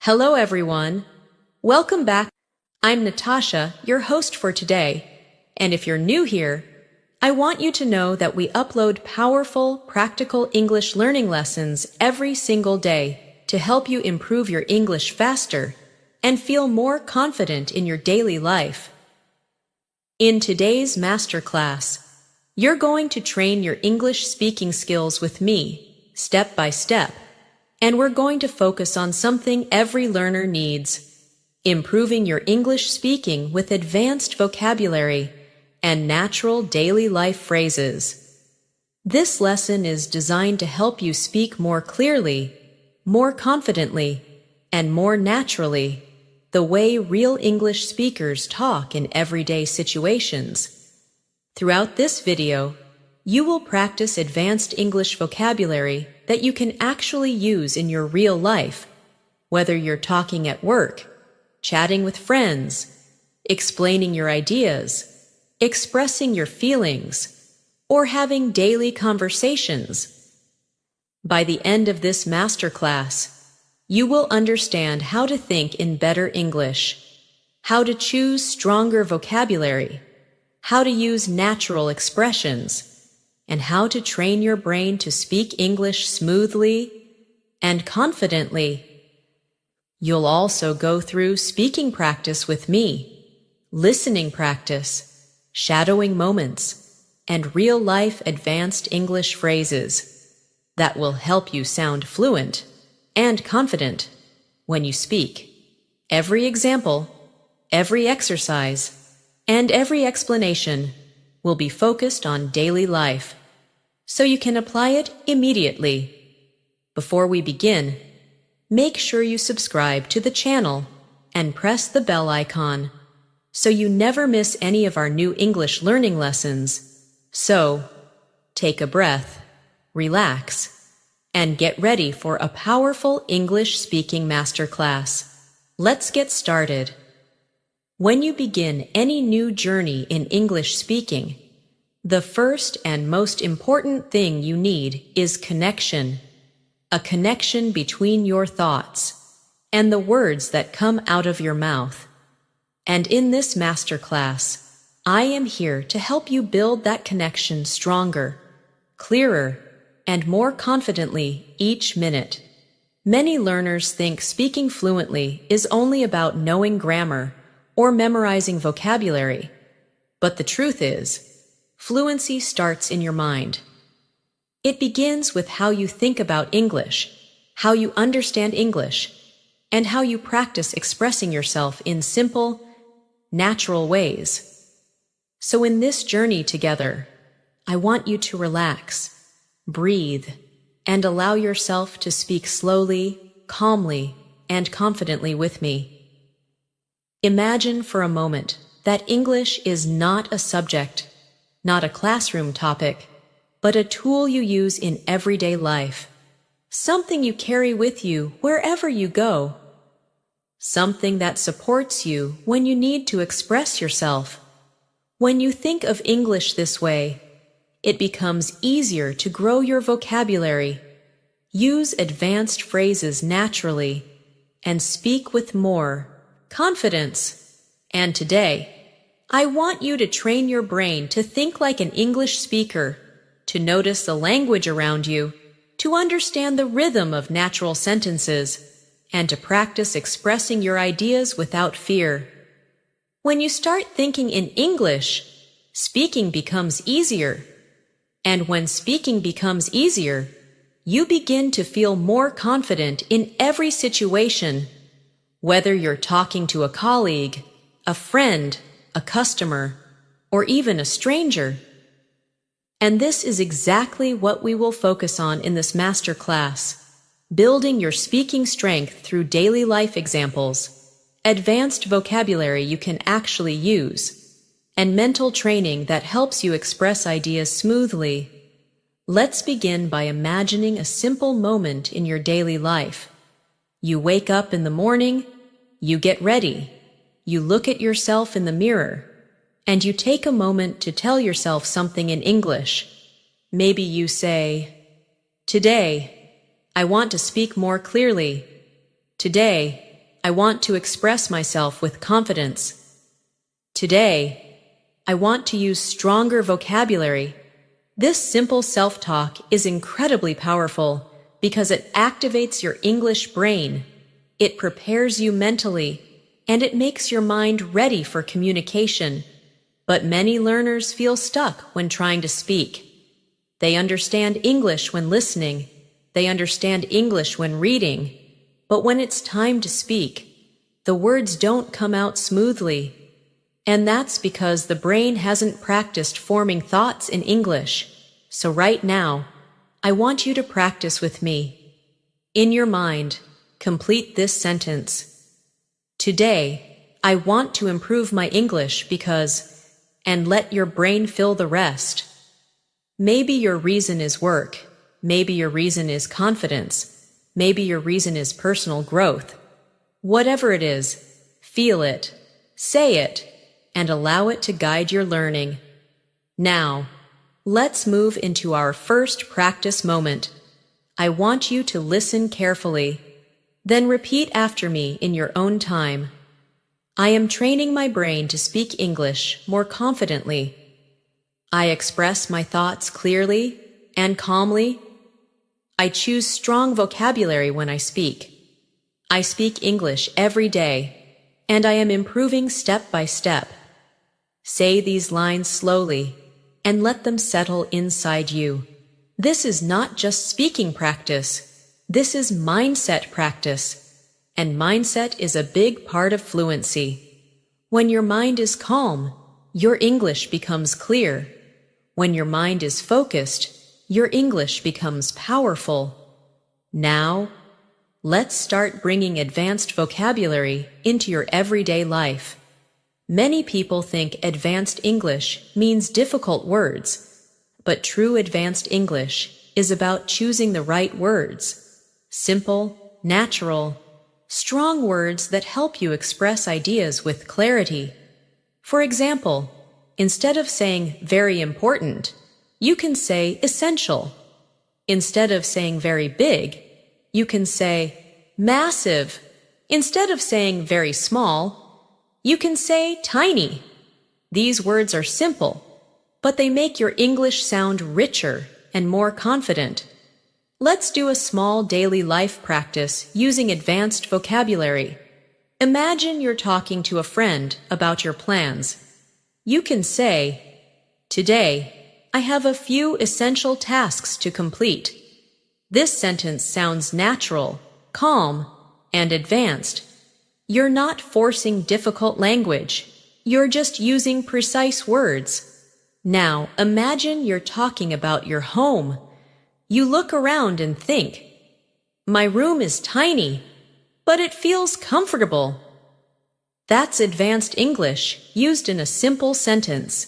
Hello, everyone. Welcome back. I'm Natasha, your host for today. And if you're new here, I want you to know that we upload powerful, practical English learning lessons every single day to help you improve your English faster and feel more confident in your daily life. In today's masterclass, you're going to train your English speaking skills with me, step by step. And we're going to focus on something every learner needs: improving your English speaking with advanced vocabulary and natural daily life phrases. This lesson is designed to help you speak more clearly, more confidently, and more naturally, the way real English speakers talk in everyday situations. Throughout this video, you will practice advanced English vocabulary that you can actually use in your real life, whether you're talking at work, chatting with friends, explaining your ideas, expressing your feelings, or having daily conversations. By the end of this masterclass, you will understand how to think in better English, how to choose stronger vocabulary, how to use natural expressions, and how to train your brain to speak English smoothly and confidently. You'll also go through speaking practice with me, listening practice, shadowing moments, and real-life advanced English phrases that will help you sound fluent and confident when you speak. Every example, every exercise, and every explanation will be focused on daily life, so you can apply it immediately. Before we begin, make sure you subscribe to the channel and press the bell icon so you never miss any of our new English learning lessons. So, take a breath, relax, and get ready for a powerful English speaking masterclass. Let's get started. When you begin any new journey in English speaking, the first and most important thing you need is connection. A connection between your thoughts and the words that come out of your mouth. And in this masterclass, I am here to help you build that connection stronger, clearer, and more confidently each minute. Many learners think speaking fluently is only about knowing grammar or memorizing vocabulary, but the truth is, fluency starts in your mind. It begins with how you think about English, how you understand English, and how you practice expressing yourself in simple, natural ways. So in this journey together, I want you to relax, breathe, and allow yourself to speak slowly, calmly, and confidently with me. Imagine for a moment that English is not a subject, not a classroom topic, but a tool you use in everyday life, something you carry with you wherever you go, something that supports you when you need to express yourself. When you think of English this way, it becomes easier to grow your vocabulary, use advanced phrases naturally, and speak with more confidence. And today, I want you to train your brain to think like an English speaker, to notice the language around you, to understand the rhythm of natural sentences, and to practice expressing your ideas without fear. When you start thinking in English, speaking becomes easier. And when speaking becomes easier, you begin to feel more confident in every situation, whether you're talking to a colleague, a friend, a customer, or even a stranger. And this is exactly what we will focus on in this master class: building your speaking strength through daily life examples, advanced vocabulary you can actually use, and mental training that helps you express ideas smoothly. Let's begin by imagining a simple moment in your daily life. You wake up in the morning, you get ready, you look at yourself in the mirror, and you take a moment to tell yourself something in English. Maybe you say, "Today, I want to speak more clearly. Today, I want to express myself with confidence. Today, I want to use stronger vocabulary. This simple self-talk is incredibly powerful because it activates your English brain. It prepares you mentally, and it makes your mind ready for communication. But many learners feel stuck when trying to speak. They understand English when listening. They understand English when reading. But when it's time to speak, the words don't come out smoothly. And that's because the brain hasn't practiced forming thoughts in English. So right now, I want you to practice with me. In your mind, complete this sentence. Today, I want to improve my English because, and let your brain fill the rest. Maybe your reason is work. Maybe your reason is confidence. Maybe your reason is personal growth. Whatever it is, feel it, say it, and allow it to guide your learning. Now, let's move into our first practice moment. I want you to listen carefully. Then repeat after me in your own time. I am training my brain to speak English more confidently. I express my thoughts clearly and calmly. I choose strong vocabulary when I speak. I speak English every day, and I am improving step by step. Say these lines slowly and let them settle inside you. This is not just speaking practice. This is mindset practice, and mindset is a big part of fluency. When your mind is calm, your English becomes clear. When your mind is focused, your English becomes powerful. Now, let's start bringing advanced vocabulary into your everyday life. Many people think advanced English means difficult words, but true advanced English is about choosing the right words. Simple, natural, strong words that help you express ideas with clarity. For example, instead of saying very important, you can say essential. Instead of saying very big, you can say massive. Instead of saying very small, you can say tiny. These words are simple, but they make your English sound richer and more confident. Let's do a small daily life practice using advanced vocabulary. Imagine you're talking to a friend about your plans. You can say, "Today, I have a few essential tasks to complete." This sentence sounds natural, calm, and advanced. You're not forcing difficult language. You're just using precise words. Now, imagine you're talking about your home. You look around and think, "My room is tiny, but it feels comfortable." That's advanced English used in a simple sentence.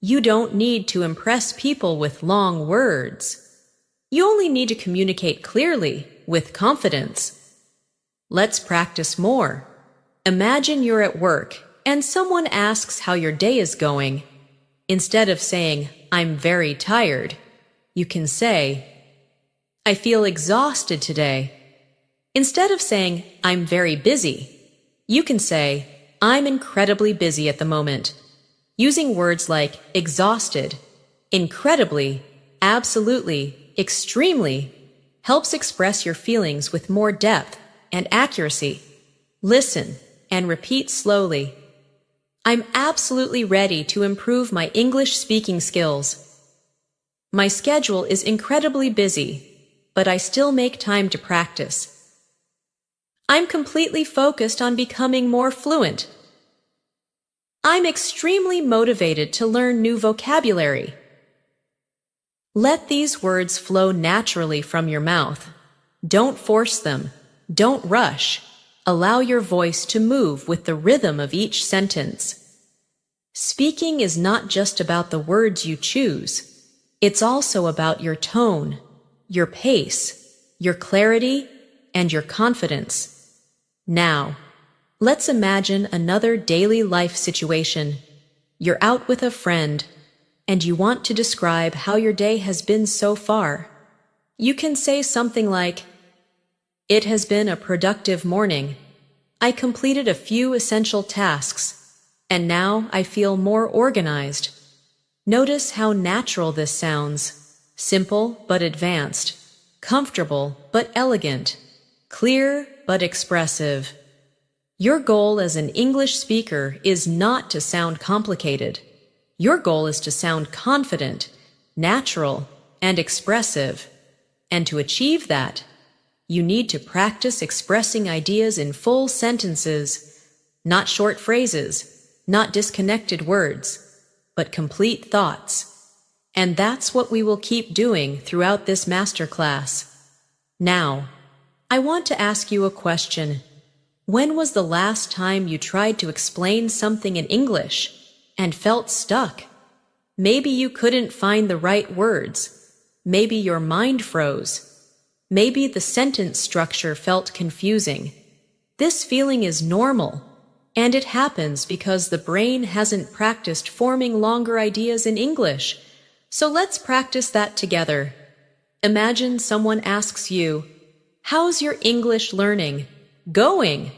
You don't need to impress people with long words. You only need to communicate clearly, with confidence. Let's practice more. Imagine you're at work and someone asks how your day is going. Instead of saying, "I'm very tired," you can say, "I feel exhausted today." Instead of saying, "I'm very busy," you can say, "I'm incredibly busy at the moment." Using words like exhausted, incredibly, absolutely, extremely helps express your feelings with more depth and accuracy. Listen and repeat slowly. I'm absolutely ready to improve my English speaking skills. My schedule is incredibly busy, but I still make time to practice. I'm completely focused on becoming more fluent. I'm extremely motivated to learn new vocabulary. Let these words flow naturally from your mouth. Don't force them. Don't rush. Allow your voice to move with the rhythm of each sentence. Speaking is not just about the words you choose. It's also about your tone, your pace, your clarity, and your confidence. Now, let's imagine another daily life situation. You're out with a friend, and you want to describe how your day has been so far. You can say something like, "It has been a productive morning. I completed a few essential tasks, and now I feel more organized. Notice how natural this sounds. Simple but advanced. Comfortable but elegant. Clear but expressive. Your goal as an English speaker is not to sound complicated. Your goal is to sound confident, natural, and expressive. And to achieve that, you need to practice expressing ideas in full sentences, not short phrases, not disconnected words, but complete thoughts. And that's what we will keep doing throughout this masterclass. Now, I want to ask you a question. When was the last time you tried to explain something in English and felt stuck? Maybe you couldn't find the right words. Maybe your mind froze. Maybe the sentence structure felt confusing. This feeling is normal, and it happens because the brain hasn't practiced forming longer ideas in English. So let's practice that together. Imagine someone asks you, "How's your English learning going?"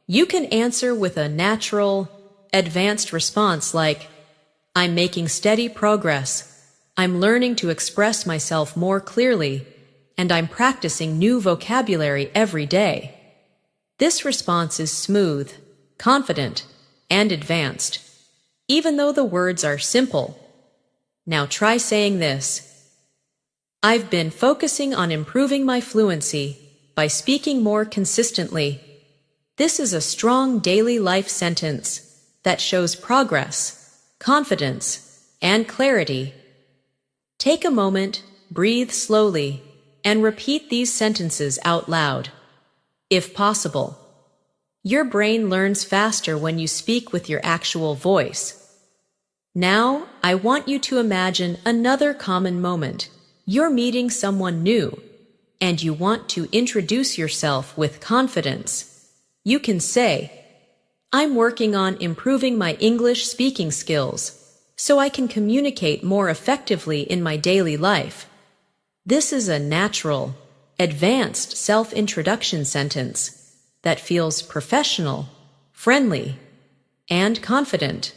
You can answer with a natural, advanced response like, "I'm making steady progress. I'm learning to express myself more clearly, and I'm practicing new vocabulary every day." This response is smooth, confident, and advanced, even though the words are simple. Now try saying this. "I've been focusing on improving my fluency by speaking more consistently." This is a strong daily life sentence that shows progress, confidence, and clarity. Take a moment, breathe slowly, and repeat these sentences out loud. If possible, your brain learns faster when you speak with your actual voice. Now, I want you to imagine another common moment. You're meeting someone new, and you want to introduce yourself with confidence. You can say, "I'm working on improving my English speaking skills so I can communicate more effectively in my daily life." This is a natural, advanced self-introduction sentence that feels professional, friendly, and confident.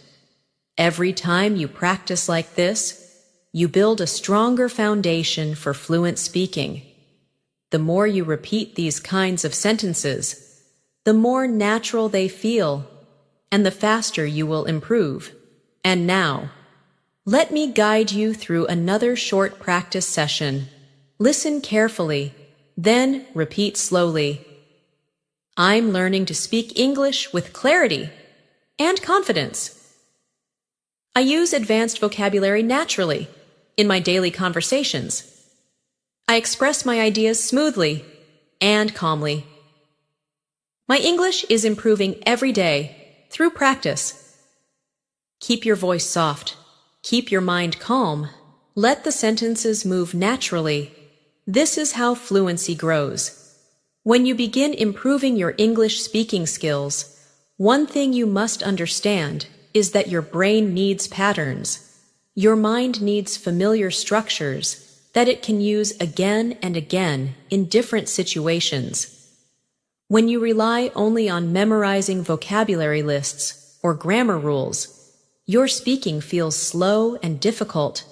Every time you practice like this, you build a stronger foundation for fluent speaking. The more you repeat these kinds of sentences, the more natural they feel, and the faster you will improve. And now, let me guide you through another short practice session. Listen carefully, then repeat slowly. I'm learning to speak English with clarity and confidence. I use advanced vocabulary naturally in my daily conversations. I express my ideas smoothly and calmly. My English is improving every day through practice. Keep your voice soft. Keep your mind calm. Let the sentences move naturally. This is how fluency grows. When you begin improving your English speaking skills, one thing you must understand is that your brain needs patterns. Your mind needs familiar structures that it can use again and again in different situations. When you rely only on memorizing vocabulary lists or grammar rules, your speaking feels slow and difficult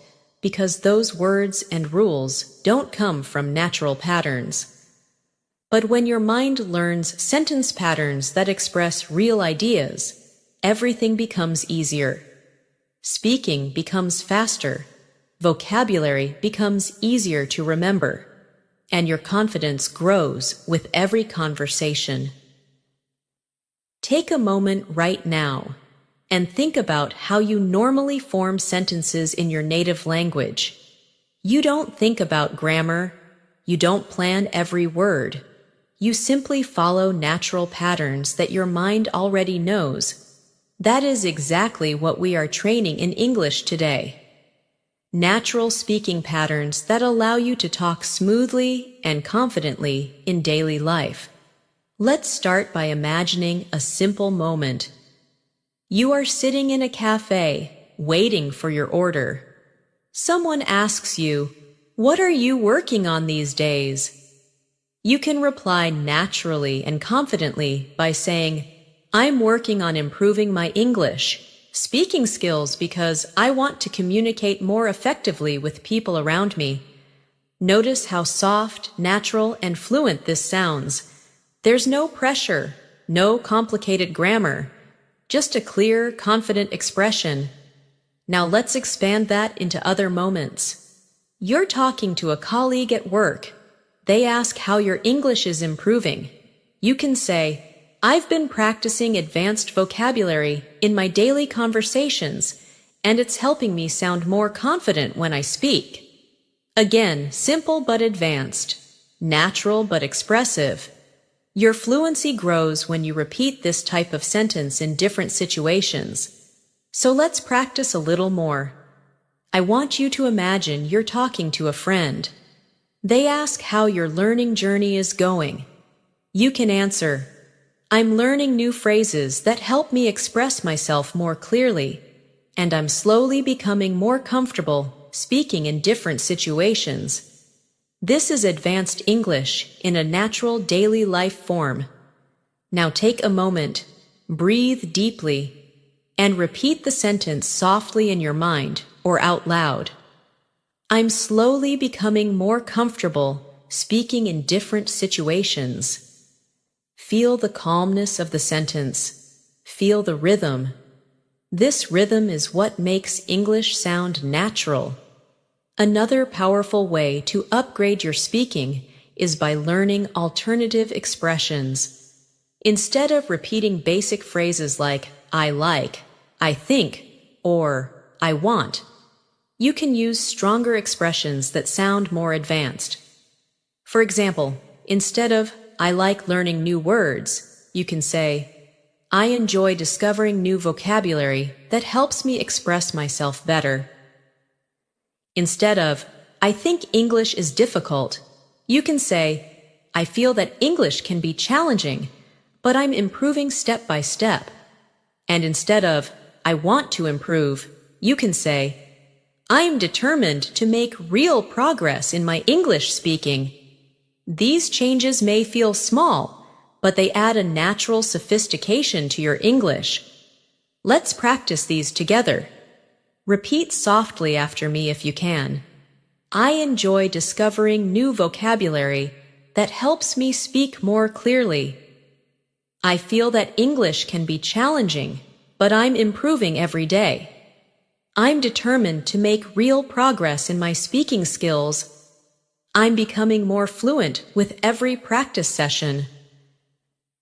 because those words and rules don't come from natural patterns. But when your mind learns sentence patterns that express real ideas, everything becomes easier. Speaking becomes faster, vocabulary becomes easier to remember, and your confidence grows with every conversation. Take a moment right now and think about how you normally form sentences in your native language. You don't think about grammar. You don't plan every word. You simply follow natural patterns that your mind already knows. That is exactly what we are training in English today. Natural speaking patterns that allow you to talk smoothly and confidently in daily life. Let's start by imagining a simple moment. You are sitting in a cafe, waiting for your order. Someone asks you, "What are you working on these days?" You can reply naturally and confidently by saying, I'm working on improving my English speaking skills because I want to communicate more effectively with people around me. Notice how soft, natural, and fluent this sounds. There's no pressure, no complicated grammar, just a clear, confident expression. Now let's expand that into other moments. You're talking to a colleague at work. They ask how your English is improving. You can say, I've been practicing advanced vocabulary in my daily conversations, and it's helping me sound more confident when I speak. Again, simple but advanced, natural but expressive. Your fluency grows when you repeat this type of sentence in different situations. So let's practice a little more. I want you to imagine you're talking to a friend. They ask how your learning journey is going. You can answer, I'm learning new phrases that help me express myself more clearly, and I'm slowly becoming more comfortable speaking in different situations. This is advanced English in a natural daily life form. Now take a moment, breathe deeply, and repeat the sentence softly in your mind or out loud. I'm slowly becoming more comfortable speaking in different situations. Feel the calmness of the sentence. Feel the rhythm. This rhythm is what makes English sound natural. Another powerful way to upgrade your speaking is by learning alternative expressions. Instead of repeating basic phrases like I like, I think, or I want, you can use stronger expressions that sound more advanced. For example, instead of I like learning new words, you can say, I enjoy discovering new vocabulary that helps me express myself better. Instead of, I think English is difficult, you can say, I feel that English can be challenging, but I'm improving step by step. And instead of, I want to improve, you can say, I'm determined to make real progress in my English speaking. These changes may feel small, but they add a natural sophistication to your English. Let's practice these together. Repeat softly after me if you can. I enjoy discovering new vocabulary that helps me speak more clearly. I feel that English can be challenging, but I'm improving every day. I'm determined to make real progress in my speaking skills. I'm becoming more fluent with every practice session.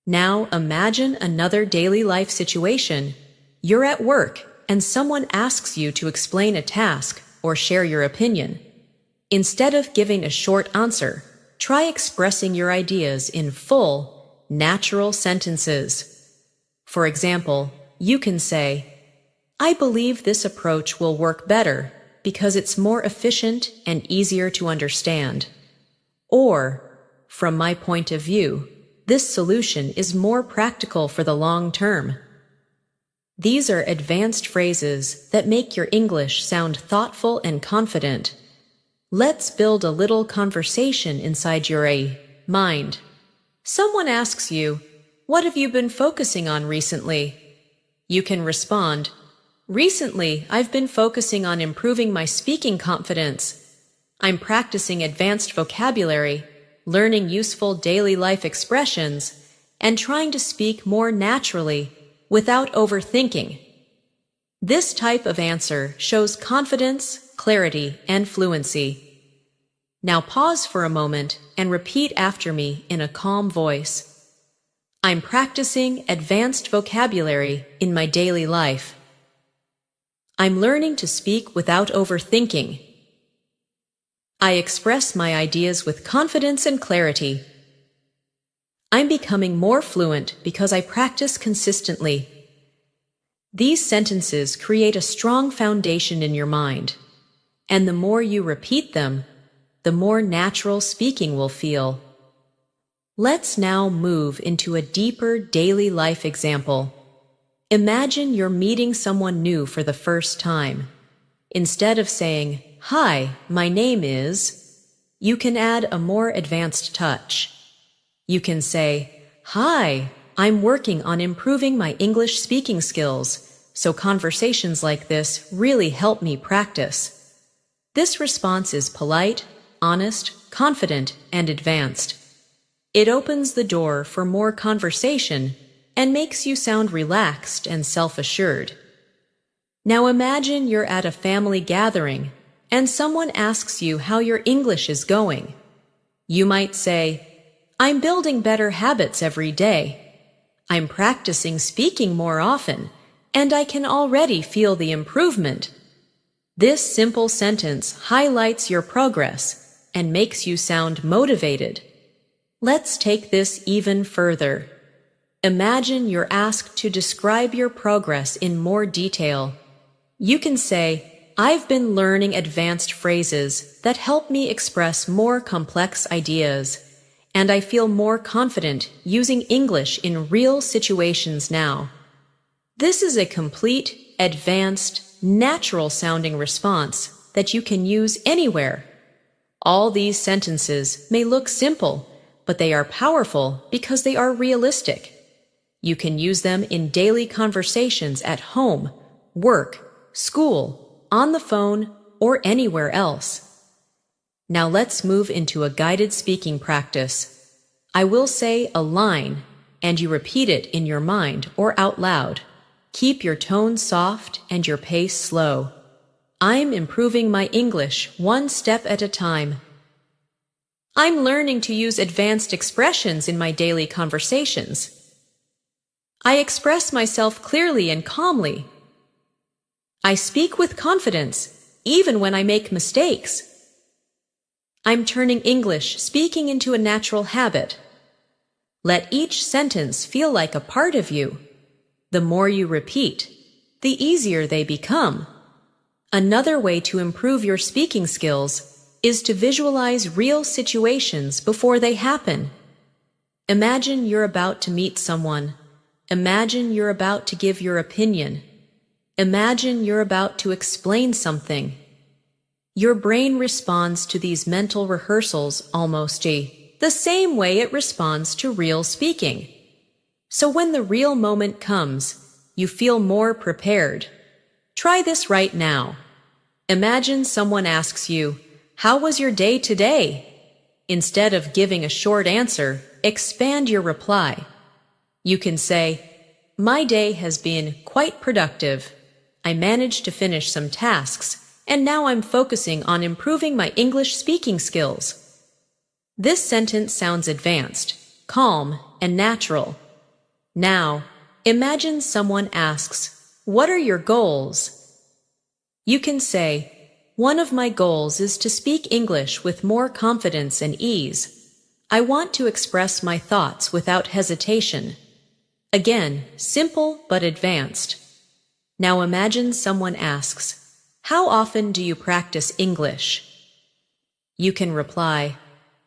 Now imagine another daily life situation. You're at work and someone asks you to explain a task or share your opinion. Instead of giving a short answer, try expressing your ideas in full, natural sentences. For example, you can say, I believe this approach will work better because it's more efficient and easier to understand. Or, from my point of view, this solution is more practical for the long term. These are advanced phrases that make your English sound thoughtful and confident. Let's build a little conversation inside your mind. Someone asks you, what have you been focusing on recently? You can respond, recently, I've been focusing on improving my speaking confidence. I'm practicing advanced vocabulary, learning useful daily life expressions, and trying to speak more naturally without overthinking. This type of answer shows confidence, clarity, and fluency. Now pause for a moment and repeat after me in a calm voice. I'm practicing advanced vocabulary in my daily life. I'm learning to speak without overthinking. I express my ideas with confidence and clarity. I'm becoming more fluent because I practice consistently. These sentences create a strong foundation in your mind, and the more you repeat them, the more natural speaking will feel. Let's now move into a deeper daily life example. Imagine you're meeting someone new for the first time. Instead of saying, "Hi, my name is," you can add a more advanced touch. You can say, "Hi, I'm working on improving my English speaking skills, so conversations like this really help me practice." This response is polite, honest, confident, and advanced. It opens the door for more conversation and makes you sound relaxed and self-assured. Now imagine you're at a family gathering and someone asks you how your English is going. You might say, "I'm building better habits every day. I'm practicing speaking more often, and I can already feel the improvement." This simple sentence highlights your progress and makes you sound motivated. Let's take this even further. Imagine you're asked to describe your progress in more detail. You can say, "I've been learning advanced phrases that help me express more complex ideas, and I feel more confident using English in real situations now." This is a complete, advanced, natural-sounding response that you can use anywhere. All these sentences may look simple, but they are powerful because they are realistic. You can use them in daily conversations at home, work, school, on the phone, or anywhere else. Now let's move into a guided speaking practice. I will say a line, and you repeat it in your mind or out loud. Keep your tone soft and your pace slow. I'm improving my English one step at a time. I'm learning to use advanced expressions in my daily conversations. I express myself clearly and calmly. I speak with confidence, even when I make mistakes. I'm turning English speaking into a natural habit. Let each sentence feel like a part of you. The more you repeat, the easier they become. Another way to improve your speaking skills is to visualize real situations before they happen. Imagine you're about to meet someone. Imagine you're about to give your opinion. Imagine you're about to explain something. Your brain responds to these mental rehearsals almost the same way it responds to real speaking. So when the real moment comes, you feel more prepared. Try this right now. Imagine someone asks you, "How was your day today?" Instead of giving a short answer, expand your reply. You can say, "My day has been quite productive. I managed to finish some tasks, and now I'm focusing on improving my English speaking skills." This sentence sounds advanced, calm, and natural. Now, imagine someone asks, "What are your goals?" You can say, "One of my goals is to speak English with more confidence and ease. I want to express my thoughts without hesitation." Again, simple but advanced. Now imagine someone asks, "How often do you practice English?" You can reply,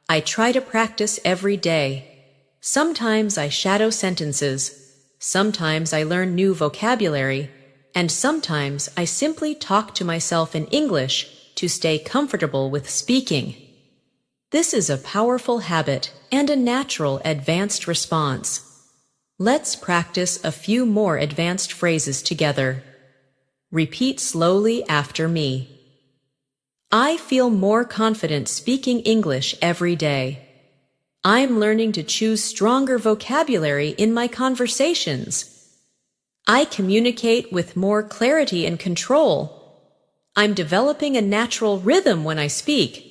"I try to practice every day. Sometimes I shadow sentences, sometimes I learn new vocabulary, and sometimes I simply talk to myself in English to stay comfortable with speaking." This is a powerful habit and a natural advanced response. Let's practice a few more advanced phrases together. Repeat slowly after me. I feel more confident speaking English every day. I'm learning to choose stronger vocabulary in my conversations. I communicate with more clarity and control. I'm developing a natural rhythm when I speak.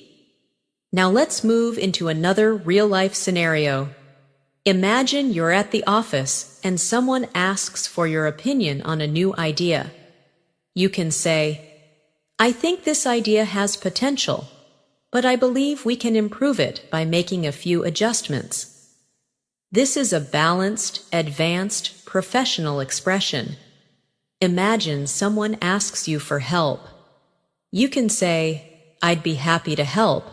Now let's move into another real-life scenario. Imagine you're at the office and someone asks for your opinion on a new idea. You can say, "I think this idea has potential, but I believe we can improve it by making a few adjustments." This is a balanced, advanced, professional expression. Imagine someone asks you for help. You can say, "I'd be happy to help.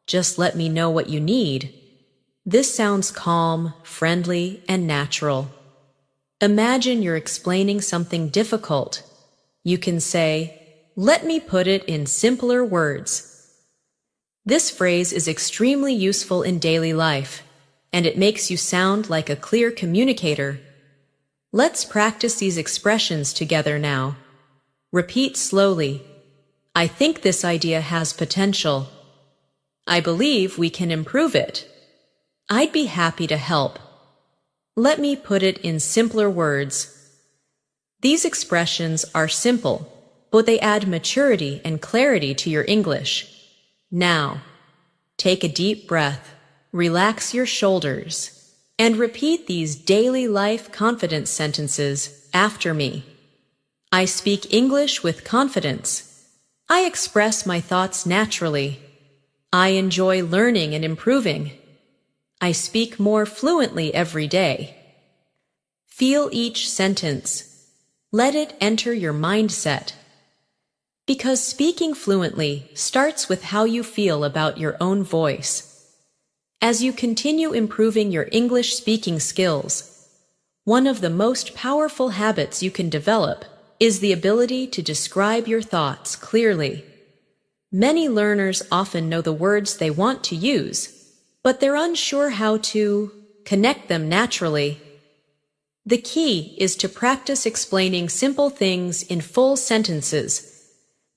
Just let me know what you need." This sounds calm, friendly, and natural. Imagine you're explaining something difficult. You can say, "Let me put it in simpler words." This phrase is extremely useful in daily life. and it makes you sound like a clear communicator. Let's practice these expressions together now. Repeat slowly. I think this idea has potential. I believe we can improve it. I'd be happy to help. Let me put it in simpler words. These expressions are simple, but they add maturity and clarity to your English. Now, take a deep breath, relax your shoulders, and repeat these daily life confidence sentences after me. I speak English with confidence. I express my thoughts naturally. I enjoy learning and improving. I speak more fluently every day. Feel each sentence. Let it enter your mindset. Because speaking fluently starts with how you feel about your own voice. As you continue improving your English speaking skills, one of the most powerful habits you can develop is the ability to describe your thoughts clearly. Many learners often know the words they want to use, but they're unsure how to connect them naturally. The key is to practice explaining simple things in full sentences,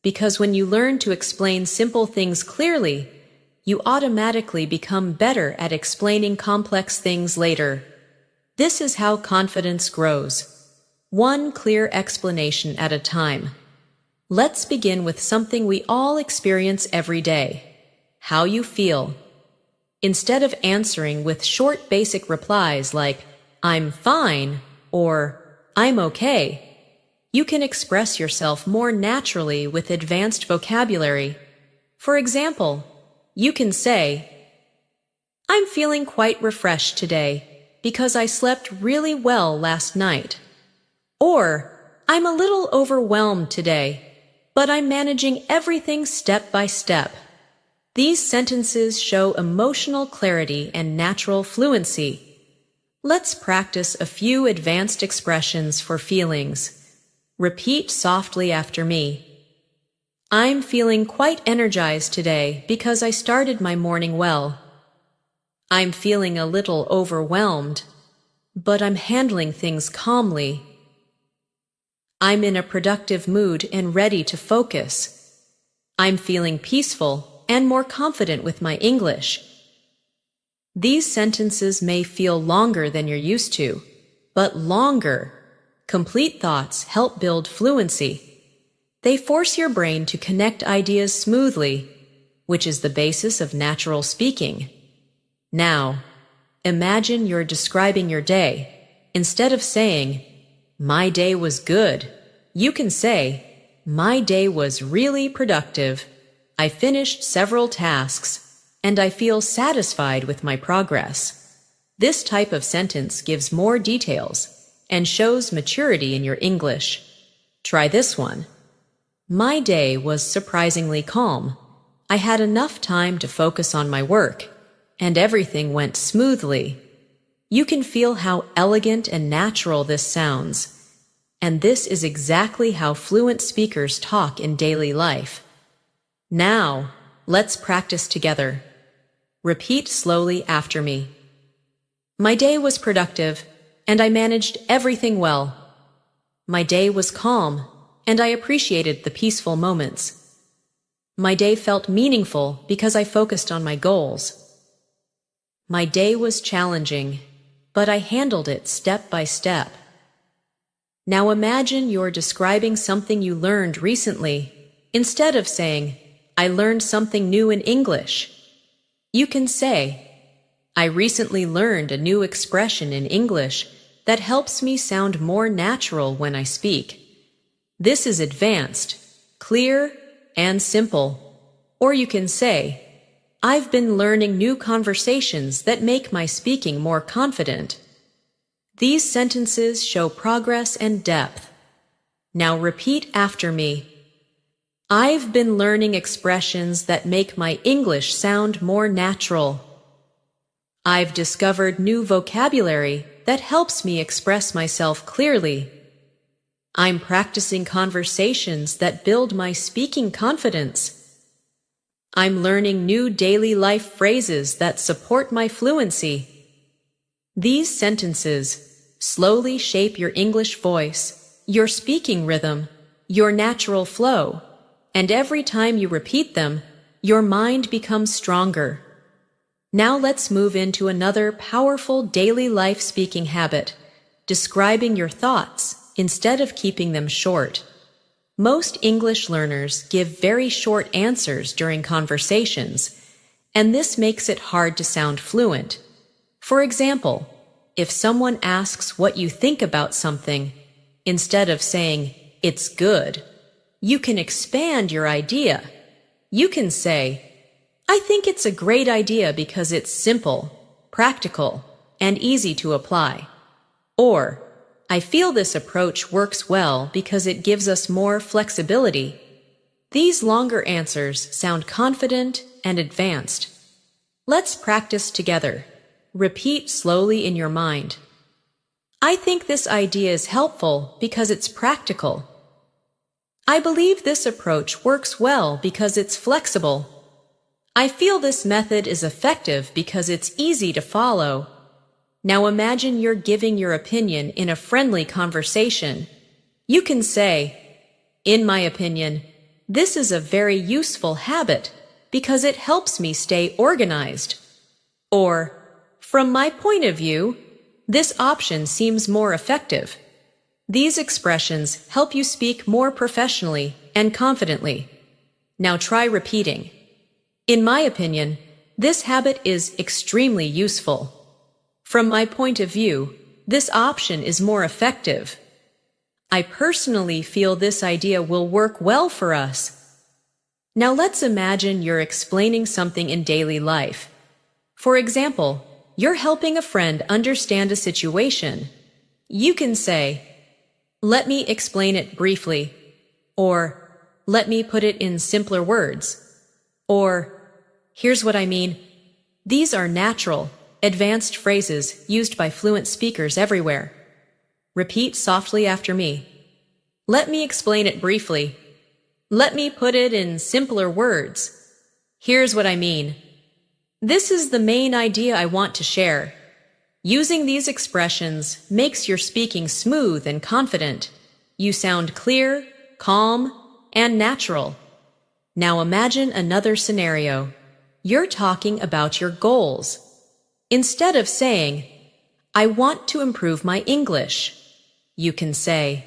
because when you learn to explain simple things clearly, you automatically become better at explaining complex things later. This is how confidence grows, one clear explanation at a time. Let's begin with something we all experience every day: how you feel. Instead of answering with short basic replies like, I'm fine, or I'm okay, you can express yourself more naturally with advanced vocabulary. For example, you can say, I'm feeling quite refreshed today because I slept really well last night. Or, I'm a little overwhelmed today, but I'm managing everything step by step. These sentences show emotional clarity and natural fluency. Let's practice a few advanced expressions for feelings. Repeat softly after me. I'm feeling quite energized today because I started my morning well. I'm feeling a little overwhelmed, but I'm handling things calmly. I'm in a productive mood and ready to focus. I'm feeling peaceful and more confident with my English. These sentences may feel longer than you're used to, but longer, complete thoughts help build fluency. They force your brain to connect ideas smoothly, which is the basis of natural speaking. Now, imagine you're describing your day. Instead of saying, my day was good, you can say, my day was really productive. I finished several tasks, and I feel satisfied with my progress. This type of sentence gives more details and shows maturity in your English. Try this one. My day was surprisingly calm. I had enough time to focus on my work, and everything went smoothly. You can feel how elegant and natural this sounds, and this is exactly how fluent speakers talk in daily life. Now, let's practice together. Repeat slowly after me. My day was productive, and I managed everything well. My day was calm, and I appreciated the peaceful moments. My day felt meaningful because I focused on my goals. My day was challenging, but I handled it step by step. Now imagine you're describing something you learned recently. Instead of saying, I learned something new in English, you can say, I recently learned a new expression in English that helps me sound more natural when I speak. This is advanced, clear, and simple. Or you can say, I've been learning new conversations that make my speaking more confident. These sentences show progress and depth. Now repeat after me. I've been learning expressions that make my English sound more natural. I've discovered new vocabulary that helps me express myself clearly. I'm practicing conversations that build my speaking confidence. I'm learning new daily life phrases that support my fluency. These sentences slowly shape your English voice, your speaking rhythm, your natural flow, and every time you repeat them, your mind becomes stronger. Now let's move into another powerful daily life speaking habit, describing your thoughts instead of keeping them short. Most English learners give very short answers during conversations, and this makes it hard to sound fluent. For example, if someone asks what you think about something, instead of saying, "It's good," you can expand your idea. You can say, "I think it's a great idea because it's simple, practical, and easy to apply." Or, "I feel this approach works well because it gives us more flexibility." These longer answers sound confident and advanced. Let's practice together. Repeat slowly in your mind. "I think this idea is helpful because it's practical." "I believe this approach works well because it's flexible." "I feel this method is effective because it's easy to follow." Now imagine you're giving your opinion in a friendly conversation. You can say, "In my opinion, this is a very useful habit because it helps me stay organized." Or, "From my point of view, this option seems more effective." These expressions help you speak more professionally and confidently. Now try repeating. "In my opinion, this habit is extremely useful." "From my point of view, this option is more effective." "I personally feel this idea will work well for us." Now let's imagine you're explaining something in daily life. For example, you're helping a friend understand a situation. You can say, "Let me explain it briefly," or "Let me put it in simpler words," or "Here's what I mean." These are natural, advanced phrases used by fluent speakers everywhere. Repeat softly after me. "Let me explain it briefly." "Let me put it in simpler words." "Here's what I mean." This is the main idea I want to share. Using these expressions makes your speaking smooth and confident. You sound clear, calm, and natural. Now imagine another scenario. You're talking about your goals. Instead of saying, "I want to improve my English," you can say,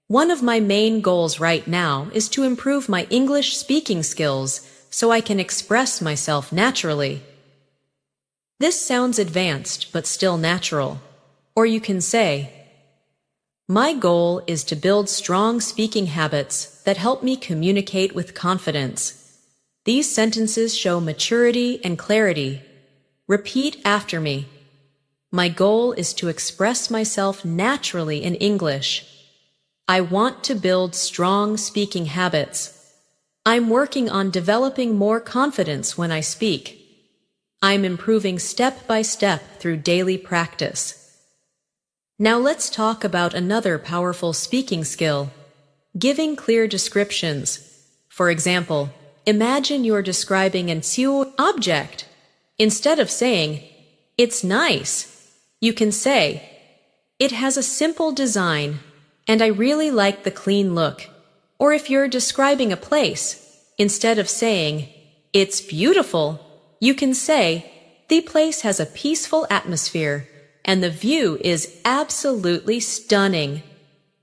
"One of my main goals right now is to improve my English speaking skills so I can express myself naturally." This sounds advanced but still natural. Or you can say, "My goal is to build strong speaking habits that help me communicate with confidence." These sentences show maturity and clarity. Repeat after me. "My goal is to express myself naturally in English." "I want to build strong speaking habits." "I'm working on developing more confidence when I speak." "I'm improving step by step through daily practice." Now let's talk about another powerful speaking skill, giving clear descriptions. For example, imagine you're describing an object. Instead of saying, "It's nice," you can say, "It has a simple design, and I really like the clean look." Or if you're describing a place, instead of saying, "It's beautiful," you can say, "The place has a peaceful atmosphere, and the view is absolutely stunning."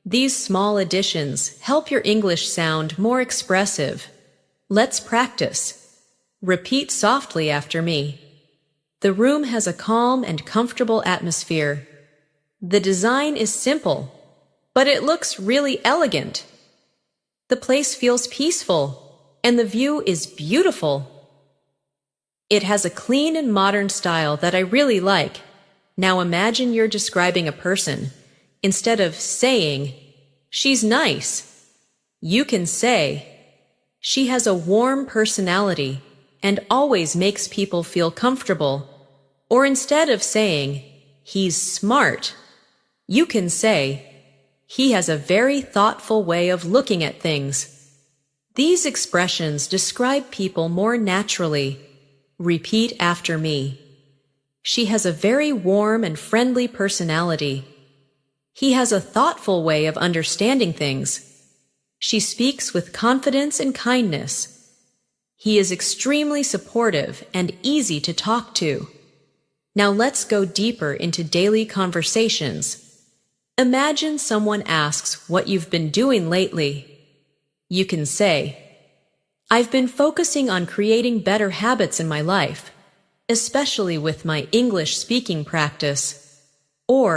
These small additions help your English sound more expressive. Let's practice. Repeat softly after me. "The room has a calm and comfortable atmosphere." "The design is simple, but it looks really elegant." "The place feels peaceful, and the view is beautiful." "It has a clean and modern style that I really like." Now imagine you're describing a person. Instead of saying, "She's nice," you can say, "She has a warm personality and always makes people feel comfortable." Or instead of saying, "He's smart," you can say, "He has a very thoughtful way of looking at things." These expressions describe people more naturally. Repeat after me. She has a very warm and friendly personality. He has a thoughtful way of understanding things. She speaks with confidence and kindness. He is extremely supportive and easy to talk to. Now let's go deeper into daily conversations. Imagine someone asks what you've been doing lately. You can say, "I've been focusing on creating better habits in my life, especially with my English speaking practice." Or,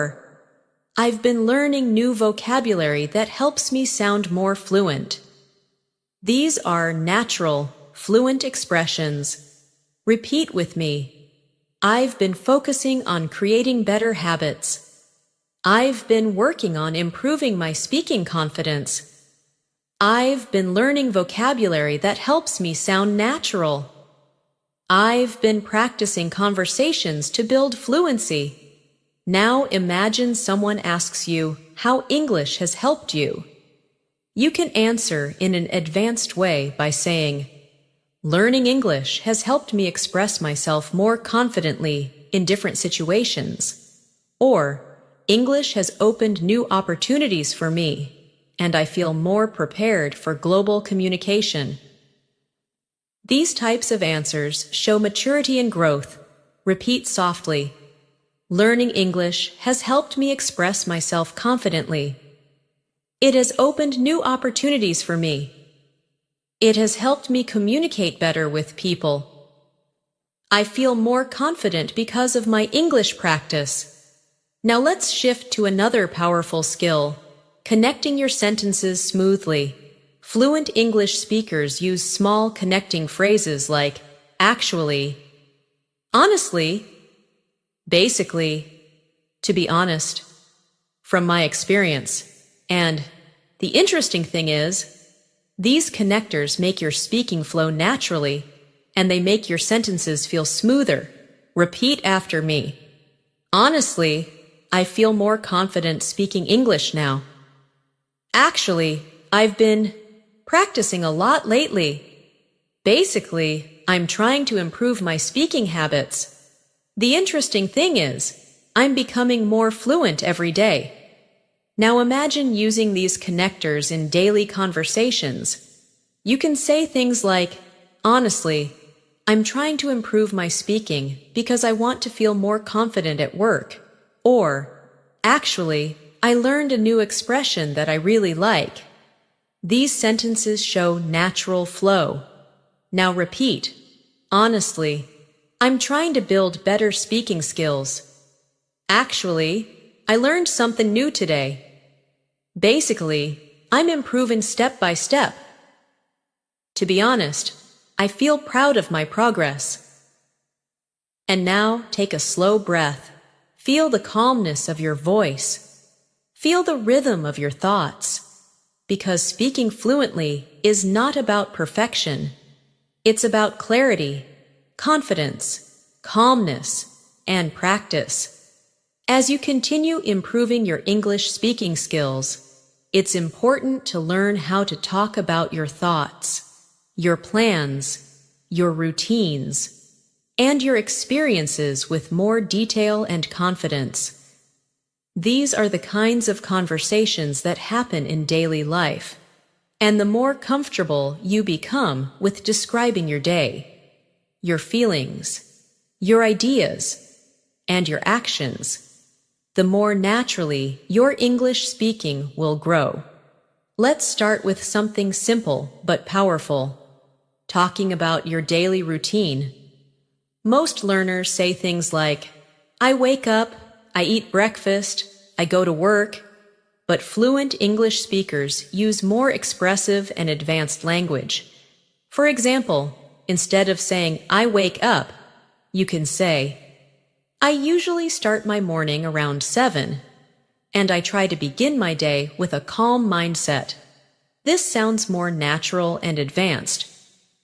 "I've been learning new vocabulary that helps me sound more fluent." These are natural, fluent expressions. Repeat with me. I've been focusing on creating better habits. I've been working on improving my speaking confidence. I've been learning vocabulary that helps me sound natural. I've been practicing conversations to build fluency. Now imagine someone asks you how English has helped you. You can answer in an advanced way by saying, "Learning English has helped me express myself more confidently in different situations." Or, "English has opened new opportunities for me, and I feel more prepared for global communication." These types of answers show maturity and growth. Repeat softly. Learning English has helped me express myself confidently. It has opened new opportunities for me. It has helped me communicate better with people. I feel more confident because of my English practice. Now let's shift to another powerful skill, connecting your sentences smoothly. Fluent English speakers use small connecting phrases like actually, honestly, basically, to be honest, from my experience, and the interesting thing is, these connectors make your speaking flow naturally, and they make your sentences feel smoother. Repeat after me. Honestly, I feel more confident speaking English now. Actually, I've been practicing a lot lately. Basically, I'm trying to improve my speaking habits. The interesting thing is, I'm becoming more fluent every day. Now imagine using these connectors in daily conversations. You can say things like, "Honestly, I'm trying to improve my speaking because I want to feel more confident at work." Or, "Actually, I learned a new expression that I really like." These sentences show natural flow. Now repeat. Honestly, I'm trying to build better speaking skills. Actually, I learned something new today. Basically, I'm improving step by step. To be honest, I feel proud of my progress. And now take a slow breath. Feel the calmness of your voice. Feel the rhythm of your thoughts. Because speaking fluently is not about perfection. It's about clarity, confidence, calmness, and practice. As you continue improving your English speaking skills, it's important to learn how to talk about your thoughts, your plans, your routines, and your experiences with more detail and confidence. These are the kinds of conversations that happen in daily life, and the more comfortable you become with describing your day, your feelings, your ideas, and your actions, the more naturally your English speaking will grow. Let's start with something simple but powerful, talking about your daily routine. Most learners say things like, "I wake up, I eat breakfast, I go to work," but fluent English speakers use more expressive and advanced language. For example, instead of saying, "I wake up," you can say, "I usually start my morning around 7, and I try to begin my day with a calm mindset." This sounds more natural and advanced.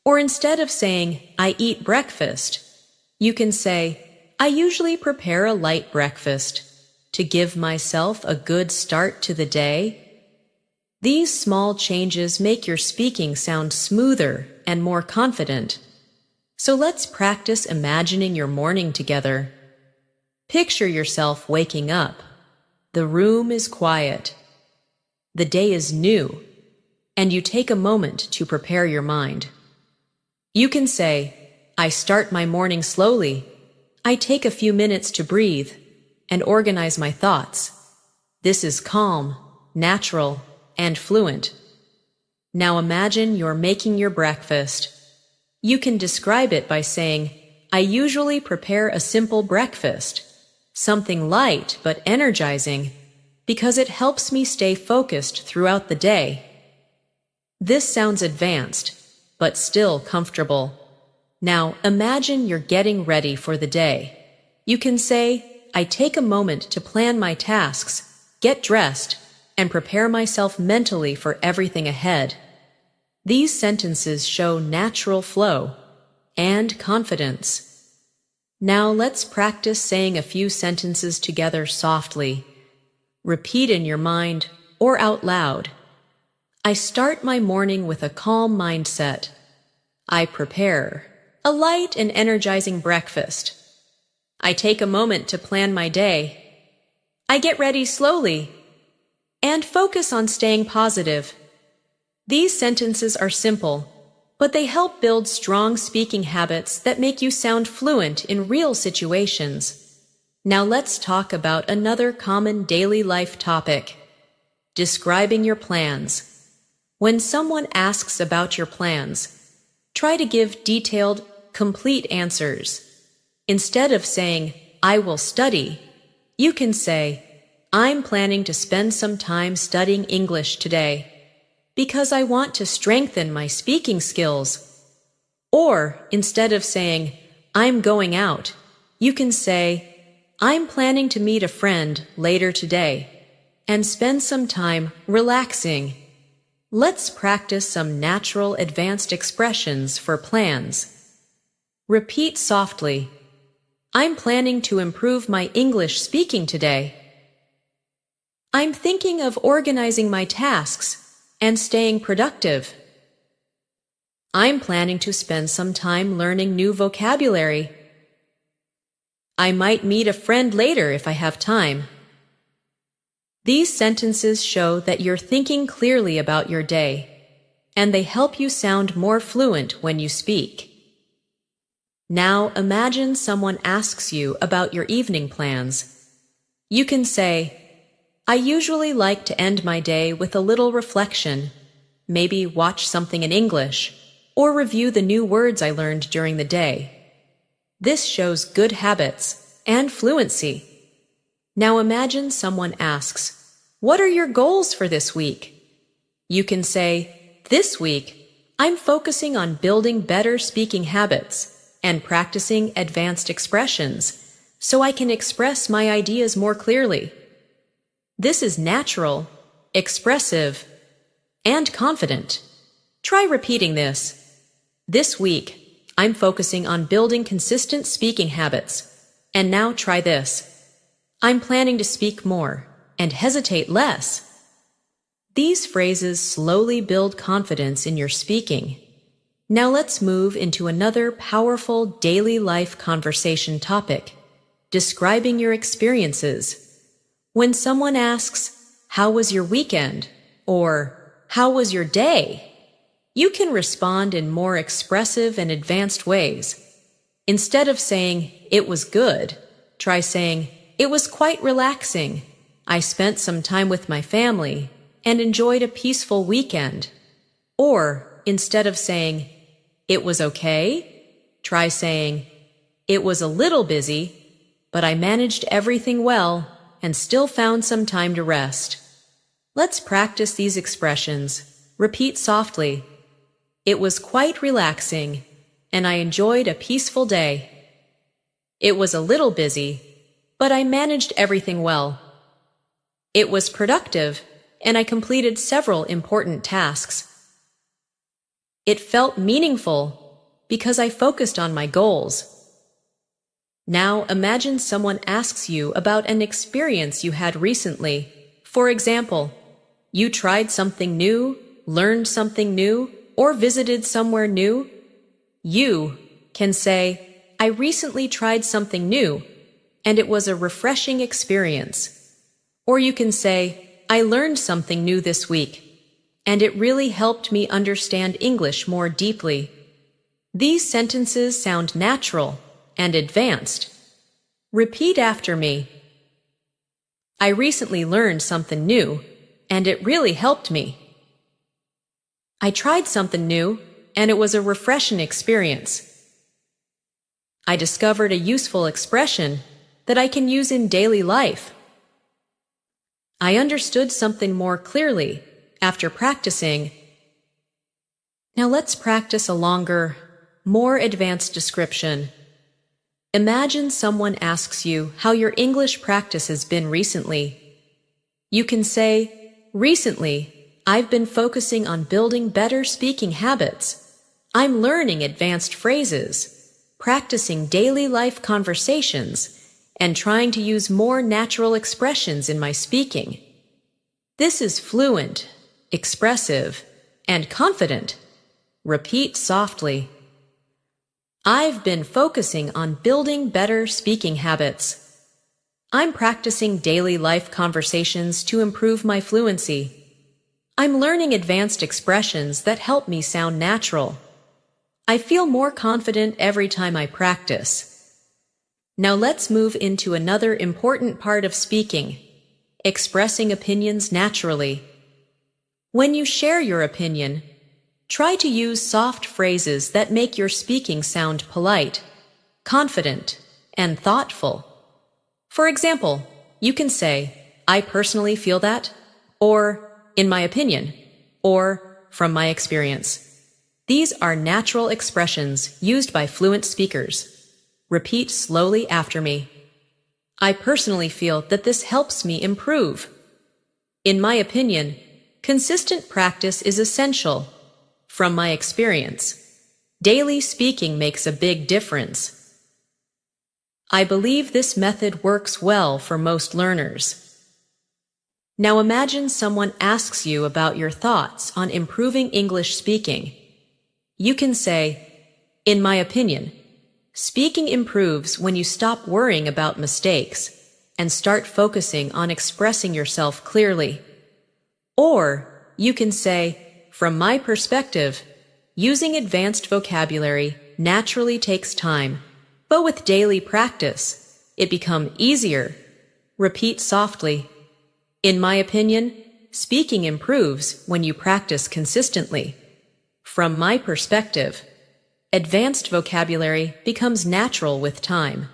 Or instead of saying, "I eat breakfast," you can say, "I usually prepare a light breakfast to give myself a good start to the day." These small changes make your speaking sound smoother and more confident. So let's practice imagining your morning together. Picture yourself waking up. The room is quiet. The day is new, and you take a moment to prepare your mind. You can say, I start my morning slowly. I take a few minutes to breathe and organize my thoughts. This is calm, natural, and fluent. Now imagine you're making your breakfast. You can describe it by saying, I usually prepare a simple breakfast, something light but energizing, because it helps me stay focused throughout the day. This sounds advanced, but still comfortable. Now imagine you're getting ready for the day. You can say, I take a moment to plan my tasks, get dressed, and prepare myself mentally for everything ahead. These sentences show natural flow and confidence. Now let's practice saying a few sentences together softly. Repeat in your mind or out loud. I start my morning with a calm mindset. I prepare a light and energizing breakfast. I take a moment to plan my day. I get ready slowly and focus on staying positive. These sentences are simple, but they help build strong speaking habits that make you sound fluent in real situations. Now let's talk about another common daily life topic, describing your plans. When someone asks about your plans, try to give detailed, complete answers. Instead of saying, I will study, you can say, I'm planning to spend some time studying English today because I want to strengthen my speaking skills. Or instead of saying, I'm going out, you can say, I'm planning to meet a friend later today and spend some time relaxing. Let's practice some natural advanced expressions for plans. Repeat softly. I'm planning to improve my English speaking today. I'm thinking of organizing my tasks and staying productive. I'm planning to spend some time learning new vocabulary. I might meet a friend later if I have time. These sentences show that you're thinking clearly about your day, and they help you sound more fluent when you speak. Now imagine someone asks you about your evening plans. You can say, I usually like to end my day with a little reflection, maybe watch something in English, or review the new words I learned during the day. This shows good habits and fluency. Now imagine someone asks, what are your goals for this week? You can say, this week, I'm focusing on building better speaking habits and practicing advanced expressions so I can express my ideas more clearly. This is natural, expressive, and confident. Try repeating this. This week, I'm focusing on building consistent speaking habits. And now try this. I'm planning to speak more and hesitate less. These phrases slowly build confidence in your speaking. Now let's move into another powerful daily life conversation topic, describing your experiences. When someone asks, how was your weekend? Or, how was your day? You can respond in more expressive and advanced ways. Instead of saying, it was good, try saying, it was quite relaxing. I spent some time with my family and enjoyed a peaceful weekend. Or, instead of saying, it was okay, try saying, it was a little busy, but I managed everything well and still found some time to rest. Let's practice these expressions. Repeat softly. It was quite relaxing, and I enjoyed a peaceful day. It was a little busy, but I managed everything well. It was productive, and I completed several important tasks. It felt meaningful because I focused on my goals. Now imagine someone asks you about an experience you had recently. For example, you tried something new, learned something new, or visited somewhere new. You can say, I recently tried something new, and it was a refreshing experience. Or you can say, I learned something new this week, and it really helped me understand English more deeply. These sentences sound natural and advanced. Repeat after me. I recently learned something new, and it really helped me. I tried something new, and it was a refreshing experience. I discovered a useful expression that I can use in daily life. I understood something more clearly after practicing. Now let's practice a longer, more advanced description. Imagine someone asks you how your English practice has been recently. You can say, recently, I've been focusing on building better speaking habits. I'm learning advanced phrases, practicing daily life conversations, and trying to use more natural expressions in my speaking. This is fluent, expressive, and confident. Repeat softly. I've been focusing on building better speaking habits. I'm practicing daily life conversations to improve my fluency. I'm learning advanced expressions that help me sound natural. I feel more confident every time I practice. Now let's move into another important part of speaking, expressing opinions naturally. When you share your opinion, try to use soft phrases that make your speaking sound polite, confident, and thoughtful. For example, you can say, I personally feel that, or in my opinion, or from my experience. These are natural expressions used by fluent speakers. Repeat slowly after me. I personally feel that this helps me improve. In my opinion, consistent practice is essential. From my experience, daily speaking makes a big difference. I believe this method works well for most learners. Now imagine someone asks you about your thoughts on improving English speaking. You can say, in my opinion, speaking improves when you stop worrying about mistakes and start focusing on expressing yourself clearly. Or you can say, from my perspective, using advanced vocabulary naturally takes time, but with daily practice, it becomes easier. Repeat softly. In my opinion, speaking improves when you practice consistently. From my perspective, advanced vocabulary becomes natural with time.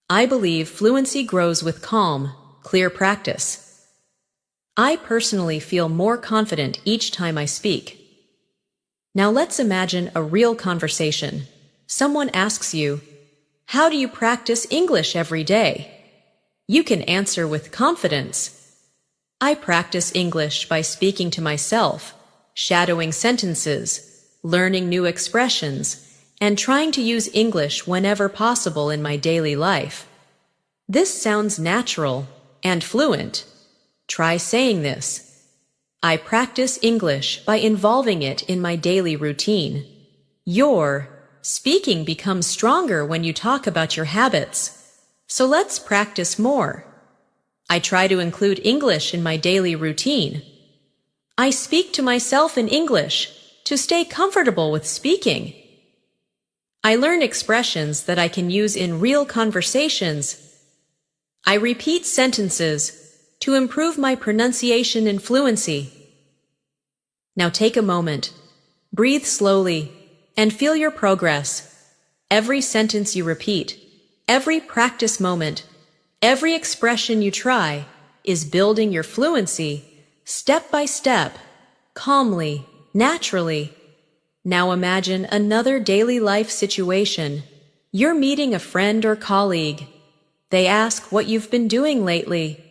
I believe fluency grows with calm, clear practice. I personally feel more confident each time I speak. Now let's imagine a real conversation. Someone asks you, how do you practice English every day? You can answer with confidence. I practice English by speaking to myself, shadowing sentences, learning new expressions, and trying to use English whenever possible in my daily life. This sounds natural and fluent. Try saying this. I practice English by involving it in my daily routine. Your speaking becomes stronger when you talk about your habits. So let's practice more. I try to include English in my daily routine. I speak to myself in English to stay comfortable with speaking. I learn expressions that I can use in real conversations. I repeat sentences to improve my pronunciation and fluency. Now take a moment, breathe slowly, and feel your progress. Every sentence you repeat, every practice moment, every expression you try is building your fluency step by step, calmly, naturally. Now imagine another daily life situation. You're meeting a friend or colleague. They ask what you've been doing lately.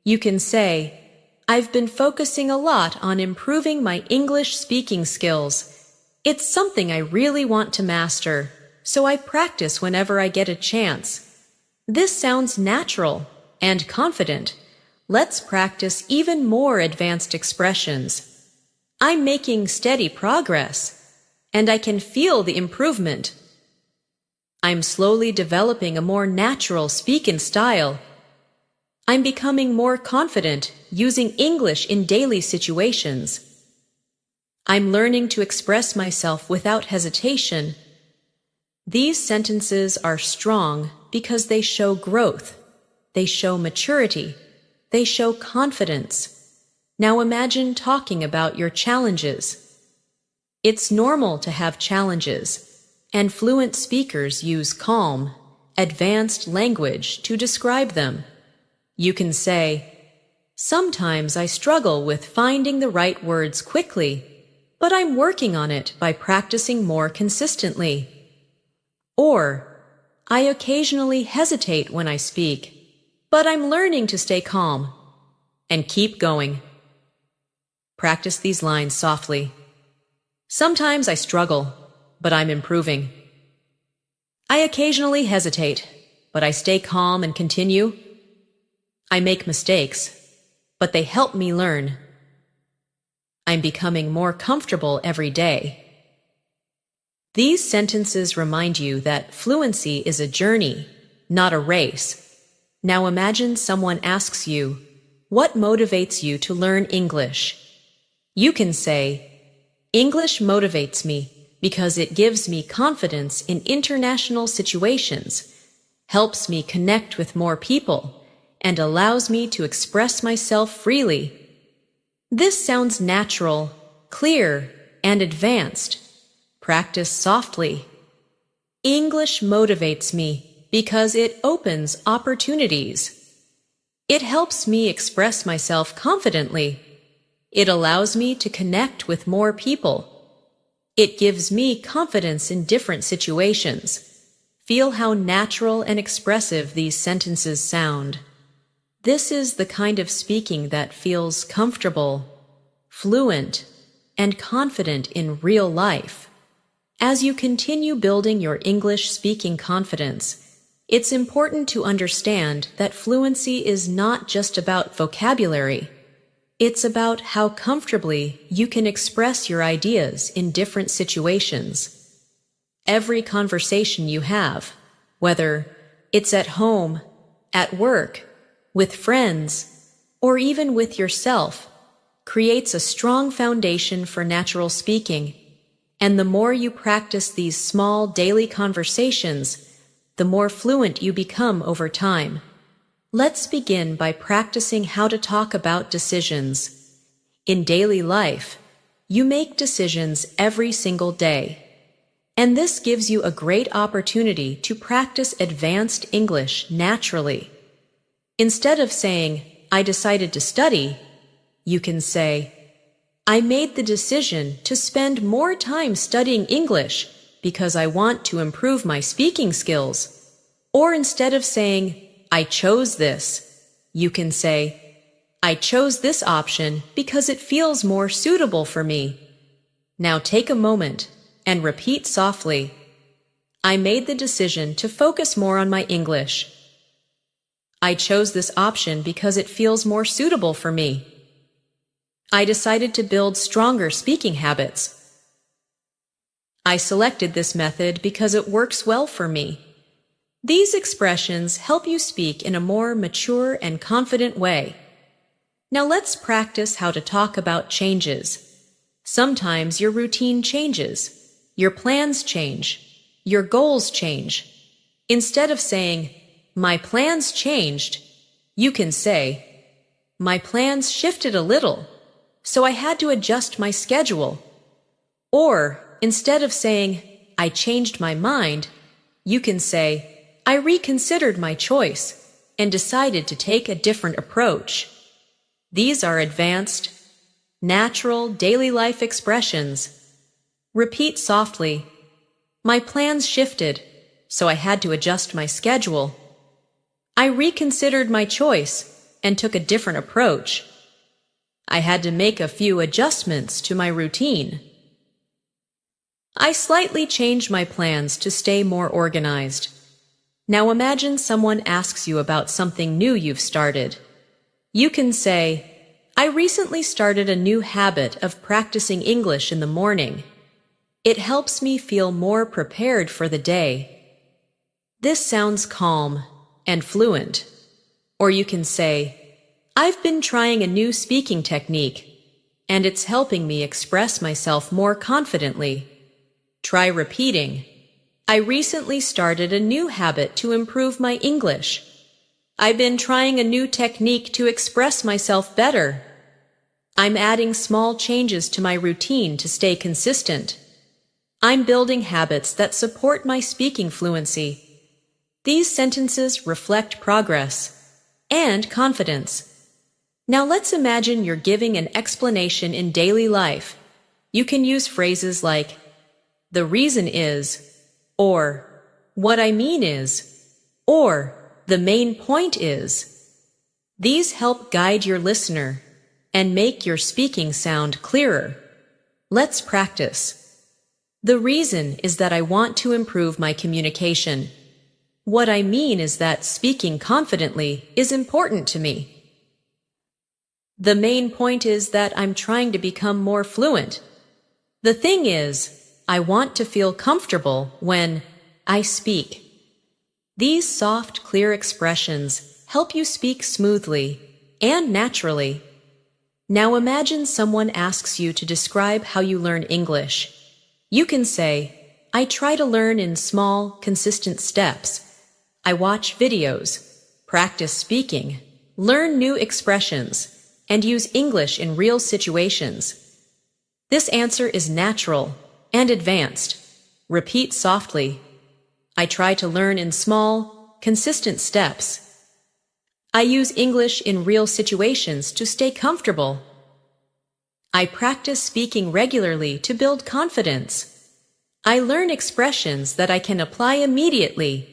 You can say, I've been focusing a lot on improving my English speaking skills. It's something I really want to master, so I practice whenever I get a chance. This sounds natural and confident. Let's practice even more advanced expressions. I'm making steady progress, and I can feel the improvement. I'm slowly developing a more natural speaking style. I'm becoming more confident using English in daily situations. I'm learning to express myself without hesitation. These sentences are strong because they show growth, they show maturity, they show confidence. Now imagine talking about your challenges. It's normal to have challenges, and fluent speakers use calm, advanced language to describe them. You can say, "Sometimes I struggle with finding the right words quickly, but I'm working on it by practicing more consistently." Or, "I occasionally hesitate when I speak, but I'm learning to stay calm." And keep going. Practice these lines softly. Sometimes I struggle, but I'm improving. I occasionally hesitate, but I stay calm and continue. I make mistakes, but they help me learn. I'm becoming more comfortable every day. These sentences remind you that fluency is a journey, not a race. Now imagine someone asks you, "What motivates you to learn English?" You can say, "English motivates me because it gives me confidence in international situations, helps me connect with more people, and allows me to express myself freely." This sounds natural, clear, and advanced. Practice softly. English motivates me because it opens opportunities. It helps me express myself confidently. It allows me to connect with more people. It gives me confidence in different situations. Feel how natural and expressive these sentences sound. This is the kind of speaking that feels comfortable, fluent, and confident in real life. As you continue building your English speaking confidence, it's important to understand that fluency is not just about vocabulary. It's about how comfortably you can express your ideas in different situations. Every conversation you have, whether it's at home, at work, with friends, or even with yourself, creates a strong foundation for natural speaking. And the more you practice these small daily conversations, the more fluent you become over time. Let's begin by practicing how to talk about decisions. In daily life, you make decisions every single day. And this gives you a great opportunity to practice advanced English naturally. Instead of saying, "I decided to study," you can say, "I made the decision to spend more time studying English because I want to improve my speaking skills." Or instead of saying, "I chose this," you can say, "I chose this option because it feels more suitable for me." Now take a moment and repeat softly, "I made the decision to focus more on my English. I chose this option because it feels more suitable for me. I decided to build stronger speaking habits. I selected this method because it works well for me." These expressions help you speak in a more mature and confident way. Now let's practice how to talk about changes. Sometimes your routine changes, your plans change, your goals change. Instead of saying, "My plans changed," you can say, "My plans shifted a little, so I had to adjust my schedule." Or, instead of saying, "I changed my mind," you can say, "I reconsidered my choice and decided to take a different approach." These are advanced, natural daily life expressions. Repeat softly, "My plans shifted, so I had to adjust my schedule. I reconsidered my choice and took a different approach. I had to make a few adjustments to my routine. I slightly changed my plans to stay more organized." Now imagine someone asks you about something new you've started. You can say, "I recently started a new habit of practicing English in the morning. It helps me feel more prepared for the day." This sounds calm and fluent. Or you can say, I've been trying a new speaking technique, and it's helping me express myself more confidently. Try repeating, I recently started a new habit to improve my English. I've been trying a new technique to express myself better. I'm adding small changes to my routine to stay consistent. I'm building habits that support my speaking fluency. These sentences reflect progress and confidence. Now let's imagine you're giving an explanation in daily life. You can use phrases like, the reason is, or what I mean is, or the main point is. These help guide your listener and make your speaking sound clearer. Let's practice. The reason is that I want to improve my communication. What I mean is that speaking confidently is important to me. The main point is that I'm trying to become more fluent. The thing is, I want to feel comfortable when I speak. These soft, clear expressions help you speak smoothly and naturally. Now imagine someone asks you to describe how you learn English. You can say, I try to learn in small, consistent steps. I watch videos, practice speaking, learn new expressions, and use English in real situations. This answer is natural and advanced. Repeat softly. I try to learn in small, consistent steps. I use English in real situations to stay comfortable. I practice speaking regularly to build confidence. I learn expressions that I can apply immediately.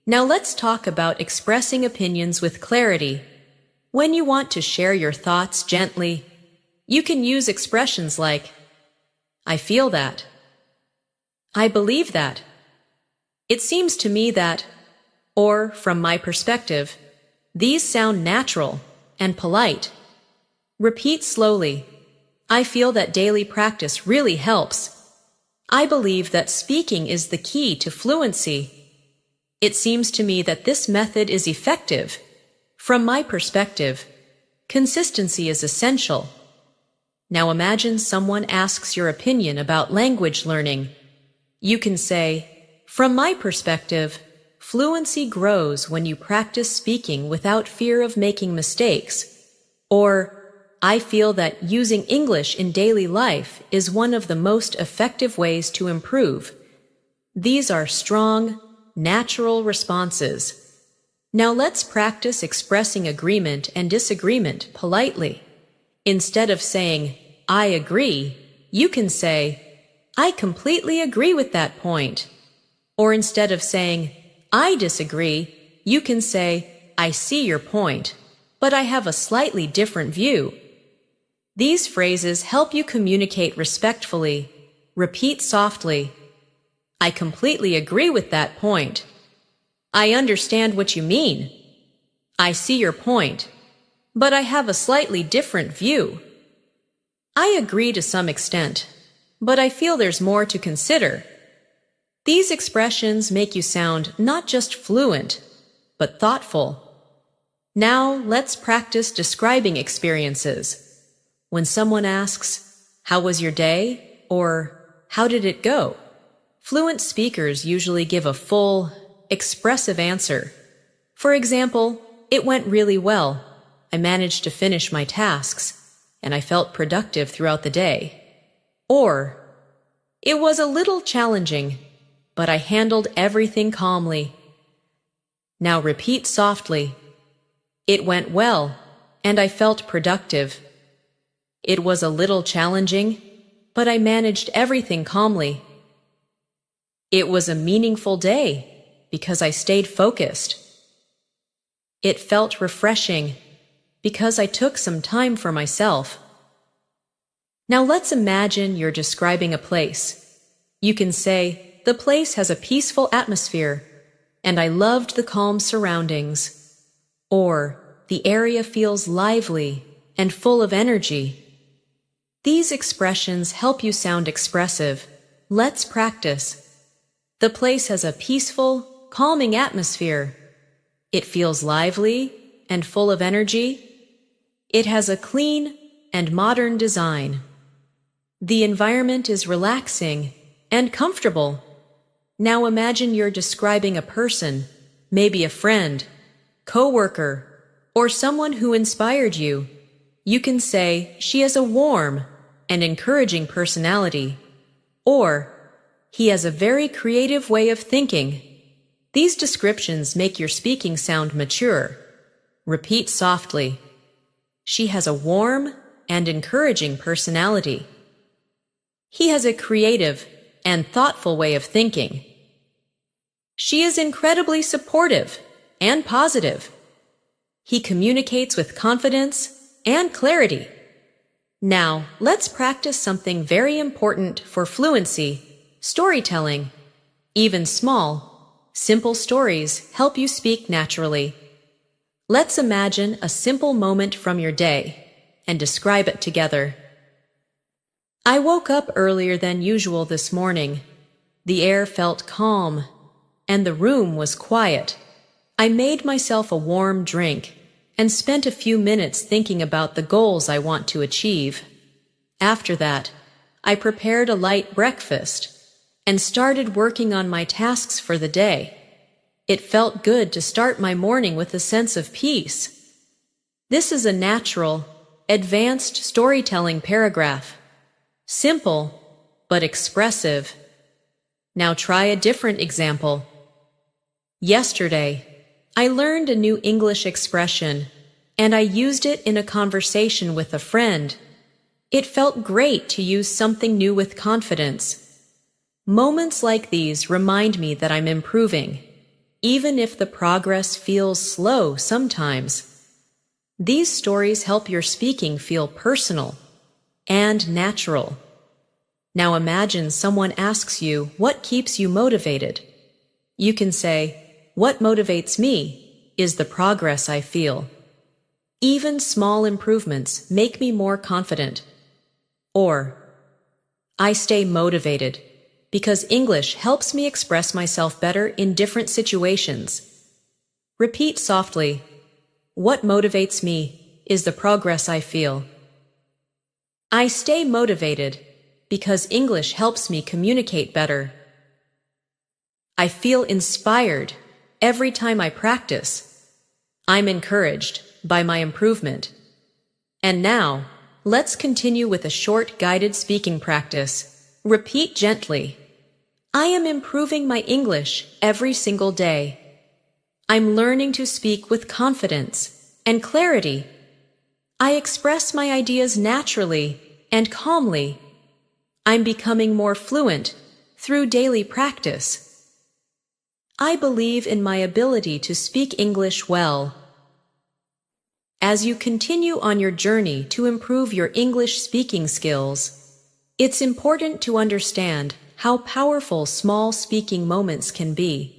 Now let's talk about expressing opinions with clarity. When you want to share your thoughts gently, you can use expressions like, I feel that. I believe that. It seems to me that, or from my perspective. These sound natural and polite. Repeat slowly. I feel that daily practice really helps. I believe that speaking is the key to fluency. It seems to me that this method is effective. From my perspective, consistency is essential. Now imagine someone asks your opinion about language learning. You can say, from my perspective, fluency grows when you practice speaking without fear of making mistakes. Or, I feel that using English in daily life is one of the most effective ways to improve. These are strong, natural responses. Now let's practice expressing agreement and disagreement politely. Instead of saying, I agree, you can say, I completely agree with that point. Or instead of saying, I disagree, you can say, I see your point, but I have a slightly different view. These phrases help you communicate respectfully. Repeat softly. I completely agree with that point. I understand what you mean. I see your point, but I have a slightly different view. I agree to some extent, but I feel there's more to consider. These expressions make you sound not just fluent, but thoughtful. Now let's practice describing experiences. When someone asks, how was your day? Or how did it go? Fluent speakers usually give a full, expressive answer. For example, it went really well. I managed to finish my tasks, and I felt productive throughout the day. Or, it was a little challenging, but I handled everything calmly. Now repeat softly. It went well, and I felt productive. It was a little challenging, but I managed everything calmly. It was a meaningful day because I stayed focused. It felt refreshing because I took some time for myself. Now let's imagine you're describing a place. You can say, the place has a peaceful atmosphere, and I loved the calm surroundings. Or, the area feels lively and full of energy. These expressions help you sound expressive. Let's practice. The place has a peaceful, calming atmosphere. It feels lively and full of energy. It has a clean and modern design. The environment is relaxing and comfortable. Now imagine you're describing a person, maybe a friend, coworker, or someone who inspired you. You can say, she has a warm and encouraging personality, or he has a very creative way of thinking. These descriptions make your speaking sound mature. Repeat softly. She has a warm and encouraging personality. He has a creative and thoughtful way of thinking. She is incredibly supportive and positive. He communicates with confidence and clarity. Now, let's practice something very important for fluency, storytelling. Even small, simple stories help you speak naturally. Let's imagine a simple moment from your day and describe it together. I woke up earlier than usual this morning. The air felt calm, and the room was quiet. I made myself a warm drink and spent a few minutes thinking about the goals I want to achieve. After that, I prepared a light breakfast and started working on my tasks for the day. It felt good to start my morning with a sense of peace. This is a natural, advanced storytelling paragraph. Simple, but expressive. Now try a different example. Yesterday, I learned a new English expression, and I used it in a conversation with a friend. It felt great to use something new with confidence. Moments like these remind me that I'm improving, even if the progress feels slow sometimes. These stories help your speaking feel personal and natural. Now imagine someone asks you what keeps you motivated. You can say, what motivates me is the progress I feel. Even small improvements make me more confident. Or, I stay motivated because English helps me express myself better in different situations. Repeat softly, what motivates me is the progress I feel. I stay motivated because English helps me communicate better. I feel inspired every time I practice. I'm encouraged by my improvement. And now, let's continue with a short guided speaking practice. Repeat gently. I am improving my English every single day. I'm learning to speak with confidence and clarity. I express my ideas naturally and calmly. I'm becoming more fluent through daily practice. I believe in my ability to speak English well. As you continue on your journey to improve your English speaking skills, it's important to understand how powerful small speaking moments can be.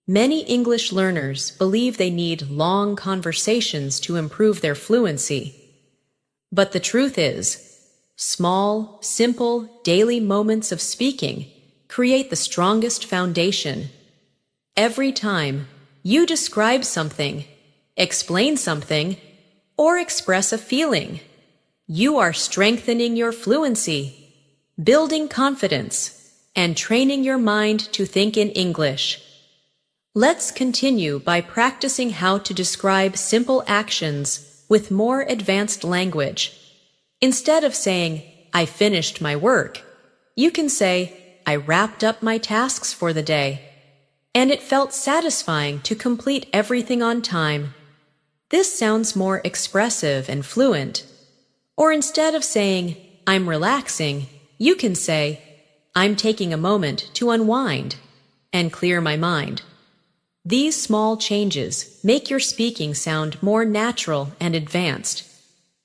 Many English learners believe they need long conversations to improve their fluency. But the truth is, small, simple, daily moments of speaking create the strongest foundation. Every time you describe something, explain something, or express a feeling, you are strengthening your fluency, building confidence, and training your mind to think in English. Let's continue by practicing how to describe simple actions with more advanced language. Instead of saying, I finished my work, you can say, I wrapped up my tasks for the day, and it felt satisfying to complete everything on time. This sounds more expressive and fluent. Or instead of saying, I'm relaxing, you can say, I'm taking a moment to unwind and clear my mind. These small changes make your speaking sound more natural and advanced.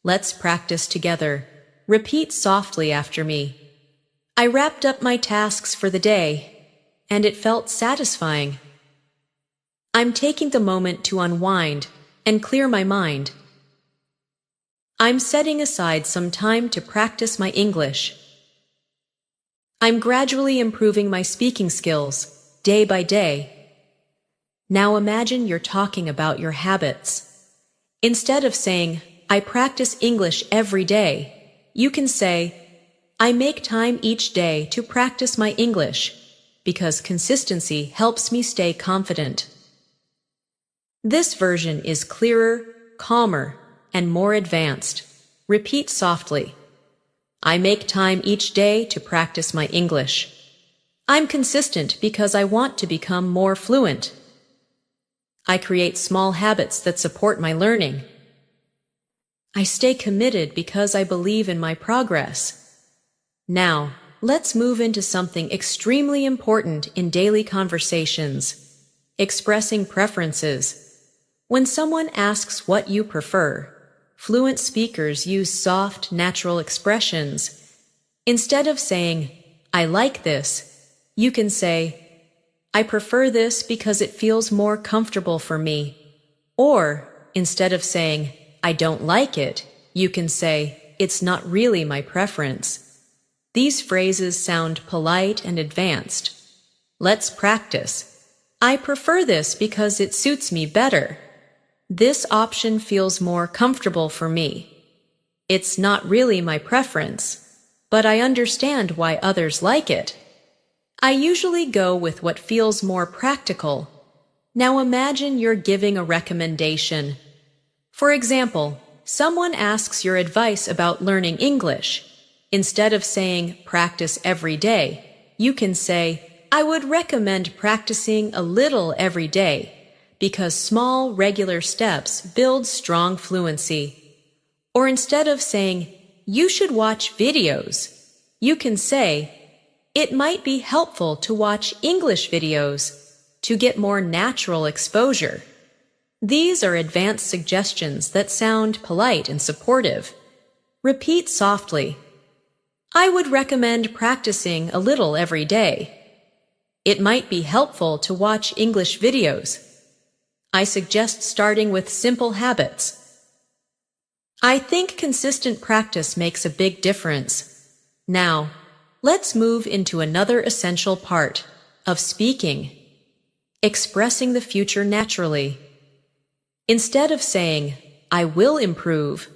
Let's practice together. Repeat softly after me. I wrapped up my tasks for the day, and it felt satisfying. I'm taking the moment to unwind and clear my mind. I'm setting aside some time to practice my English. I'm gradually improving my speaking skills, day by day. Now imagine you're talking about your habits. Instead of saying, I practice English every day, you can say, I make time each day to practice my English because consistency helps me stay confident. This version is clearer, calmer, and more advanced. Repeat softly. I make time each day to practice my English. I'm consistent because I want to become more fluent. I create small habits that support my learning. I stay committed because I believe in my progress. Now, let's move into something extremely important in daily conversations: expressing preferences. When someone asks what you prefer, fluent speakers use soft, natural expressions. Instead of saying, I like this, you can say, I prefer this because it feels more comfortable for me. Or, instead of saying, I don't like it, you can say, it's not really my preference. These phrases sound polite and advanced. Let's practice. I prefer this because it suits me better. This option feels more comfortable for me. It's not really my preference, but I understand why others like it. I usually go with what feels more practical. Now imagine you're giving a recommendation. For example, someone asks your advice about learning English. Instead of saying, practice every day, you can say, I would recommend practicing a little every day, because small, regular steps build strong fluency. Or instead of saying, you should watch videos, you can say, it might be helpful to watch English videos to get more natural exposure. These are advanced suggestions that sound polite and supportive. Repeat softly. I would recommend practicing a little every day. It might be helpful to watch English videos. I suggest starting with simple habits. I think consistent practice makes a big difference. Now, let's move into another essential part of speaking: expressing the future naturally. Instead of saying, I will improve,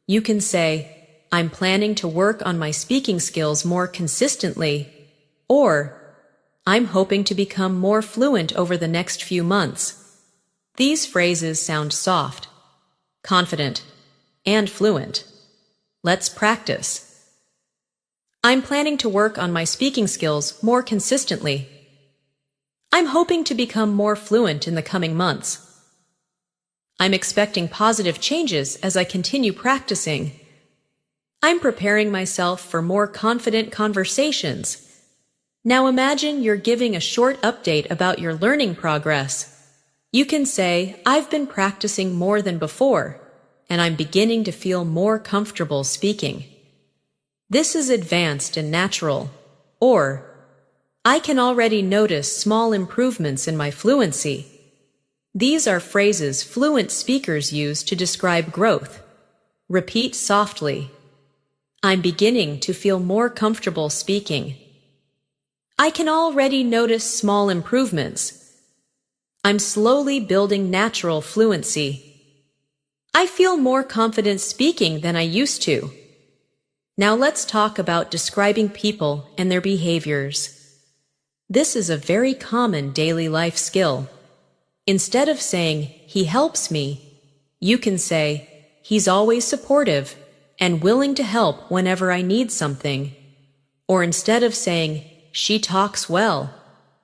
you can say, I'm planning to work on my speaking skills more consistently, or I'm hoping to become more fluent over the next few months. These phrases sound soft, confident, and fluent. Let's practice. I'm planning to work on my speaking skills more consistently. I'm hoping to become more fluent in the coming months. I'm expecting positive changes as I continue practicing. I'm preparing myself for more confident conversations. Now imagine you're giving a short update about your learning progress. You can say, I've been practicing more than before, and I'm beginning to feel more comfortable speaking. This is advanced and natural. Or, I can already notice small improvements in my fluency. These are phrases fluent speakers use to describe growth. Repeat softly. I'm beginning to feel more comfortable speaking. I can already notice small improvements. I'm slowly building natural fluency. I feel more confident speaking than I used to. Now let's talk about describing people and their behaviors. This is a very common daily life skill. Instead of saying, he helps me, you can say, he's always supportive and willing to help whenever I need something. Or instead of saying, she talks well,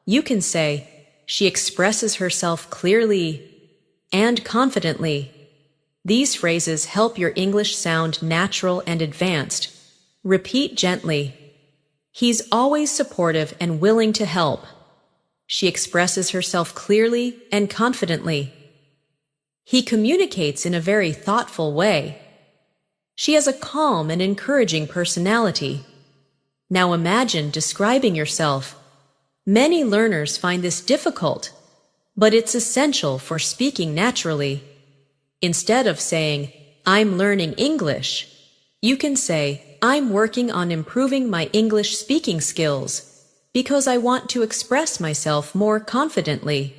you can say, she expresses herself clearly and confidently. These phrases help your English sound natural and advanced. Repeat gently. He's always supportive and willing to help. She expresses herself clearly and confidently. He communicates in a very thoughtful way. She has a calm and encouraging personality. Now imagine describing yourself. Many learners find this difficult, but it's essential for speaking naturally. Instead of saying, I'm learning English, you can say, I'm working on improving my English speaking skills because I want to express myself more confidently.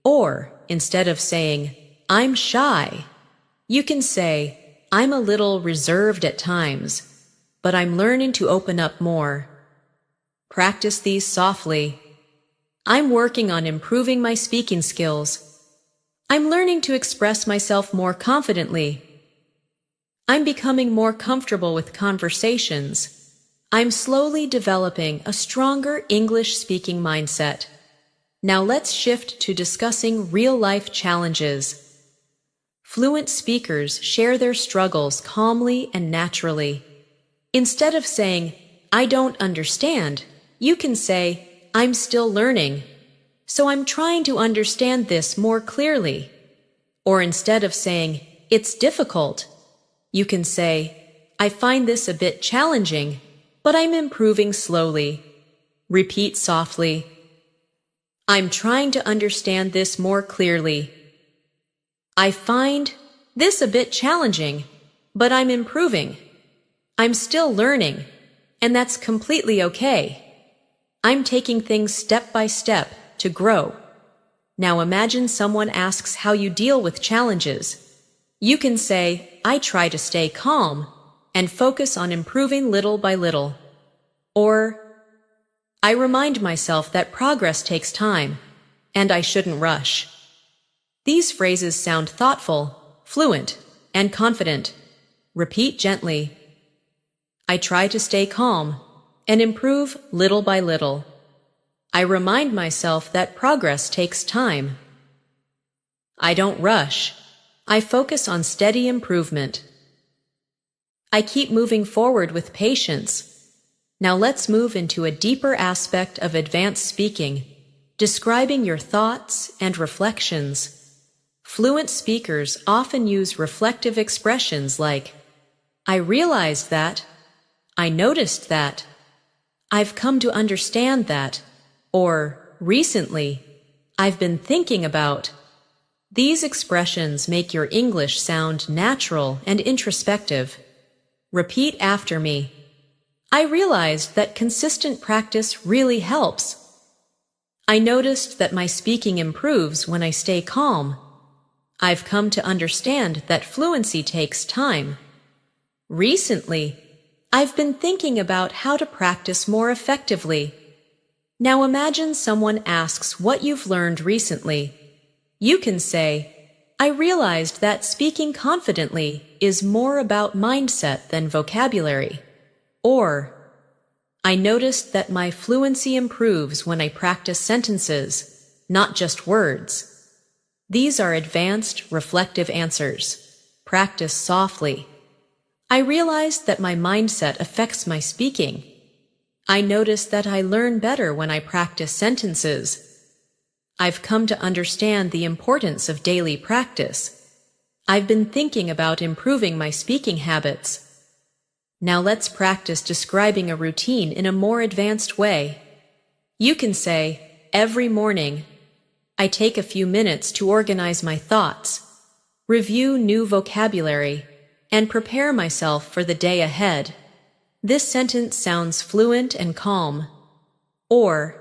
Or, instead of saying, I'm shy, you can say, I'm a little reserved at times, but I'm learning to open up more. Practice these softly. I'm working on improving my speaking skills. I'm learning to express myself more confidently. I'm becoming more comfortable with conversations. I'm slowly developing a stronger English-speaking mindset. Now let's shift to discussing real-life challenges. Fluent speakers share their struggles calmly and naturally. Instead of saying, I don't understand, you can say, I'm still learning, so I'm trying to understand this more clearly. Or instead of saying, it's difficult, you can say, I find this a bit challenging, but I'm improving slowly. Repeat softly. I'm trying to understand this more clearly. I find this a bit challenging, but I'm improving. I'm still learning, and that's completely okay. I'm taking things step by step to grow. Now imagine someone asks how you deal with challenges. You can say, I try to stay calm and focus on improving little by little. Or, I remind myself that progress takes time, and I shouldn't rush. These phrases sound thoughtful, fluent, and confident. Repeat gently. I try to stay calm and improve little by little. I remind myself that progress takes time. I don't rush. I focus on steady improvement. I keep moving forward with patience. Now let's move into a deeper aspect of advanced speaking, describing your thoughts and reflections. Fluent speakers often use reflective expressions like, I realized that, I noticed that, I've come to understand that, or recently, I've been thinking about. These expressions make your English sound natural and introspective. Repeat after me. I realized that consistent practice really helps. I noticed that my speaking improves when I stay calm. I've come to understand that fluency takes time. Recently, I've been thinking about how to practice more effectively. Now imagine someone asks what you've learned recently. You can say, I realized that speaking confidently is more about mindset than vocabulary. Or, I noticed that my fluency improves when I practice sentences, not just words. These are advanced, reflective answers. Practice softly. I realized that my mindset affects my speaking. I notice that I learn better when I practice sentences. I've come to understand the importance of daily practice. I've been thinking about improving my speaking habits. Now let's practice describing a routine in a more advanced way. You can say, every morning, I take a few minutes to organize my thoughts, review new vocabulary, and prepare myself for the day ahead. This sentence sounds fluent and calm. Or,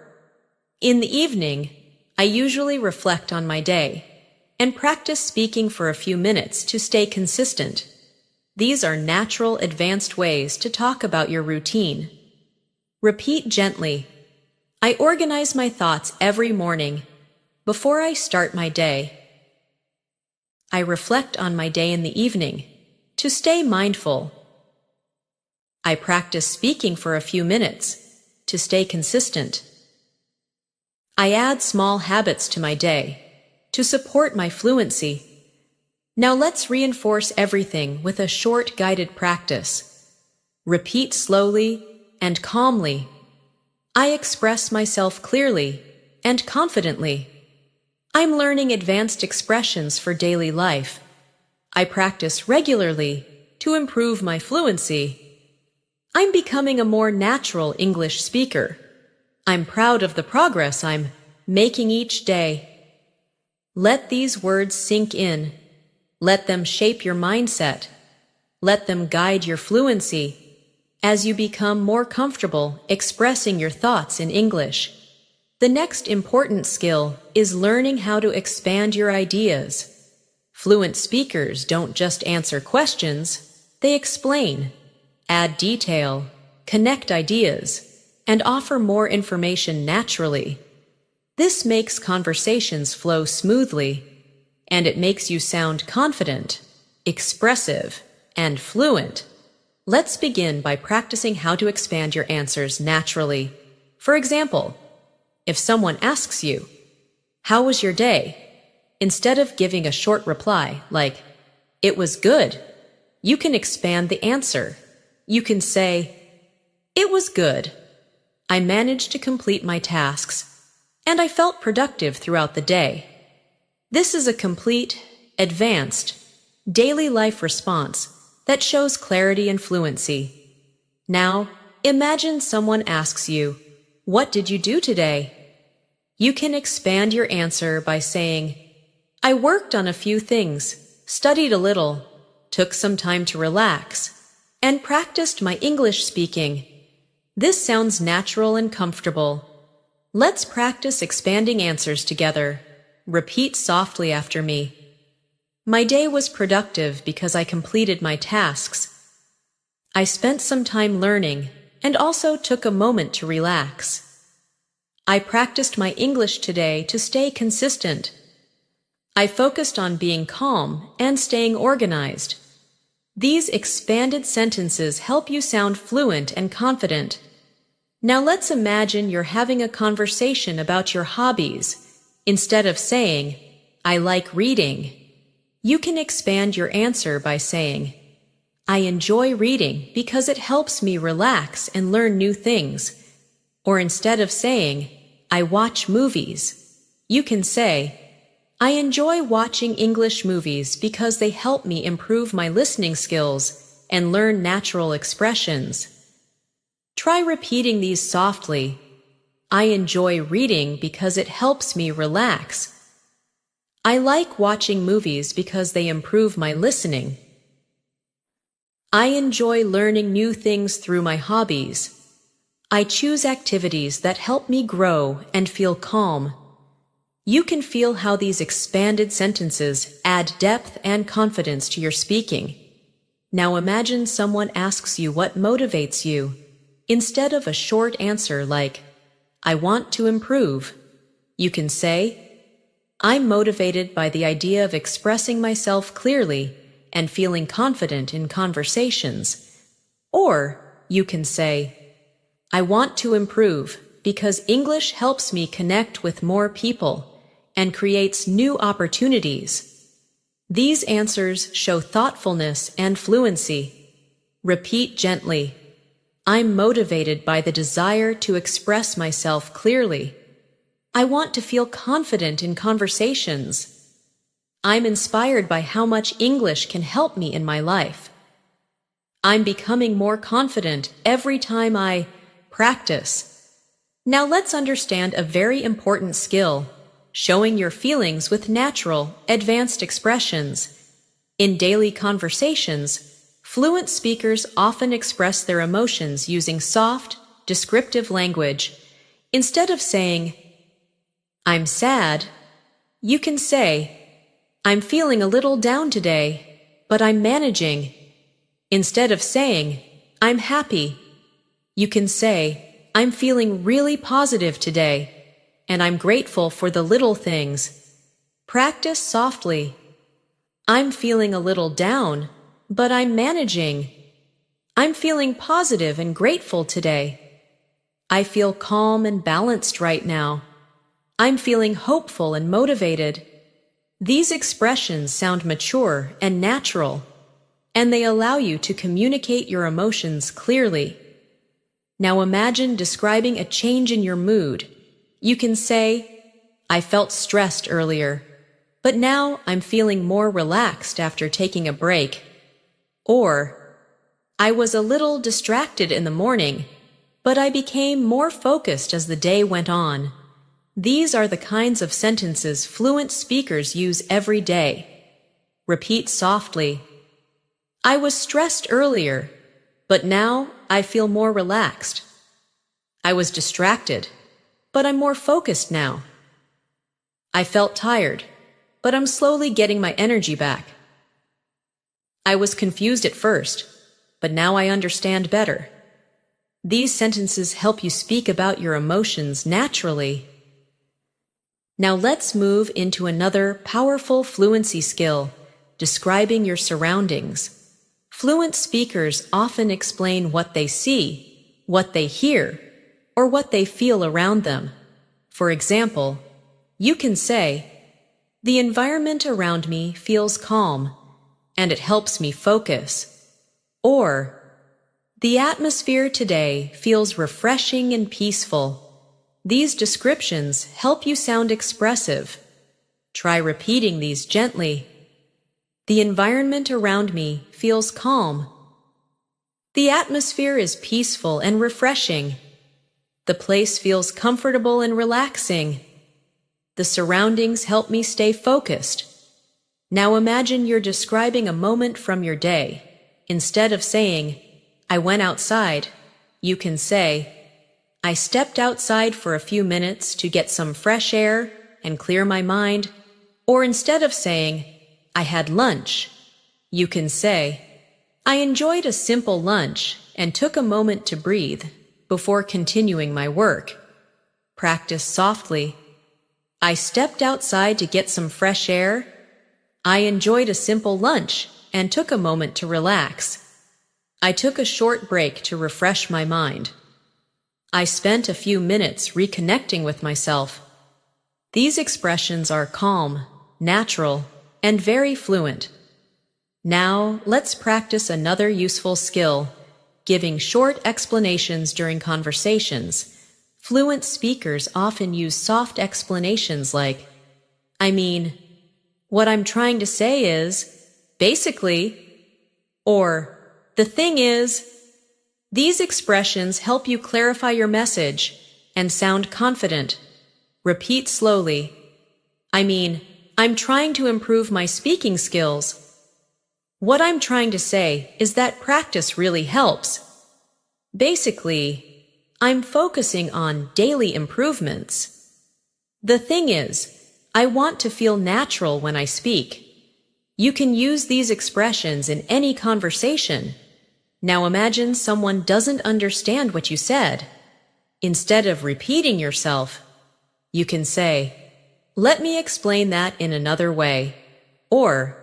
in the evening, I usually reflect on my day and practice speaking for a few minutes to stay consistent. These are natural, advanced ways to talk about your routine. Repeat gently. I organize my thoughts every morning before I start my day. I reflect on my day in the evening to stay mindful. I practice speaking for a few minutes to stay consistent. I add small habits to my day to support my fluency. Now let's reinforce everything with a short guided practice. Repeat slowly and calmly. I express myself clearly and confidently. I'm learning advanced expressions for daily life. I practice regularly to improve my fluency. I'm becoming a more natural English speaker. I'm proud of the progress I'm making each day. Let these words sink in. Let them shape your mindset. Let them guide your fluency as you become more comfortable expressing your thoughts in English. The next important skill is learning how to expand your ideas. Fluent speakers don't just answer questions, they explain, add detail, connect ideas, and offer more information naturally. This makes conversations flow smoothly, and it makes you sound confident, expressive, and fluent. Let's begin by practicing how to expand your answers naturally. For example, if someone asks you, "How was your day?" instead of giving a short reply like, "It was good," you can expand the answer. You can say, "It was good. I managed to complete my tasks, and I felt productive throughout the day." This is a complete, advanced, daily life response that shows clarity and fluency. Now, imagine someone asks you, "What did you do today?" You can expand your answer by saying, "I worked on a few things, studied a little, took some time to relax, and practiced my English speaking." This sounds natural and comfortable. Let's practice expanding answers together. Repeat softly after me. My day was productive because I completed my tasks. I spent some time learning and also took a moment to relax. I practiced my English today to stay consistent. I focused on being calm and staying organized. These expanded sentences help you sound fluent and confident. Now let's imagine you're having a conversation about your hobbies. Instead of saying, "I like reading," you can expand your answer by saying, "I enjoy reading because it helps me relax and learn new things." Or instead of saying, "I watch movies," you can say, "I enjoy watching English movies because they help me improve my listening skills and learn natural expressions." Try repeating these softly. I enjoy reading because it helps me relax. I like watching movies because they improve my listening. I enjoy learning new things through my hobbies. I choose activities that help me grow and feel calm. You can feel how these expanded sentences add depth and confidence to your speaking. Now imagine someone asks you what motivates you. Instead of a short answer like, "I want to improve," you can say, "I'm motivated by the idea of expressing myself clearly and feeling confident in conversations." Or you can say, "I want to improve because English helps me connect with more people and creates new opportunities." These answers show thoughtfulness and fluency. Repeat gently. I'm motivated by the desire to express myself clearly. I want to feel confident in conversations. I'm inspired by how much English can help me in my life. I'm becoming more confident every time I practice. Now let's understand a very important skill, showing your feelings with natural, advanced expressions. In daily conversations, fluent speakers often express their emotions using soft, descriptive language. Instead of saying, "I'm sad," you can say, "I'm feeling a little down today, but I'm managing." Instead of saying, "I'm happy," you can say, "I'm feeling really positive today, and I'm grateful for the little things." Practice softly. I'm feeling a little down, but I'm managing. I'm feeling positive and grateful today. I feel calm and balanced right now. I'm feeling hopeful and motivated. These expressions sound mature and natural, and they allow you to communicate your emotions clearly. Now imagine describing a change in your mood. You can say, "I felt stressed earlier, but now I'm feeling more relaxed after taking a break." Or, "I was a little distracted in the morning, but I became more focused as the day went on." These are the kinds of sentences fluent speakers use every day. Repeat softly. I was stressed earlier, but now I feel more relaxed. I was distracted, but I'm more focused now. I felt tired, but I'm slowly getting my energy back. I was confused at first, but now I understand better. These sentences help you speak about your emotions naturally. Now let's move into another powerful fluency skill, describing your surroundings. Fluent speakers often explain what they see, what they hear, or what they feel around them. For example, you can say, "The environment around me feels calm, and it helps me focus." Or, "The atmosphere today feels refreshing and peaceful." These descriptions help you sound expressive. Try repeating these gently. The environment around me feels calm. The atmosphere is peaceful and refreshing. The place feels comfortable and relaxing. The surroundings help me stay focused. Now imagine you're describing a moment from your day. Instead of saying, "I went outside," you can say, "I stepped outside for a few minutes to get some fresh air and clear my mind." Or instead of saying, "I had lunch," you can say, "I enjoyed a simple lunch and took a moment to breathe before continuing my work." Practice softly. I stepped outside to get some fresh air. I enjoyed a simple lunch and took a moment to relax. I took a short break to refresh my mind. I spent a few minutes reconnecting with myself. These expressions are calm, natural, and very fluent. Now, let's practice another useful skill, giving short explanations during conversations. Fluent speakers often use soft explanations like, "I mean, what I'm trying to say is, basically," or "the thing is." These expressions help you clarify your message and sound confident. Repeat slowly. "I mean, I'm trying to improve my speaking skills." "What I'm trying to say is that practice really helps." Basically, "I'm focusing on daily improvements." "The thing is, I want to feel natural when I speak." You can use these expressions in any conversation. Now imagine someone doesn't understand what you said. Instead of repeating yourself, you can say, "Let me explain that in another way." Or,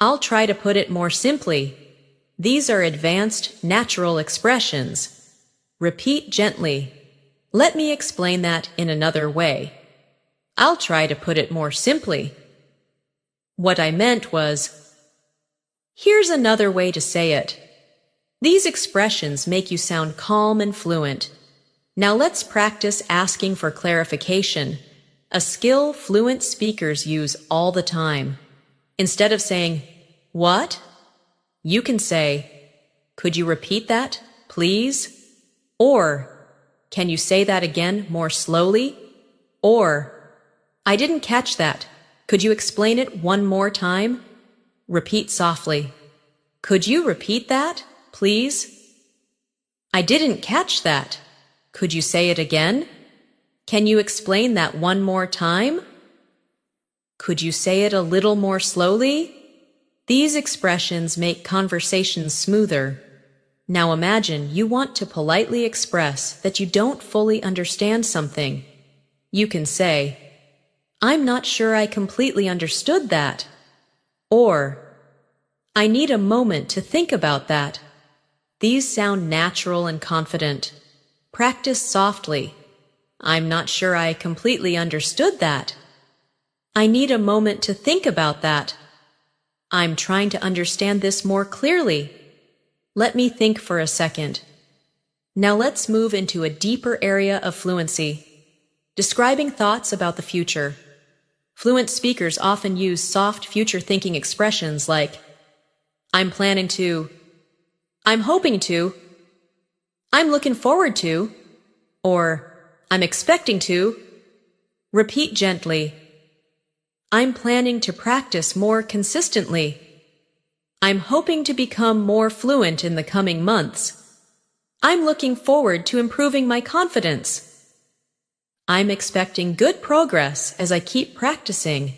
"I'll try to put it more simply." These are advanced, natural expressions. Repeat gently. "Let me explain that in another way." "I'll try to put it more simply." "What I meant was," "Here's another way to say it." These expressions make you sound calm and fluent. Now let's practice asking for clarification, a skill fluent speakers use all the time. Instead of saying, "What?" you can say, "Could you repeat that, please?" Or, "Can you say that again more slowly?" Or, "I didn't catch that. Could you explain it one more time?" Repeat softly. "Could you repeat that, please?" "I didn't catch that. Could you say it again?" "Can you explain that one more time?" "Could you say it a little more slowly?" These expressions make conversations smoother. Now imagine you want to politely express that you don't fully understand something. You can say, "I'm not sure I completely understood that." Or, "I need a moment to think about that." These sound natural and confident. Practice softly. "I'm not sure I completely understood that." "I need a moment to think about that." "I'm trying to understand this more clearly." "Let me think for a second." Now let's move into a deeper area of fluency, describing thoughts about the future. Fluent speakers often use soft future-thinking expressions like, "I'm planning to," "I'm hoping to," "I'm looking forward to," or "I'm expecting to." Repeat gently. "I'm planning to practice more consistently." "I'm hoping to become more fluent in the coming months." "I'm looking forward to improving my confidence." I'm expecting good progress as I keep practicing.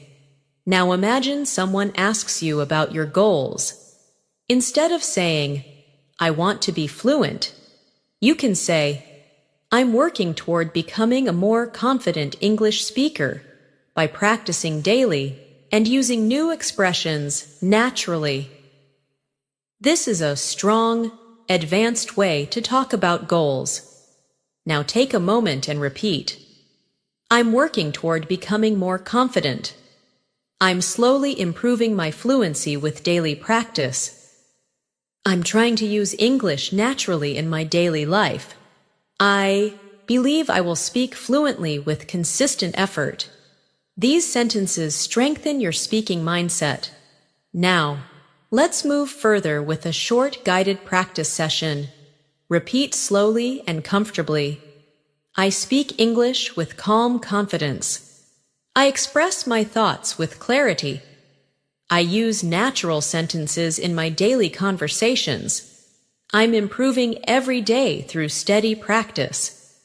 Now imagine someone asks you about your goals. Instead of saying, I want to be fluent, you can say, I'm working toward becoming a more confident English speaker by practicing daily and using new expressions naturally. This is a strong, advanced way to talk about goals. Now take a moment and repeat. I'm working toward becoming more confident. I'm slowly improving my fluency with daily practice. I'm trying to use English naturally in my daily life. I believe I will speak fluently with consistent effort. These sentences strengthen your speaking mindset. Now, let's move further with a short guided practice session. Repeat slowly and comfortably. I speak English with calm confidence. I express my thoughts with clarity. I use natural sentences in my daily conversations. I'm improving every day through steady practice.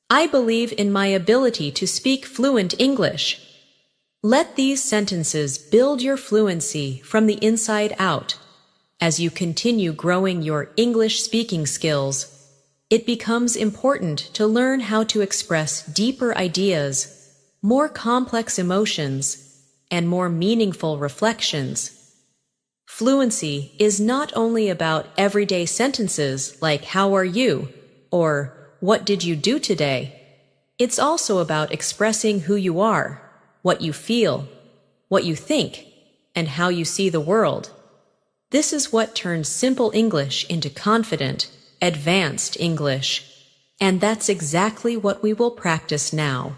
I believe in my ability to speak fluent English. Let these sentences build your fluency from the inside out. As you continue growing your English speaking skills, it becomes important to learn how to express deeper ideas, more complex emotions, and more meaningful reflections. Fluency is not only about everyday sentences like how are you or what did you do today? It's also about expressing who you are, what you feel, what you think, and how you see the world. This is what turns simple English into confident, advanced English. And that's exactly what we will practice now.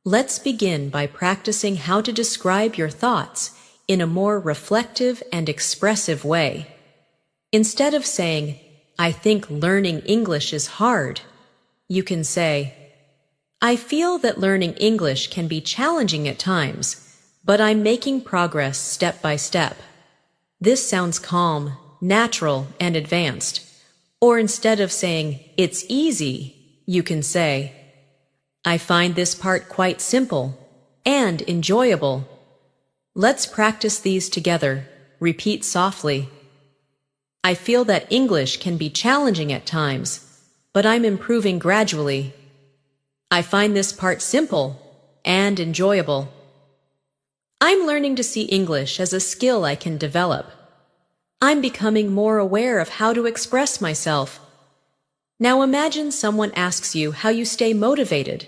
Let's begin by practicing how to describe your thoughts in a more reflective and expressive way. Instead of saying, I think learning English is hard, you can say, I feel that learning English can be challenging at times, but I'm making progress step by step. This sounds calm, natural, and advanced. Or instead of saying, it's easy, you can say, I find this part quite simple and enjoyable. Let's practice these together. Repeat softly. I feel that English can be challenging at times, but I'm improving gradually. I find this part simple and enjoyable. I'm learning to see English as a skill I can develop. I'm becoming more aware of how to express myself. Now imagine someone asks you how you stay motivated.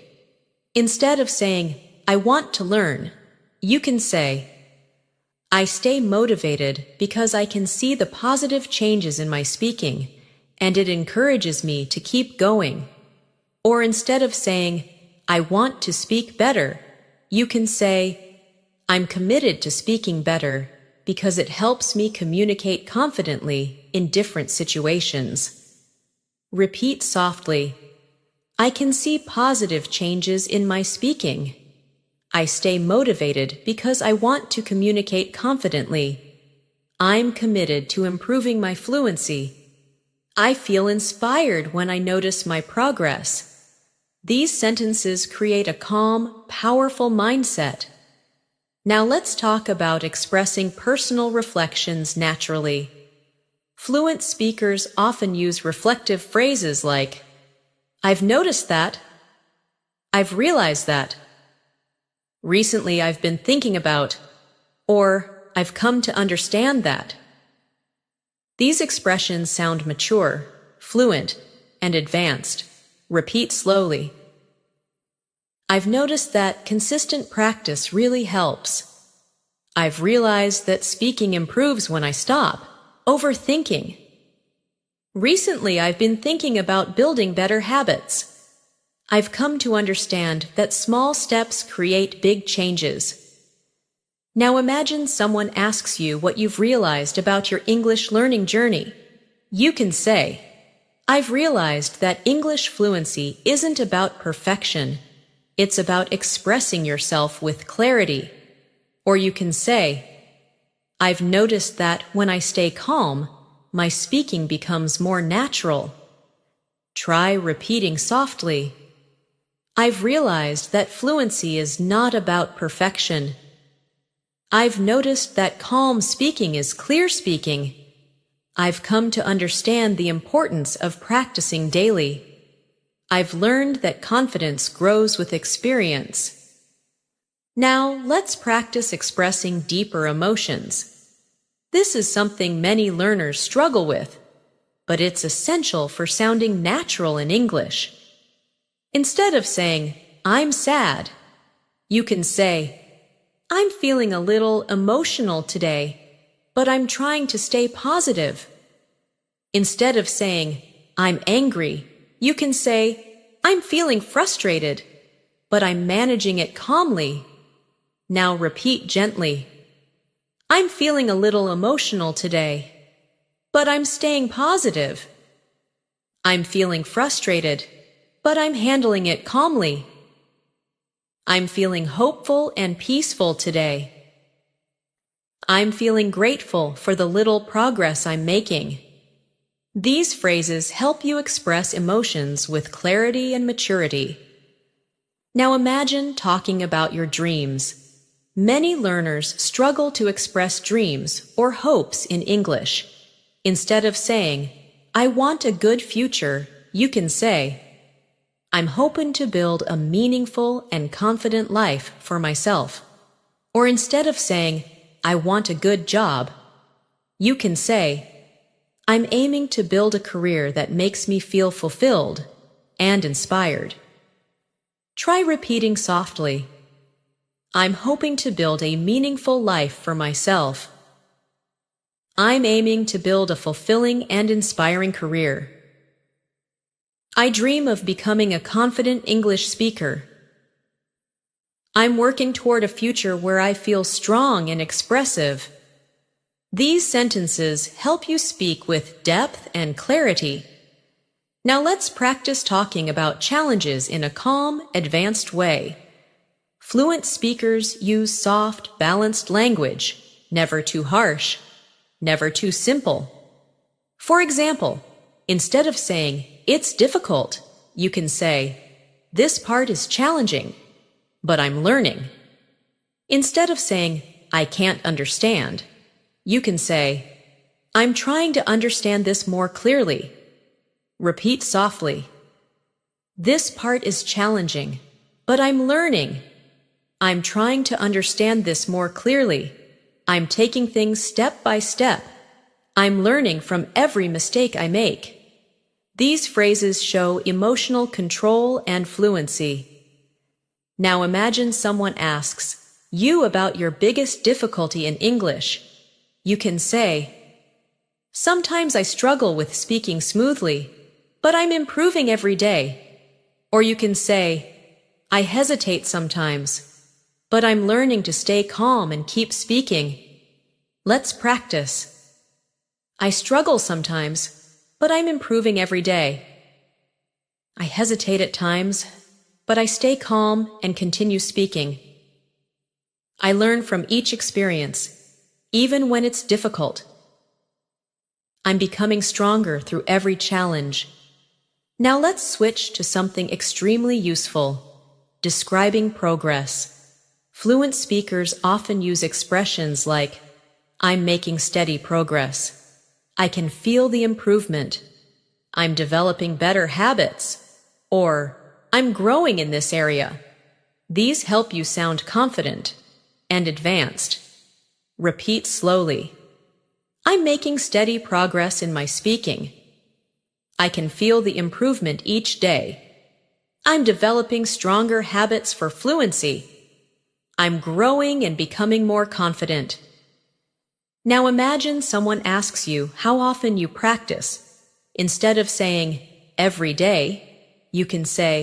Instead of saying, I want to learn, you can say, I stay motivated because I can see the positive changes in my speaking, and it encourages me to keep going. Or instead of saying, I want to speak better, you can say, I'm committed to speaking better because it helps me communicate confidently in different situations. Repeat softly. I can see positive changes in my speaking. I stay motivated because I want to communicate confidently. I'm committed to improving my fluency. I feel inspired when I notice my progress. These sentences create a calm, powerful mindset. Now let's talk about expressing personal reflections naturally. Fluent speakers often use reflective phrases like, I've noticed that. I've realized that. Recently I've been thinking about, or I've come to understand that. These expressions sound mature, fluent, and advanced. Repeat slowly. I've noticed that consistent practice really helps. I've realized that speaking improves when I stop overthinking. Recently, I've been thinking about building better habits. I've come to understand that small steps create big changes. Now imagine someone asks you what you've realized about your English learning journey. You can say, I've realized that English fluency isn't about perfection. It's about expressing yourself with clarity. Or you can say, I've noticed that when I stay calm, my speaking becomes more natural. Try repeating softly. I've realized that fluency is not about perfection. I've noticed that calm speaking is clear speaking. I've come to understand the importance of practicing daily. I've learned that confidence grows with experience. Now, let's practice expressing deeper emotions. This is something many learners struggle with, but it's essential for sounding natural in English. Instead of saying, "I'm sad," you can say, "I'm feeling a little emotional today, but I'm trying to stay positive." Instead of saying, "I'm angry," you can say, "I'm feeling frustrated, but I'm managing it calmly." Now repeat gently, "I'm feeling a little emotional today, but I'm staying positive. I'm feeling frustrated, but I'm handling it calmly. I'm feeling hopeful and peaceful today. I'm feeling grateful for the little progress I'm making." These phrases help you express emotions with clarity and maturity. Now imagine talking about your dreams. Many learners struggle to express dreams or hopes in English. Instead of saying, "I want a good future," you can say, "I'm hoping to build a meaningful and confident life for myself." Or instead of saying, "I want a good job," you can say, "I'm aiming to build a career that makes me feel fulfilled and inspired." Try repeating softly, "I'm hoping to build a meaningful life for myself. I'm aiming to build a fulfilling and inspiring career. I dream of becoming a confident English speaker. I'm working toward a future where I feel strong and expressive." These sentences help you speak with depth and clarity. Now let's practice talking about challenges in a calm, advanced way. Fluent speakers use soft, balanced language, never too harsh, never too simple. For example, instead of saying, "It's difficult," you can say, "This part is challenging, but I'm learning." Instead of saying, "I can't understand," you can say, "I'm trying to understand this more clearly." Repeat softly, "This part is challenging, but I'm learning. I'm trying to understand this more clearly. I'm taking things step by step. I'm learning from every mistake I make." These phrases show emotional control and fluency. Now imagine someone asks you about your biggest difficulty in English. You can say, "Sometimes I struggle with speaking smoothly, but I'm improving every day." Or you can say, "I hesitate sometimes, but I'm learning to stay calm and keep speaking." Let's practice. "I struggle sometimes, but I'm improving every day. I hesitate at times, but I stay calm and continue speaking. I learn from each experience, even when it's difficult. I'm becoming stronger through every challenge." Now let's switch to something extremely useful, describing progress. Fluent speakers often use expressions like, "I'm making steady progress," "I can feel the improvement," "I'm developing better habits," or "I'm growing in this area." These help you sound confident and advanced. Repeat slowly, "I'm making steady progress in my speaking. I can feel the improvement each day. I'm developing stronger habits for fluency. I'm growing and becoming more confident." Now imagine someone asks you how often you practice. Instead of saying, "Every day," you can say,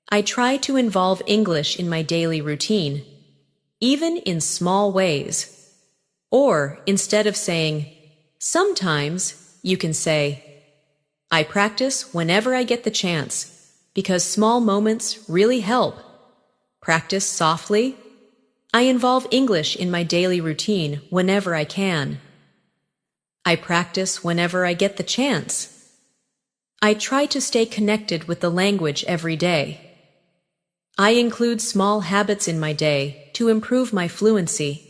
"I try to involve English in my daily routine, even in small ways." Or instead of saying, "Sometimes," you can say, "I practice whenever I get the chance, because small moments really help." Practice softly. "I involve English in my daily routine whenever I can. I practice whenever I get the chance. I try to stay connected with the language every day." I include small habits in my day to improve my fluency.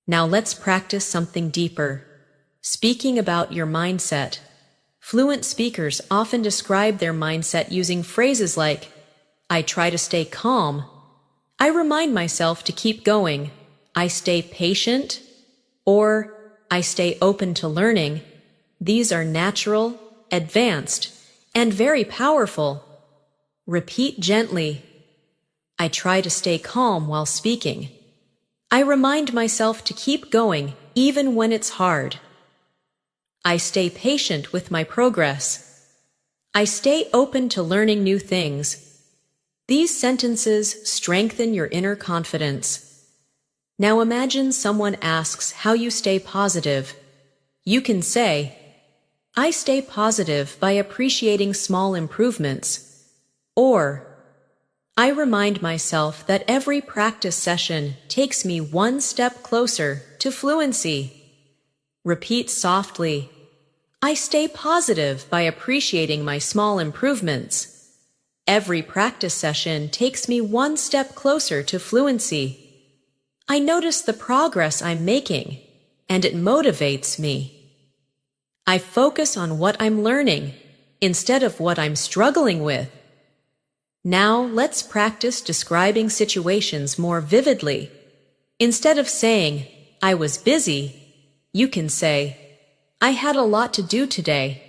Now let's practice something deeper. Speaking about your mindset. Fluent speakers often describe their mindset using phrases like, I try to stay calm. I remind myself to keep going. I stay patient. Or, I stay open to learning. These are natural, advanced, and very powerful. Repeat gently. I try to stay calm while speaking. I remind myself to keep going even when it's hard. I stay patient with my progress. I stay open to learning new things. These sentences strengthen your inner confidence. Now imagine someone asks how you stay positive. You can say, I stay positive by appreciating small improvements. Or, I remind myself that every practice session takes me one step closer to fluency. Repeat softly. I stay positive by appreciating my small improvements. Every practice session takes me one step closer to fluency. I notice the progress I'm making, and it motivates me. I focus on what I'm learning instead of what I'm struggling with. Now let's practice describing situations more vividly. Instead of saying, I was busy, you can say, I had a lot to do today,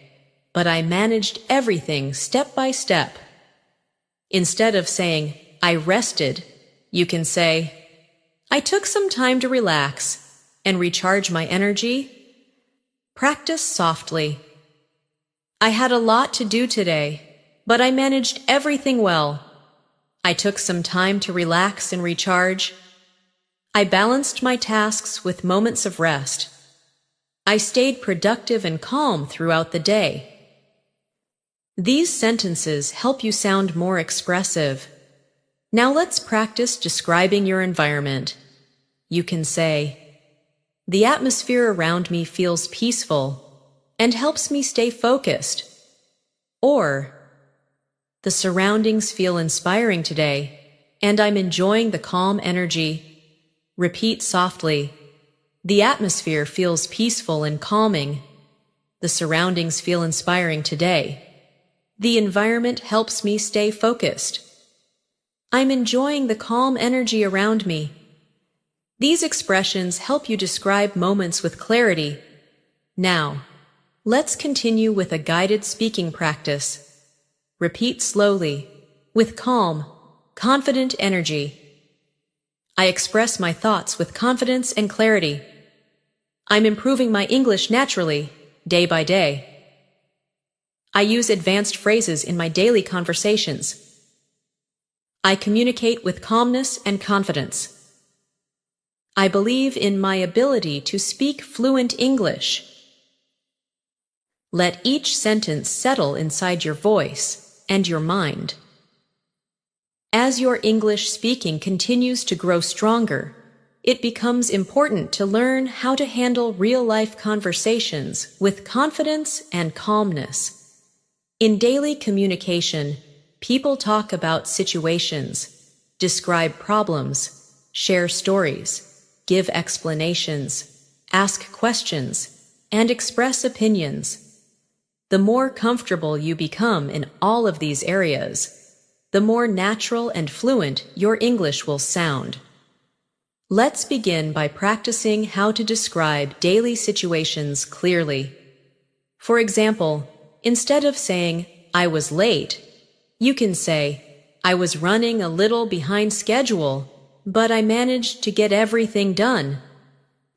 but I managed everything step by step. Instead of saying, I rested, you can say, I took some time to relax and recharge my energy. Practice softly. I had a lot to do today, but I managed everything well. I took some time to relax and recharge. I balanced my tasks with moments of rest. I stayed productive and calm throughout the day. These sentences help you sound more expressive. Now let's practice describing your environment. You can say, the atmosphere around me feels peaceful and helps me stay focused. Or, the surroundings feel inspiring today, and I'm enjoying the calm energy. Repeat softly. The atmosphere feels peaceful and calming. The surroundings feel inspiring today. The environment helps me stay focused. I'm enjoying the calm energy around me. These expressions help you describe moments with clarity. Now, let's continue with a guided speaking practice. Repeat slowly, with calm, confident energy. I express my thoughts with confidence and clarity. I'm improving my English naturally, day by day. I use advanced phrases in my daily conversations. I communicate with calmness and confidence. I believe in my ability to speak fluent English. Let each sentence settle inside your voice and your mind. As your English speaking continues to grow stronger, it becomes important to learn how to handle real-life conversations with confidence and calmness. In daily communication, people talk about situations, describe problems, share stories, give explanations, ask questions, and express opinions. The more comfortable you become in all of these areas, the more natural and fluent your English will sound. Let's begin by practicing how to describe daily situations clearly. For example, instead of saying, I was late, you can say, I was running a little behind schedule, but I managed to get everything done.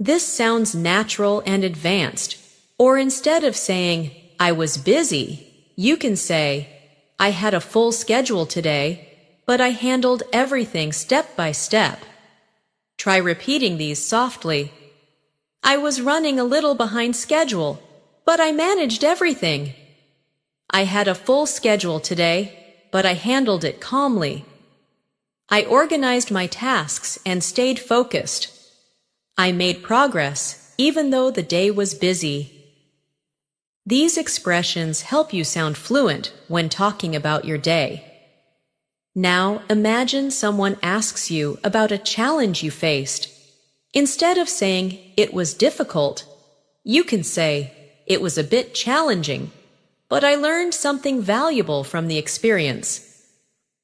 This sounds natural and advanced. Or instead of saying, I was busy, you can say, I had a full schedule today, but I handled everything step by step. Try repeating these softly. I was running a little behind schedule, but I managed everything. I had a full schedule today, but I handled it calmly. I organized my tasks and stayed focused. I made progress even though the day was busy. These expressions help you sound fluent when talking about your day. Now imagine someone asks you about a challenge you faced. Instead of saying, "It was difficult," you can say, "It was a bit challenging, but I learned something valuable from the experience."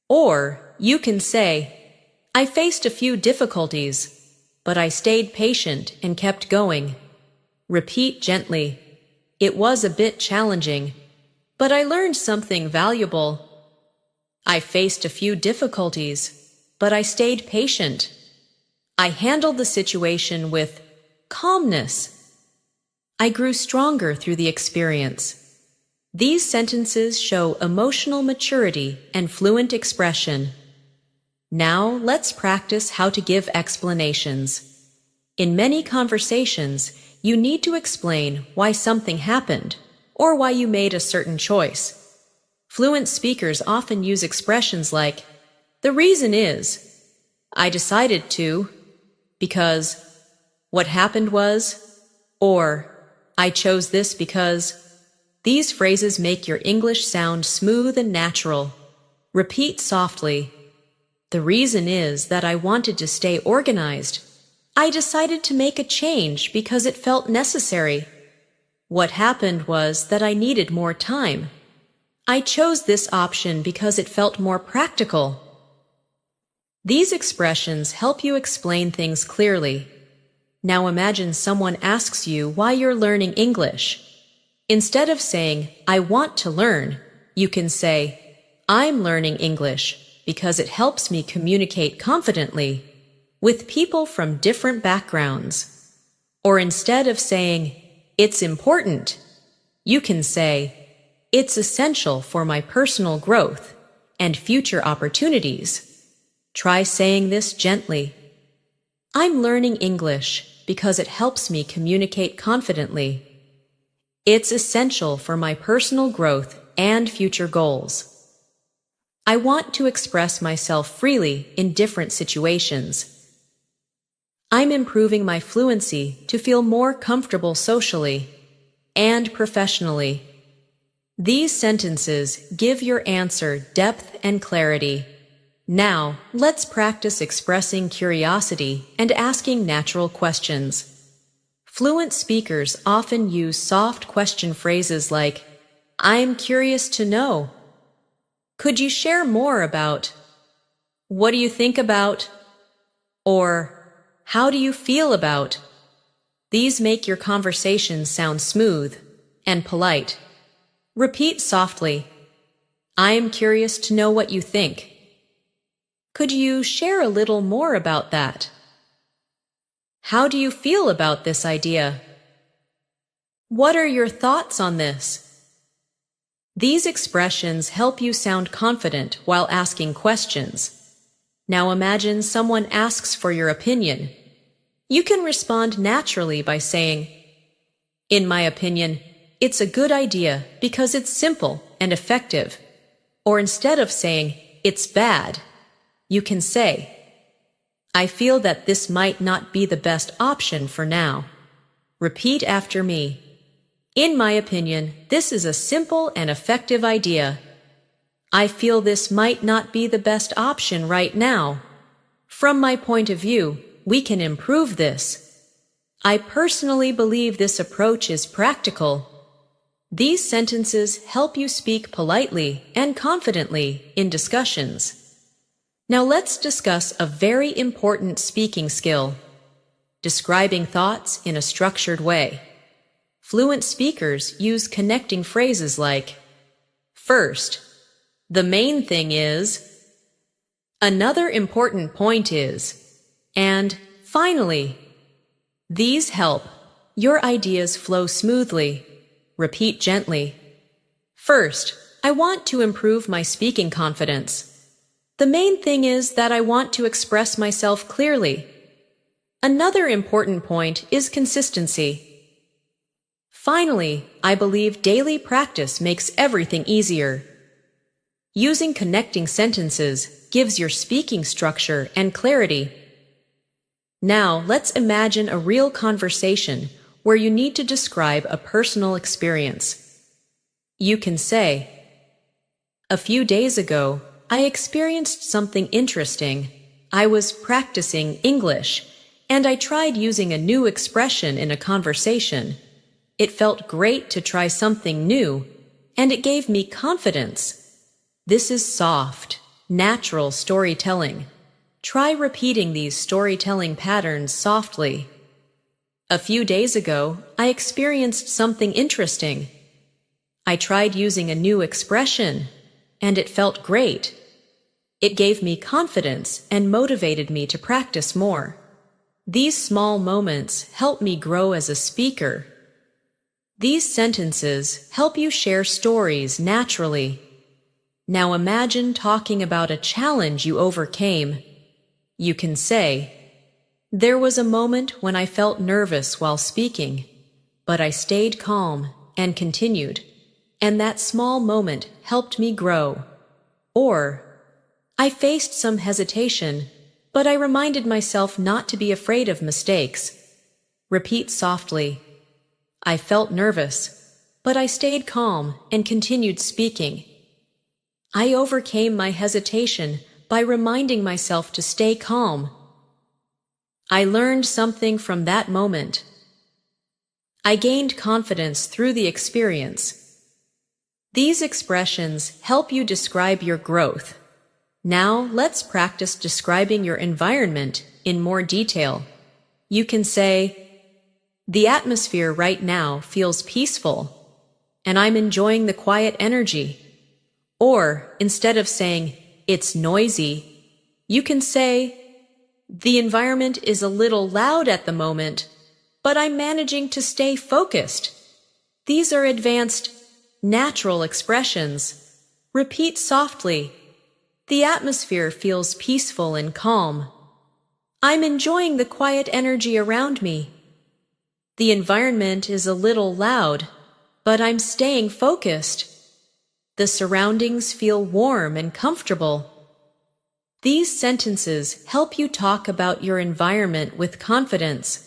Or you can say, "I faced a few difficulties, but I stayed patient and kept going." Repeat gently, "It was a bit challenging, but I learned something valuable." "I faced a few difficulties, but I stayed patient." "I handled the situation with calmness." "I grew stronger through the experience." These sentences show emotional maturity and fluent expression. Now let's practice how to give explanations. In many conversations, you need to explain why something happened or why you made a certain choice. Fluent speakers often use expressions like, "The reason is," "I decided to," "because," "What happened was," or "I chose this because." These phrases make your English sound smooth and natural. Repeat softly, "The reason is that I wanted to stay organized. I decided to make a change because it felt necessary. What happened was that I needed more time. I chose this option because it felt more practical." These expressions help you explain things clearly. Now imagine someone asks you why you're learning English. Instead of saying, "I want to learn," you can say, "I'm learning English because it helps me communicate confidently with people from different backgrounds." Or instead of saying, "It's important," you can say, "It's essential for my personal growth and future opportunities." Try saying this gently. "I'm learning English because it helps me communicate confidently. It's essential for my personal growth and future goals. I want to express myself freely in different situations. I'm improving my fluency to feel more comfortable socially and professionally." These sentences give your answer depth and clarity. Now, let's practice expressing curiosity and asking natural questions. Fluent speakers often use soft question phrases like, "I'm curious to know," "Could you share more about," "What do you think about," or "How do you feel about?" These make your conversation sound smooth and polite. Repeat softly, "I am curious to know what you think. Could you share a little more about that?" "How do you feel about this idea?" "What are your thoughts on this?" These expressions help you sound confident while asking questions. Now imagine someone asks for your opinion. You can respond naturally by saying, "In my opinion, it's a good idea because it's simple and effective." Or instead of saying, "It's bad," you can say, "I feel that this might not be the best option for now." Repeat after me. "In my opinion, this is a simple and effective idea. I feel this might not be the best option right now. From my point of view, we can improve this. I personally believe this approach is practical." These sentences help you speak politely and confidently in discussions. Now let's discuss a very important speaking skill: describing thoughts in a structured way. Fluent speakers use connecting phrases like, "First," "The main thing is," "Another important point is," and "Finally." These help your ideas flow smoothly. Repeat gently. "First, I want to improve my speaking confidence. The main thing is that I want to express myself clearly. Another important point is consistency. Finally, I believe daily practice makes everything easier." Using connecting sentences gives your speaking structure and clarity. Now, let's imagine a real conversation where you need to describe a personal experience. You can say, "A few days ago, I experienced something interesting. I was practicing English, and I tried using a new expression in a conversation. It felt great to try something new, and it gave me confidence. This is soft, natural storytelling. Try repeating these storytelling patterns softly. A few days ago, I experienced something interesting. I tried using a new expression, and it felt great. It gave me confidence and motivated me to practice more. These small moments help me grow as a speaker. These sentences help you share stories naturally. Now imagine talking about a challenge you overcame. You can say, "There was a moment when I felt nervous while speaking, but I stayed calm and continued, and that small moment helped me grow." Or, "I faced some hesitation, but I reminded myself not to be afraid of mistakes." Repeat softly, "I felt nervous, but I stayed calm and continued speaking. I overcame my hesitation by reminding myself to stay calm. I learned something from that moment. I gained confidence through the experience." These expressions help you describe your growth. Now let's practice describing your environment in more detail. You can say, "The atmosphere right now feels peaceful, and I'm enjoying the quiet energy." Or, instead of saying, "It's noisy," you can say, "The environment is a little loud at the moment, but I'm managing to stay focused." These are advanced, natural expressions. Repeat softly, "The atmosphere feels peaceful and calm. I'm enjoying the quiet energy around me. The environment is a little loud, but I'm staying focused. The surroundings feel warm and comfortable." These sentences help you talk about your environment with confidence.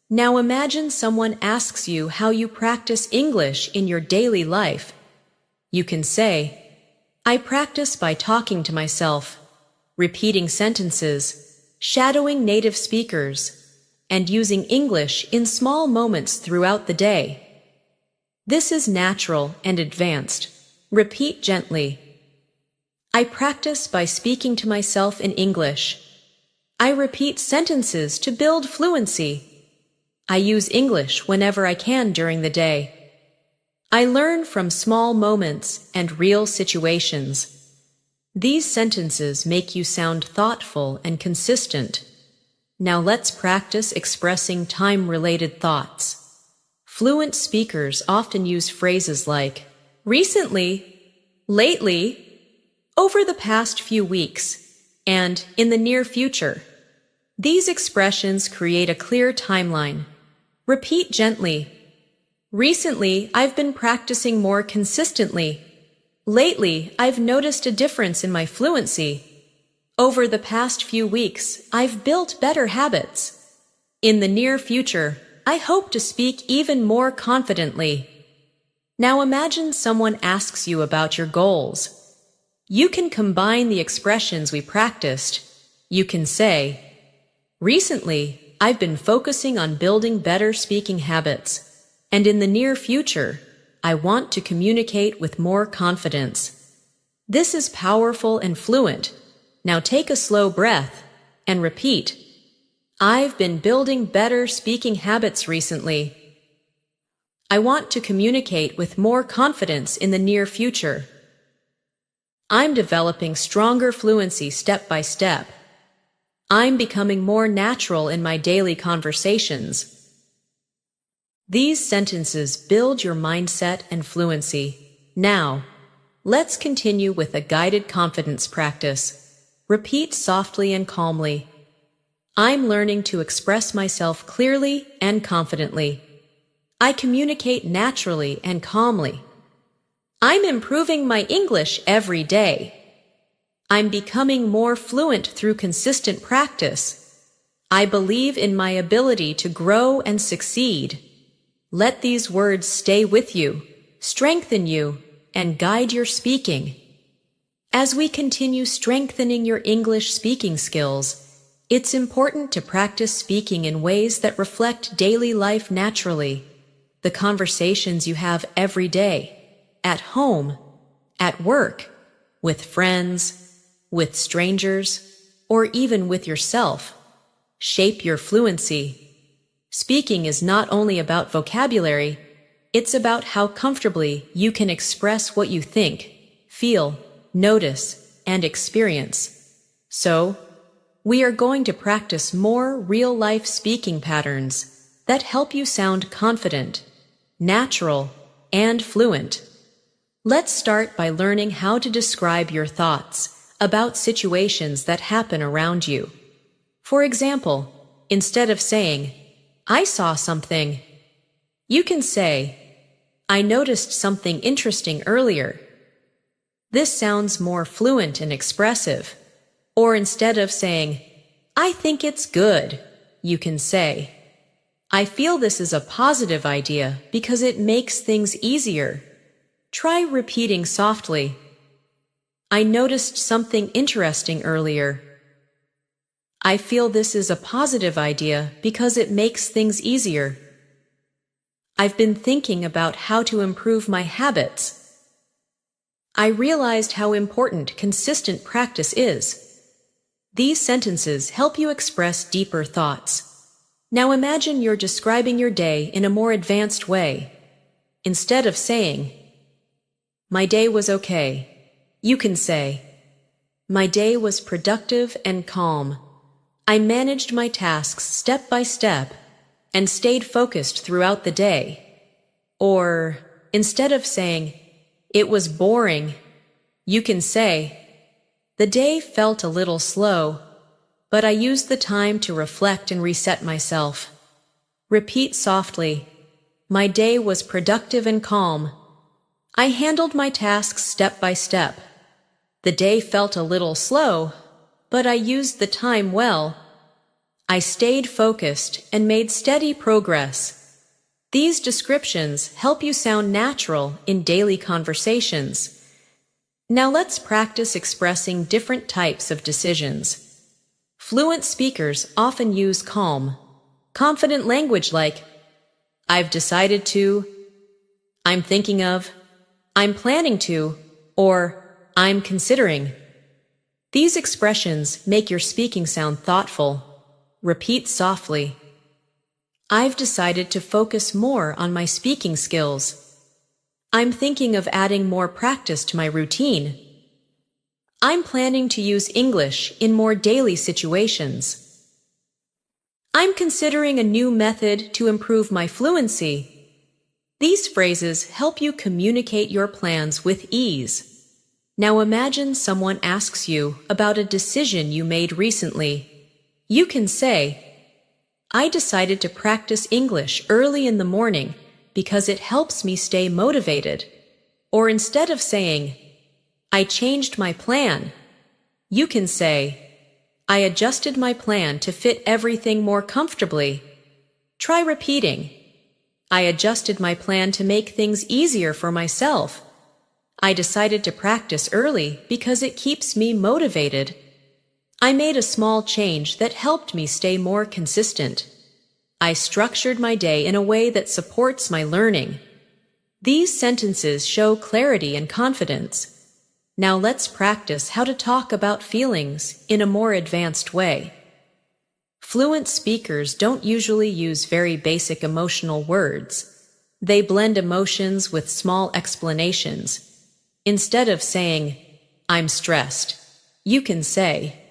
Now imagine someone asks you how you practice English in your daily life. You can say, "I practice by talking to myself, repeating sentences, shadowing native speakers, and using English in small moments throughout the day." This is natural and advanced. Repeat gently. "I practice by speaking to myself in English. I repeat sentences to build fluency. I use English whenever I can during the day. I learn from small moments and real situations." These sentences make you sound thoughtful and consistent. Now let's practice expressing time-related thoughts. Fluent speakers often use phrases like recently, lately, over the past few weeks, and in the near future. These expressions create a clear timeline. Repeat gently. "Recently, I've been practicing more consistently. Lately, I've noticed a difference in my fluency. Over the past few weeks, I've built better habits. In the near future, I hope to speak even more confidently." Now imagine someone asks you about your goals. You can combine the expressions we practiced. You can say, "Recently, I've been focusing on building better speaking habits, and in the near future, I want to communicate with more confidence." This is powerful and fluent. Now take a slow breath and repeat, "I've been building better speaking habits recently. I want to communicate with more confidence in the near future. I'm developing stronger fluency step by step. I'm becoming more natural in my daily conversations." These sentences build your mindset and fluency. Now, let's continue with a guided confidence practice. Repeat softly and calmly. "I'm learning to express myself clearly and confidently. I communicate naturally and calmly. I'm improving my English every day. I'm becoming more fluent through consistent practice. I believe in my ability to grow and succeed." Let these words stay with you, strengthen you, and guide your speaking. As we continue strengthening your English speaking skills, it's important to practice speaking in ways that reflect daily life naturally. The conversations you have every day, at home, at work, with friends, with strangers, or even with yourself, shape your fluency. Speaking is not only about vocabulary, it's about how comfortably you can express what you think, feel, notice, and experience. So, we are going to practice more real-life speaking patterns that help you sound confident, natural, and fluent. Let's start by learning how to describe your thoughts about situations that happen around you. For example, instead of saying, "I saw something," you can say, "I noticed something interesting earlier." This sounds more fluent and expressive. Or instead of saying, "I think it's good," you can say, "I feel this is a positive idea because it makes things easier." Try repeating softly, "I noticed something interesting earlier." "I feel this is a positive idea because it makes things easier." "I've been thinking about how to improve my habits." "I realized how important consistent practice is." These sentences help you express deeper thoughts. Now imagine you're describing your day in a more advanced way. Instead of saying, "My day was okay," you can say, "My day was productive and calm. I managed my tasks step by step and stayed focused throughout the day." Or, instead of saying, "It was boring," you can say, "The day felt a little slow, but I used the time to reflect and reset myself." Repeat softly, "My day was productive and calm. I handled my tasks step by step. The day felt a little slow, but I used the time well. I stayed focused and made steady progress." These descriptions help you sound natural in daily conversations. Now let's practice expressing different types of decisions. Fluent speakers often use calm, confident language like, "I've decided to," "I'm thinking of," "I'm planning to," or "I'm considering." These expressions make your speaking sound thoughtful. Repeat softly, "I've decided to focus more on my speaking skills." "I'm thinking of adding more practice to my routine." "I'm planning to use English in more daily situations." "I'm considering a new method to improve my fluency." These phrases help you communicate your plans with ease. Now imagine someone asks you about a decision you made recently. You can say, "I decided to practice English early in the morning because it helps me stay motivated." Or instead of saying, "I changed my plan," you can say, "I adjusted my plan to fit everything more comfortably." Try repeating, "I adjusted my plan to make things easier for myself." "I decided to practice early because it keeps me motivated." "I made a small change that helped me stay more consistent." "I structured my day in a way that supports my learning." These sentences show clarity and confidence. Now let's practice how to talk about feelings in a more advanced way. Fluent speakers don't usually use very basic emotional words. They blend emotions with small explanations. Instead of saying, "I'm stressed," you can say,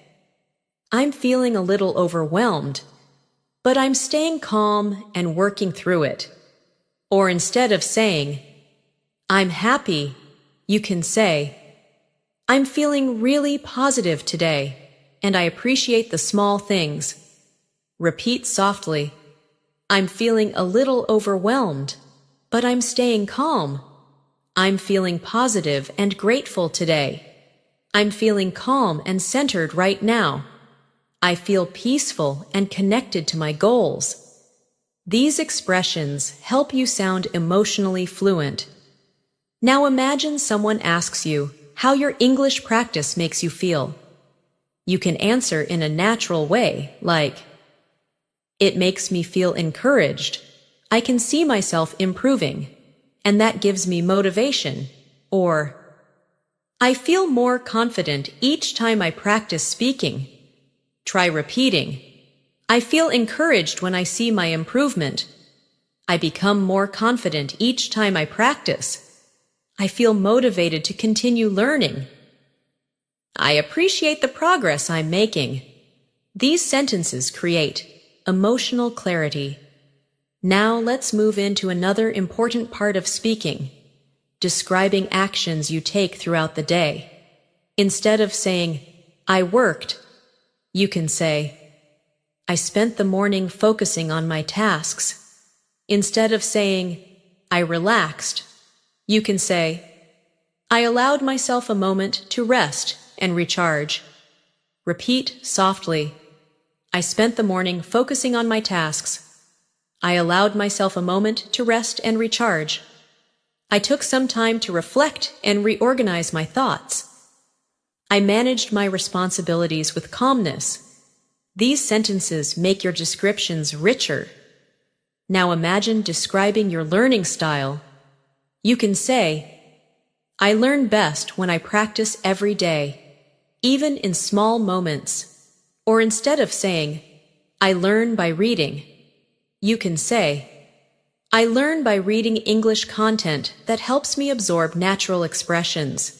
"I'm feeling a little overwhelmed, but I'm staying calm and working through it." Or instead of saying, "I'm happy," you can say, "I'm feeling really positive today, and I appreciate the small things." Repeat softly, "I'm feeling a little overwhelmed, but I'm staying calm." "I'm feeling positive and grateful today. I'm feeling calm and centered right now. I feel peaceful and connected to my goals." These expressions help you sound emotionally fluent. Now imagine someone asks you, how your English practice makes you feel. You can answer in a natural way, like, "It makes me feel encouraged. I can see myself improving, and that gives me motivation." Or, "I feel more confident each time I practice speaking." Try repeating, "I feel encouraged when I see my improvement. I become more confident each time I practice. I feel motivated to continue learning. I appreciate the progress I'm making." These sentences create emotional clarity. Now let's move into another important part of speaking, describing actions you take throughout the day. Instead of saying, "I worked," you can say, "I spent the morning focusing on my tasks." Instead of saying, "I relaxed," you can say, "I allowed myself a moment to rest and recharge." Repeat softly, "I spent the morning focusing on my tasks. I allowed myself a moment to rest and recharge. I took some time to reflect and reorganize my thoughts. I managed my responsibilities with calmness." These sentences make your descriptions richer. Now imagine describing your learning style. You can say, "I learn best when I practice every day, even in small moments." Or instead of saying, "I learn by reading," you can say, "I learn by reading English content that helps me absorb natural expressions."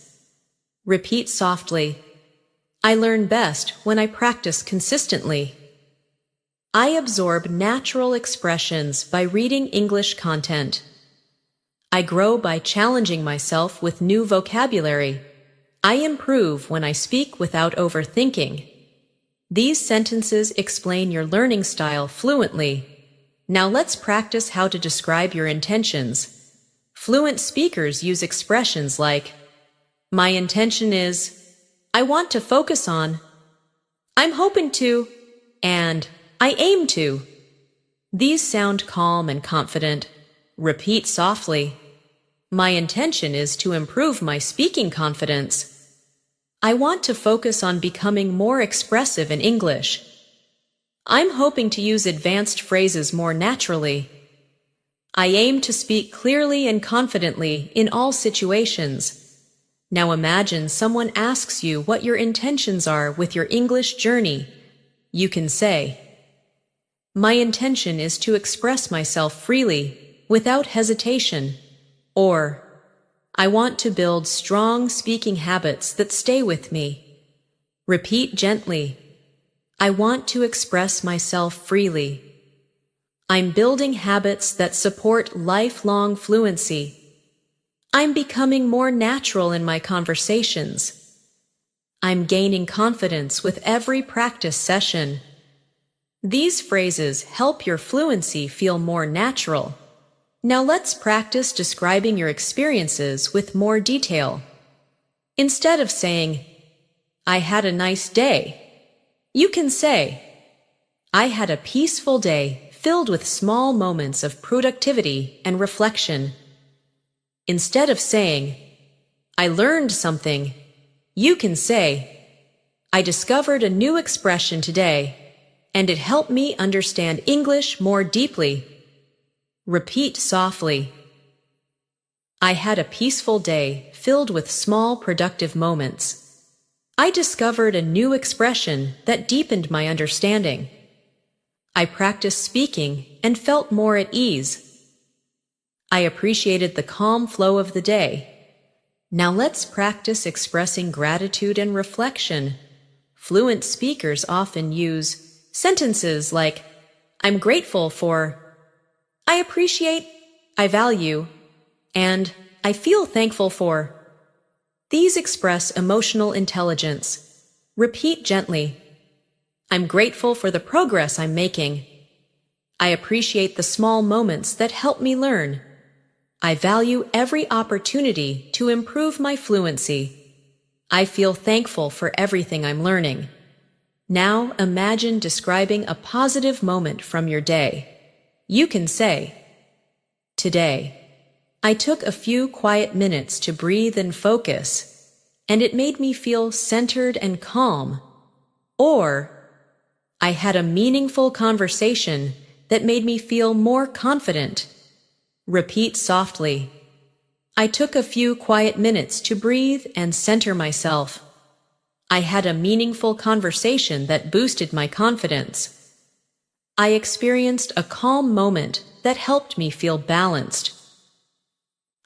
Repeat softly, "I learn best when I practice consistently. I absorb natural expressions by reading English content. I grow by challenging myself with new vocabulary. I improve when I speak without overthinking." These sentences explain your learning style fluently. Now let's practice how to describe your intentions. Fluent speakers use expressions like, "My intention is," "I want to focus on," "I'm hoping to," and "I aim to." These sound calm and confident. Repeat softly, "My intention is to improve my speaking confidence. I want to focus on becoming more expressive in English. I'm hoping to use advanced phrases more naturally. I aim to speak clearly and confidently in all situations." Now imagine someone asks you what your intentions are with your English journey. You can say, "My intention is to express myself freely, without hesitation," or "I want to build strong speaking habits that stay with me." Repeat gently, "I want to express myself freely. I'm building habits that support lifelong fluency. I'm becoming more natural in my conversations. I'm gaining confidence with every practice session." These phrases help your fluency feel more natural. Now let's practice describing your experiences with more detail. Instead of saying, "I had a nice day," you can say, "I had a peaceful day filled with small moments of productivity and reflection." Instead of saying, "I learned something," you can say, "I discovered a new expression today, and it helped me understand English more deeply." Repeat softly, "I had a peaceful day filled with small productive moments. I discovered a new expression that deepened my understanding. I practiced speaking and felt more at ease. I appreciated the calm flow of the day." Now let's practice expressing gratitude and reflection. Fluent speakers often use sentences like, "I'm grateful for," "I appreciate," "I value," and "I feel thankful for." These express emotional intelligence. Repeat gently, "I'm grateful for the progress I'm making. I appreciate the small moments that help me learn. I value every opportunity to improve my fluency. I feel thankful for everything I'm learning." Now imagine describing a positive moment from your day. You can say, "Today, I took a few quiet minutes to breathe and focus. and it made me feel centered and calm. Or, I had a meaningful conversation that made me feel more confident. Repeat softly. I took a few quiet minutes to breathe and center myself. I had a meaningful conversation that boosted my confidence. I experienced a calm moment that helped me feel balanced.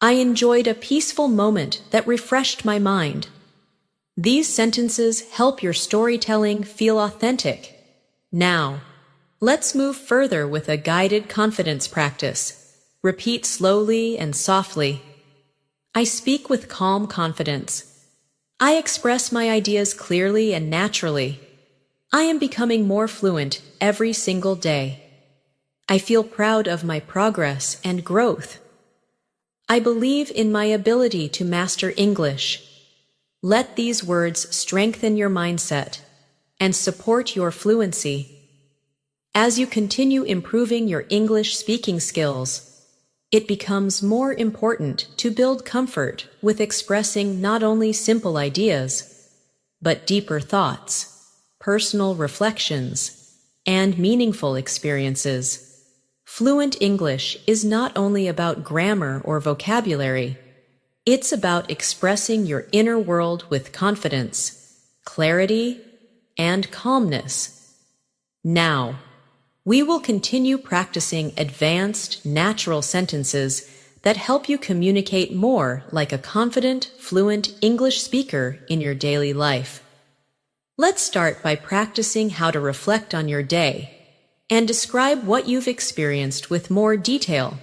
I enjoyed a peaceful moment that refreshed my mind. These sentences help your storytelling feel authentic. Now, let's move further with a guided confidence practice. Repeat slowly and softly. I speak with calm confidence. I express my ideas clearly and naturally. I am becoming more fluent every single day. I feel proud of my progress and growth. I believe in my ability to master English. Let these words strengthen your mindset and support your fluency. As you continue improving your English speaking skills, it becomes more important to build comfort with expressing not only simple ideas, but deeper thoughts, personal reflections, and meaningful experiences. Fluent English is not only about grammar or vocabulary, it's about expressing your inner world with confidence, clarity, and calmness. Now, we will continue practicing advanced, natural sentences that help you communicate more like a confident, fluent English speaker in your daily life. Let's start by practicing how to reflect on your day and describe what you've experienced with more detail.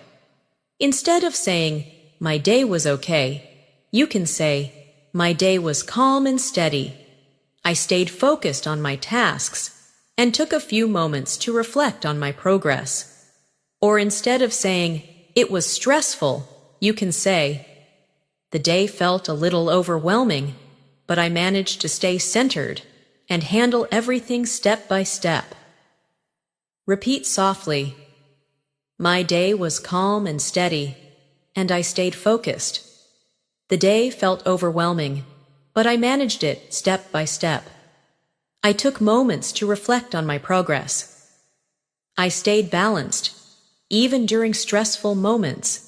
Instead of saying, "My day was okay," you can say, "My day was calm and steady. I stayed focused on my tasks and took a few moments to reflect on my progress." Or instead of saying, "It was stressful," you can say, "The day felt a little overwhelming, but I managed to stay centered and handle everything step by step." Repeat softly. My day was calm and steady, and I stayed focused. The day felt overwhelming, but I managed it step by step. I took moments to reflect on my progress. I stayed balanced, even during stressful moments.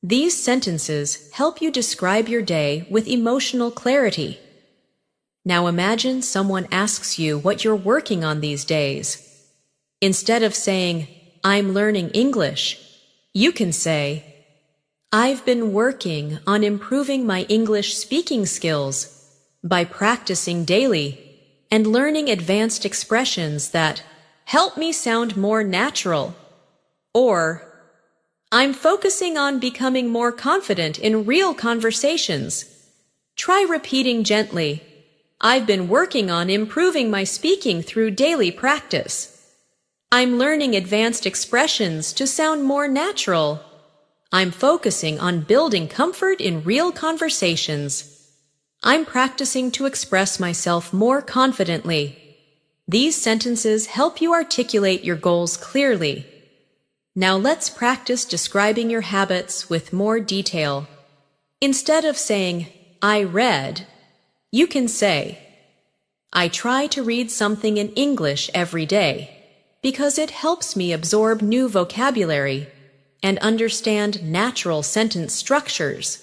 These sentences help you describe your day with emotional clarity. Now imagine someone asks you what you're working on these days. Instead of saying, "I'm learning English," you can say, "I've been working on improving my English speaking skills by practicing daily and learning advanced expressions that help me sound more natural." Or, "I'm focusing on becoming more confident in real conversations." Try repeating gently, "I've been working on improving my speaking through daily practice. I'm learning advanced expressions to sound more natural. I'm focusing on building comfort in real conversations. I'm practicing to express myself more confidently." These sentences help you articulate your goals clearly. Now let's practice describing your habits with more detail. Instead of saying, "I read," you can say, "I try to read something in English every day because it helps me absorb new vocabulary and understand natural sentence structures."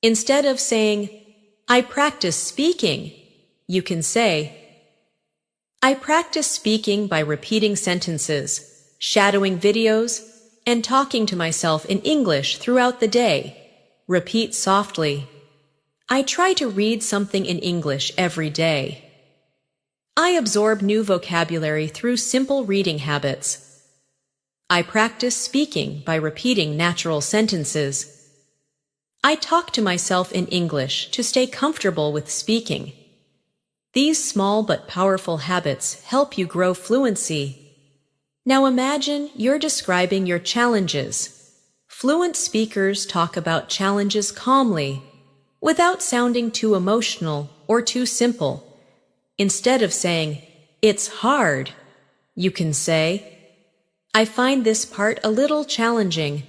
Instead of saying, "I practice speaking," you can say, "I practice speaking by repeating sentences, shadowing videos, and talking to myself in English throughout the day." Repeat softly. I try to read something in English every day. I absorb new vocabulary through simple reading habits. I practice speaking by repeating natural sentences. I talk to myself in English to stay comfortable with speaking. These small but powerful habits help you grow fluency. Now imagine you're describing your challenges. Fluent speakers talk about challenges calmly, without sounding too emotional or too simple. Instead of saying, "It's hard," you can say, "I find this part a little challenging,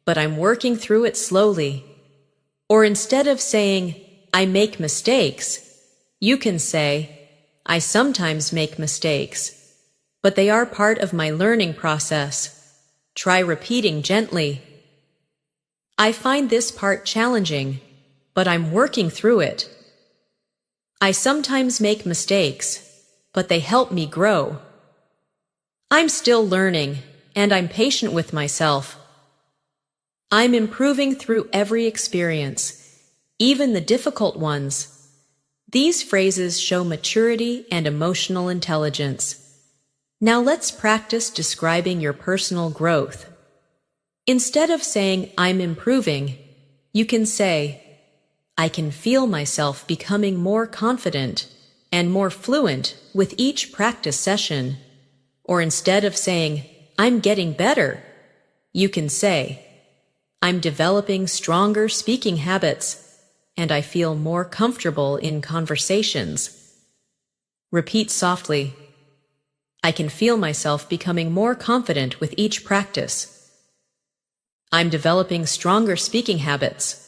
but I'm working through it slowly." Or instead of saying, I make mistakes, you can say, I sometimes make mistakes, but they are part of my learning process. Try repeating gently. I find this part challenging, but I'm working through it. I sometimes make mistakes, but they help me grow. I'm still learning, and I'm patient with myself. I'm improving through every experience, even the difficult ones. These phrases show maturity and emotional intelligence. Now let's practice describing your personal growth. Instead of saying, I'm improving, you can say, I can feel myself becoming more confident and more fluent with each practice session. Or instead of saying, I'm getting better, you can say, I'm developing stronger speaking habits, and I feel more comfortable in conversations. Repeat softly. I can feel myself becoming more confident with each practice. I'm developing stronger speaking habits.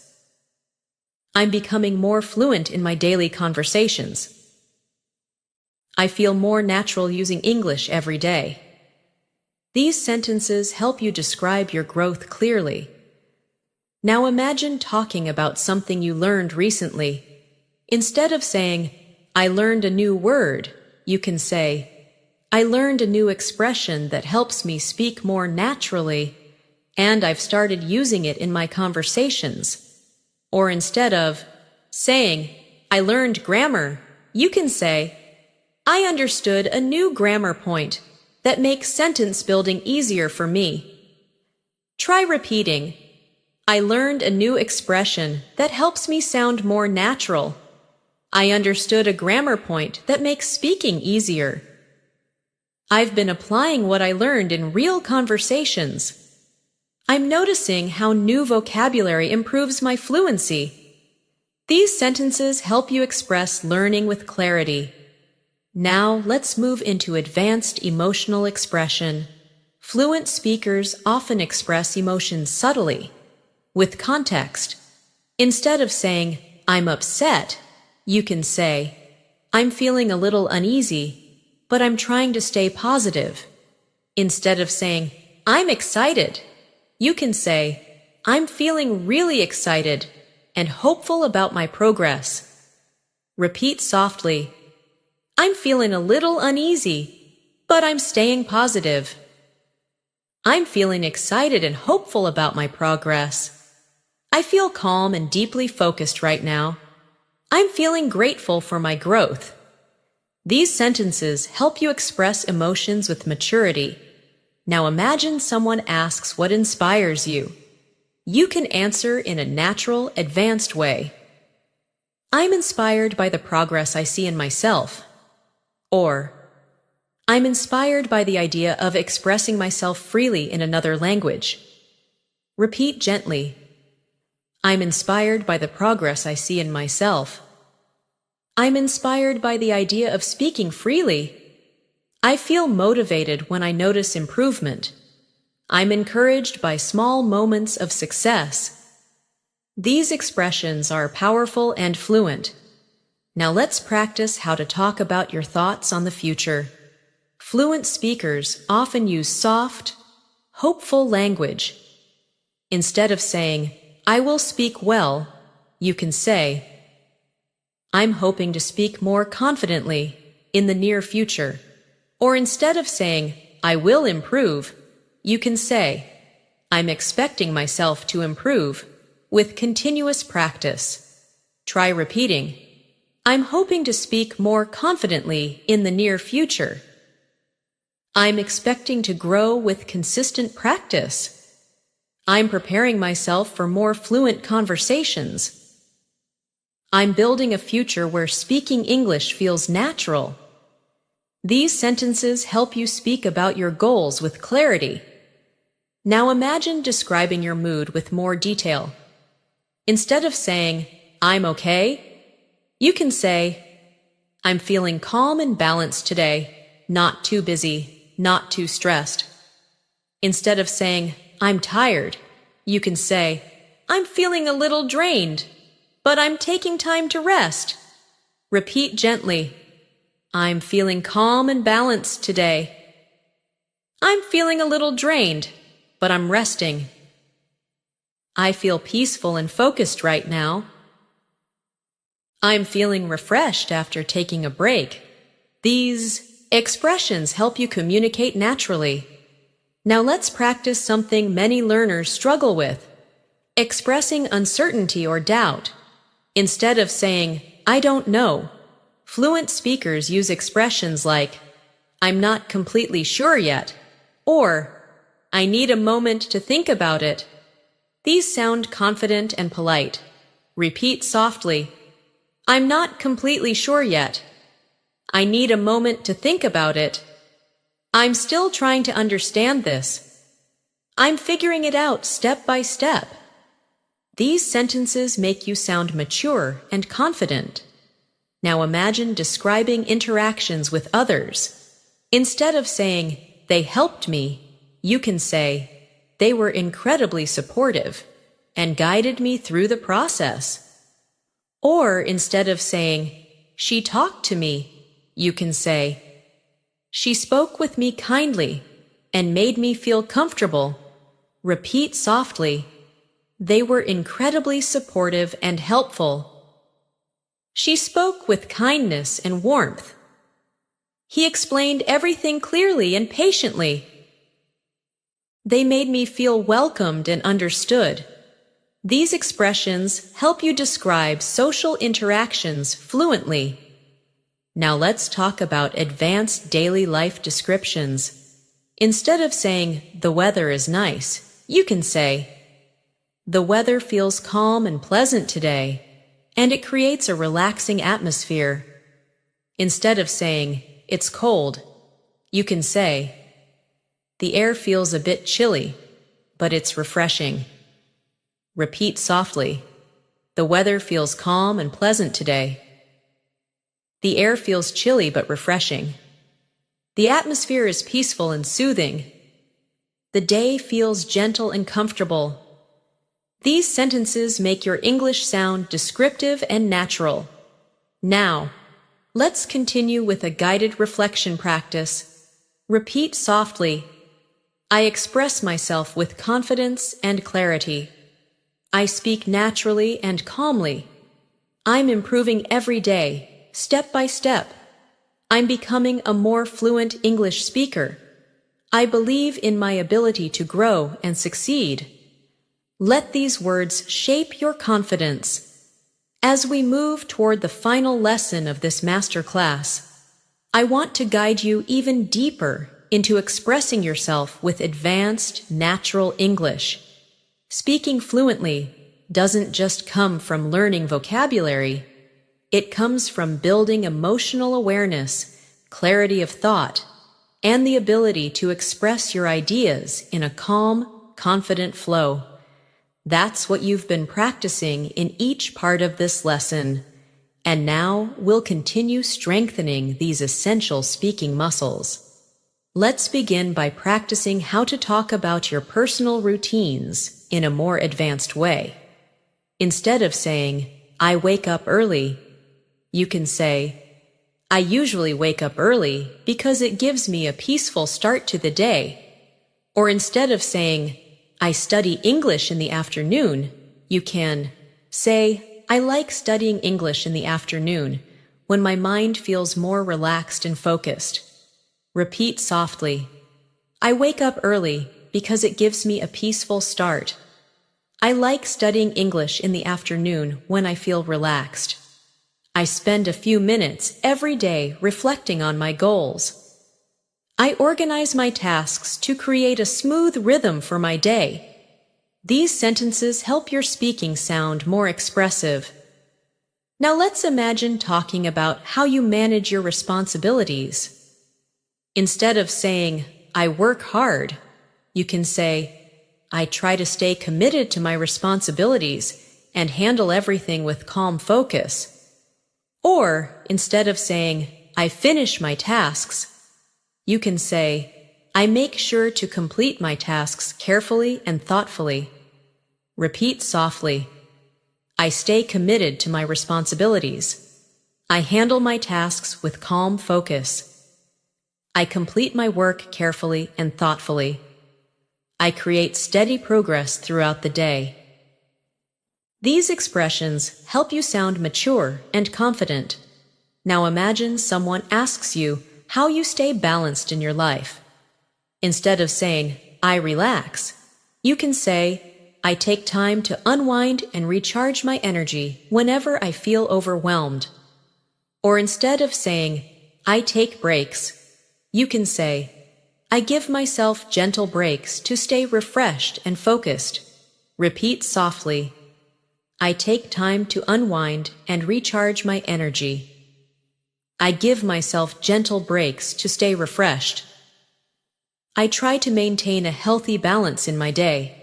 I'm becoming more fluent in my daily conversations. I feel more natural using English every day. These sentences help you describe your growth clearly. Now imagine talking about something you learned recently. Instead of saying, I learned a new word, you can say, I learned a new expression that helps me speak more naturally, and I've started using it in my conversations. Or instead of saying, I learned grammar, you can say, I understood a new grammar point that makes sentence building easier for me. Try repeating, I learned a new expression that helps me sound more natural. I understood a grammar point that makes speaking easier. I've been applying what I learned in real conversations. I'm noticing how new vocabulary improves my fluency. These sentences help you express learning with clarity. Now let's move into advanced emotional expression. Fluent speakers often express emotions subtly, with context. Instead of saying, I'm upset, you can say, I'm feeling a little uneasy, but I'm trying to stay positive. Instead of saying, I'm excited, you can say, I'm feeling really excited and hopeful about my progress. Repeat softly, I'm feeling a little uneasy, but I'm staying positive. I'm feeling excited and hopeful about my progress. I feel calm and deeply focused right now. I'm feeling grateful for my growth. These sentences help you express emotions with maturity. Now imagine someone asks what inspires you. You can answer in a natural, advanced way. I'm inspired by the progress I see in myself. Or, I'm inspired by the idea of expressing myself freely in another language. Repeat gently. I'm inspired by the progress I see in myself. I'm inspired by the idea of speaking freely. I feel motivated when I notice improvement. I'm encouraged by small moments of success. These expressions are powerful and fluent. Now let's practice how to talk about your thoughts on the future. Fluent speakers often use soft, hopeful language. Instead of saying, I will speak well, you can say, I'm hoping to speak more confidently in the near future. Or instead of saying, I will improve, you can say, I'm expecting myself to improve with continuous practice. Try repeating, I'm hoping to speak more confidently in the near future. I'm expecting to grow with consistent practice. I'm preparing myself for more fluent conversations. I'm building a future where speaking English feels natural. These sentences help you speak about your goals with clarity. Now imagine describing your mood with more detail. Instead of saying, I'm okay, you can say, I'm feeling calm and balanced today, not too busy, not too stressed. Instead of saying, I'm tired, you can say, I'm feeling a little drained. but I'm taking time to rest. Repeat gently. I'm feeling calm and balanced today. I'm feeling a little drained, but I'm resting. I feel peaceful and focused right now. I'm feeling refreshed after taking a break. These expressions help you communicate naturally. Now let's practice something many learners struggle with: expressing uncertainty or doubt. Instead of saying, "I don't know," fluent speakers use expressions like, "I'm not completely sure yet," or "I need a moment to think about it." These sound confident and polite. Repeat softly. I'm not completely sure yet. I need a moment to think about it. I'm still trying to understand this. I'm figuring it out step by step. These sentences make you sound mature and confident. Now imagine describing interactions with others. Instead of saying, "They helped me," you can say, "They were incredibly supportive and guided me through the process." Or instead of saying, "She talked to me," you can say, "She spoke with me kindly and made me feel comfortable." Repeat softly. They were incredibly supportive and helpful. She spoke with kindness and warmth. He explained everything clearly and patiently. They made me feel welcomed and understood. These expressions help you describe social interactions fluently. Now let's talk about advanced daily life descriptions. Instead of saying, "The weather is nice," you can say, "The weather feels calm and pleasant today, and it creates a relaxing atmosphere." Instead of saying, "It's cold," you can say, "The air feels a bit chilly, but it's refreshing." Repeat softly. The weather feels calm and pleasant today. The air feels chilly but refreshing. The atmosphere is peaceful and soothing. The day feels gentle and comfortable. These sentences make your English sound descriptive and natural. Now, let's continue with a guided reflection practice. Repeat softly. I express myself with confidence and clarity. I speak naturally and calmly. I'm improving every day, step by step. I'm becoming a more fluent English speaker. I believe in my ability to grow and succeed. Let these words shape your confidence. As we move toward the final lesson of this masterclass, I want to guide you even deeper into expressing yourself with advanced, natural English. Speaking fluently doesn't just come from learning vocabulary. It comes from building emotional awareness, clarity of thought, and the ability to express your ideas in a calm, confident flow. That's what you've been practicing in each part of this lesson. And now we'll continue strengthening these essential speaking muscles. Let's begin by practicing how to talk about your personal routines in a more advanced way. Instead of saying, "I wake up early," you can say, "I usually wake up early because it gives me a peaceful start to the day." Or instead of saying, "I study English in the afternoon," you can say, "I like studying English in the afternoon when my mind feels more relaxed and focused." Repeat softly. I wake up early because it gives me a peaceful start. I like studying English in the afternoon when I feel relaxed. I spend a few minutes every day reflecting on my goals. I organize my tasks to create a smooth rhythm for my day. These sentences help your speaking sound more expressive. Now let's imagine talking about how you manage your responsibilities. Instead of saying, "I work hard," you can say, "I try to stay committed to my responsibilities and handle everything with calm focus." Or, instead of saying, "I finish my tasks," you can say, "I make sure to complete my tasks carefully and thoughtfully." Repeat softly. I stay committed to my responsibilities. I handle my tasks with calm focus. I complete my work carefully and thoughtfully. I create steady progress throughout the day. These expressions help you sound mature and confident. Now imagine someone asks you how you stay balanced in your life. Instead of saying, I relax, you can say, I take time to unwind and recharge my energy whenever I feel overwhelmed. Or instead of saying, I take breaks, you can say, I give myself gentle breaks to stay refreshed and focused. Repeat softly, I take time to unwind and recharge my energy. I give myself gentle breaks to stay refreshed. I try to maintain a healthy balance in my day.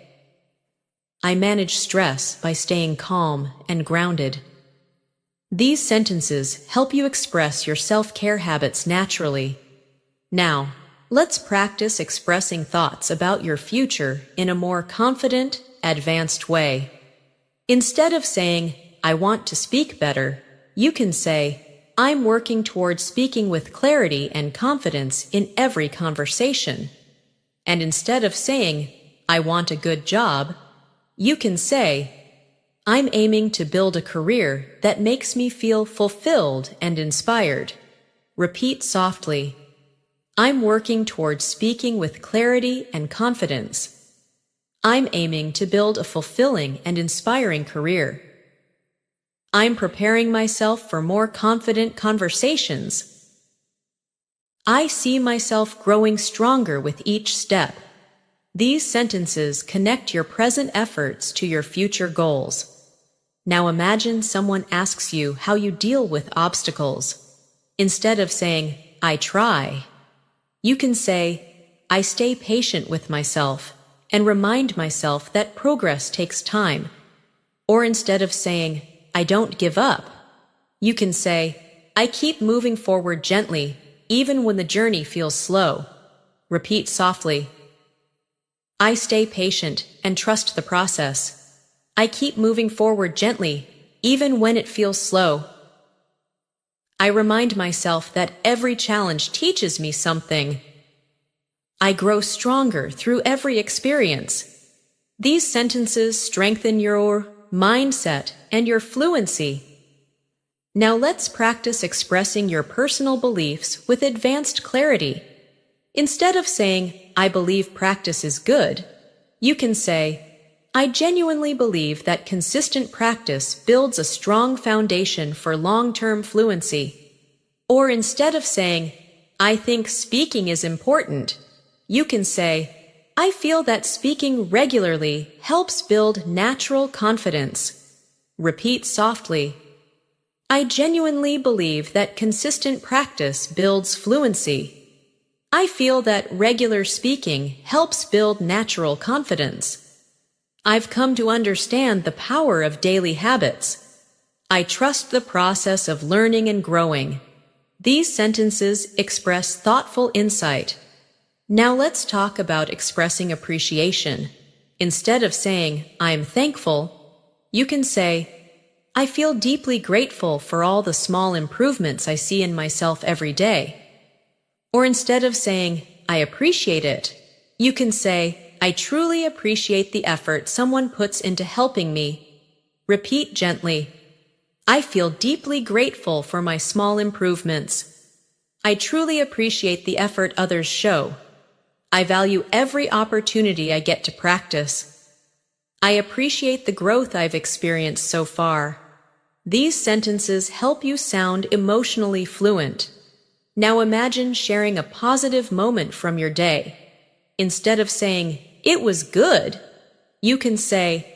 I manage stress by staying calm and grounded. These sentences help you express your self-care habits naturally. Now, let's practice expressing thoughts about your future in a more confident, advanced way. Instead of saying, I want to speak better, you can say, I'm working towards speaking with clarity and confidence in every conversation. And instead of saying, I want a good job, you can say, I'm aiming to build a career that makes me feel fulfilled and inspired. Repeat softly, I'm working towards speaking with clarity and confidence. I'm aiming to build a fulfilling and inspiring career. I'm preparing myself for more confident conversations. I see myself growing stronger with each step. These sentences connect your present efforts to your future goals. Now imagine someone asks you how you deal with obstacles. Instead of saying, I try, you can say, I stay patient with myself and remind myself that progress takes time. Or instead of saying, I don't give up, you can say, I keep moving forward gently, even when the journey feels slow. Repeat softly, I stay patient and trust the process. I keep moving forward gently, even when it feels slow. I remind myself that every challenge teaches me something. I grow stronger through every experience. These sentences strengthen your mindset and your fluency. Now let's practice expressing your personal beliefs with advanced clarity. Instead of saying, I believe practice is good, you can say, I genuinely believe that consistent practice builds a strong foundation for long-term fluency. Or instead of saying, I think speaking is important, you can say, I feel that speaking regularly helps build natural confidence. Repeat softly, I genuinely believe that consistent practice builds fluency. I feel that regular speaking helps build natural confidence. I've come to understand the power of daily habits. I trust the process of learning and growing. These sentences express thoughtful insight. Now let's talk about expressing appreciation. Instead of saying, I'm thankful, you can say, I feel deeply grateful for all the small improvements I see in myself every day. Or instead of saying, I appreciate it, you can say, I truly appreciate the effort someone puts into helping me. Repeat gently, I feel deeply grateful for my small improvements. I truly appreciate the effort others show. I value every opportunity I get to practice. I appreciate the growth I've experienced so far. These sentences help you sound emotionally fluent. Now imagine sharing a positive moment from your day. Instead of saying, it was good, you can say,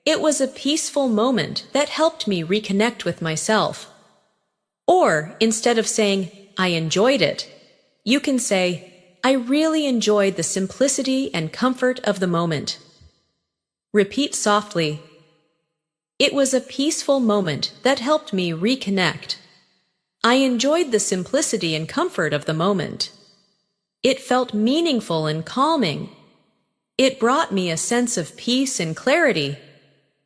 it was a peaceful moment that helped me reconnect with myself. Or instead of saying, I enjoyed it, you can say, I really enjoyed the simplicity and comfort of the moment. Repeat softly, it was a peaceful moment that helped me reconnect. I enjoyed the simplicity and comfort of the moment. It felt meaningful and calming. It brought me a sense of peace and clarity.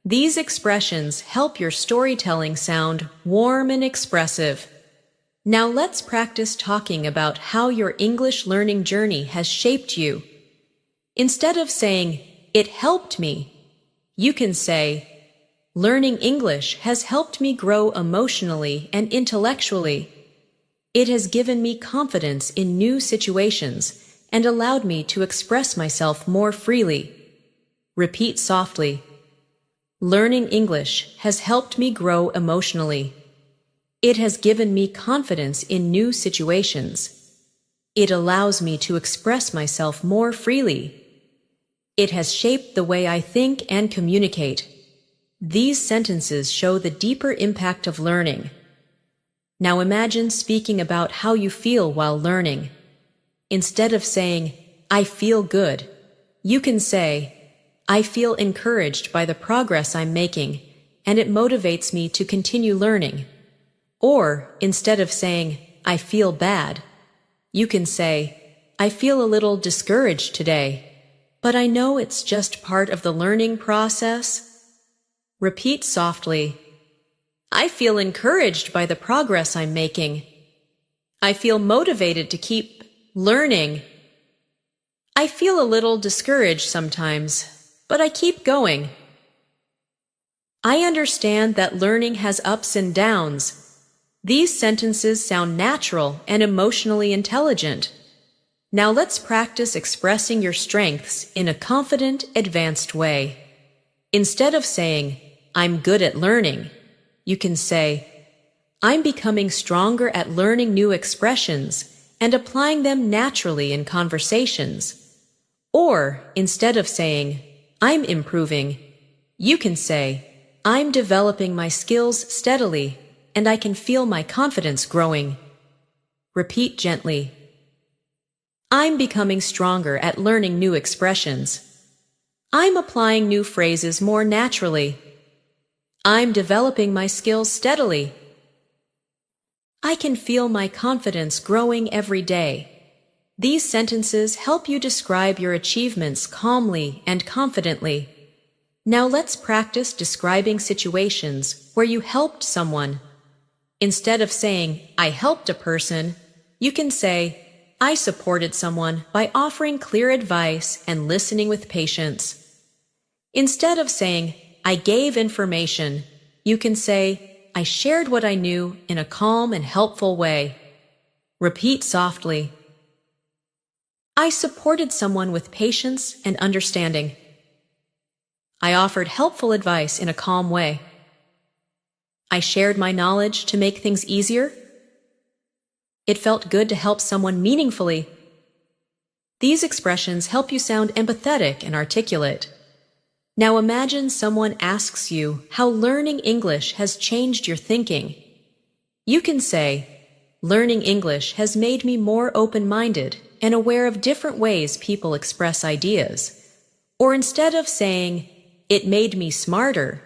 These expressions help your storytelling sound warm and expressive. Now let's practice talking about how your English learning journey has shaped you. Instead of saying, "It helped me," you can say, "Learning English has helped me grow emotionally and intellectually. It has given me confidence in new situations and allowed me to express myself more freely." Repeat softly. Learning English has helped me grow emotionally. It has given me confidence in new situations. It allows me to express myself more freely. It has shaped the way I think and communicate. These sentences show the deeper impact of learning. Now imagine speaking about how you feel while learning. Instead of saying, "I feel good," you can say, "I feel encouraged by the progress I'm making, and it motivates me to continue learning." Or, instead of saying, "I feel bad," you can say, "I feel a little discouraged today, but I know it's just part of the learning process." Repeat softly. I feel encouraged by the progress I'm making. I feel motivated to keep learning. I feel a little discouraged sometimes, but I keep going. I understand that learning has ups and downs. These sentences sound natural and emotionally intelligent. Now let's practice expressing your strengths in a confident, advanced way. Instead of saying, "I'm good at learning," you can say, "I'm becoming stronger at learning new expressions and applying them naturally in conversations." Or, instead of saying, "I'm improving," you can say, "I'm developing my skills steadily, and I can feel my confidence growing." Repeat gently. I'm becoming stronger at learning new expressions. I'm applying new phrases more naturally. I'm developing my skills steadily. I can feel my confidence growing every day. These sentences help you describe your achievements calmly and confidently. Now let's practice describing situations where you helped someone. Instead of saying, "I helped a person," you can say, "I supported someone by offering clear advice and listening with patience." Instead of saying, "I gave information," you can say, "I shared what I knew in a calm and helpful way." Repeat softly. I supported someone with patience and understanding. I offered helpful advice in a calm way. I shared my knowledge to make things easier. It felt good to help someone meaningfully. These expressions help you sound empathetic and articulate. Now imagine someone asks you how learning English has changed your thinking. You can say, "Learning English has made me more open-minded and aware of different ways people express ideas." Or instead of saying, "It made me smarter,"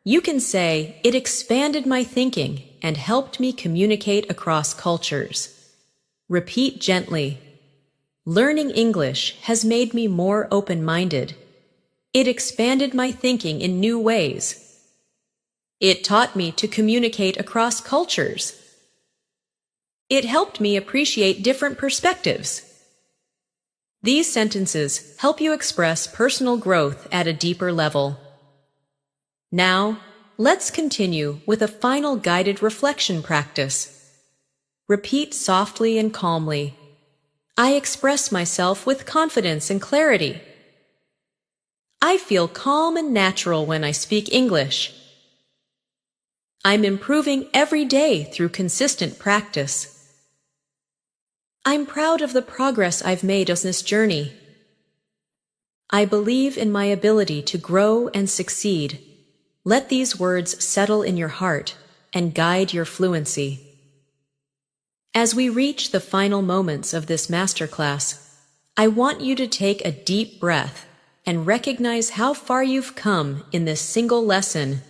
you can say, "It expanded my thinking and helped me communicate across cultures." Repeat gently. Learning English has made me more open-minded. It expanded my thinking in new ways. It taught me to communicate across cultures. It helped me appreciate different perspectives. These sentences help you express personal growth at a deeper level. Now, let's continue with a final guided reflection practice. Repeat softly and calmly. I express myself with confidence and clarity. I feel calm and natural when I speak English. I'm improving every day through consistent practice. I'm proud of the progress I've made on this journey. I believe in my ability to grow and succeed. Let these words settle in your heart and guide your fluency. As we reach the final moments of this masterclass, I want you to take a deep breath and recognize how far you've come in this single lesson.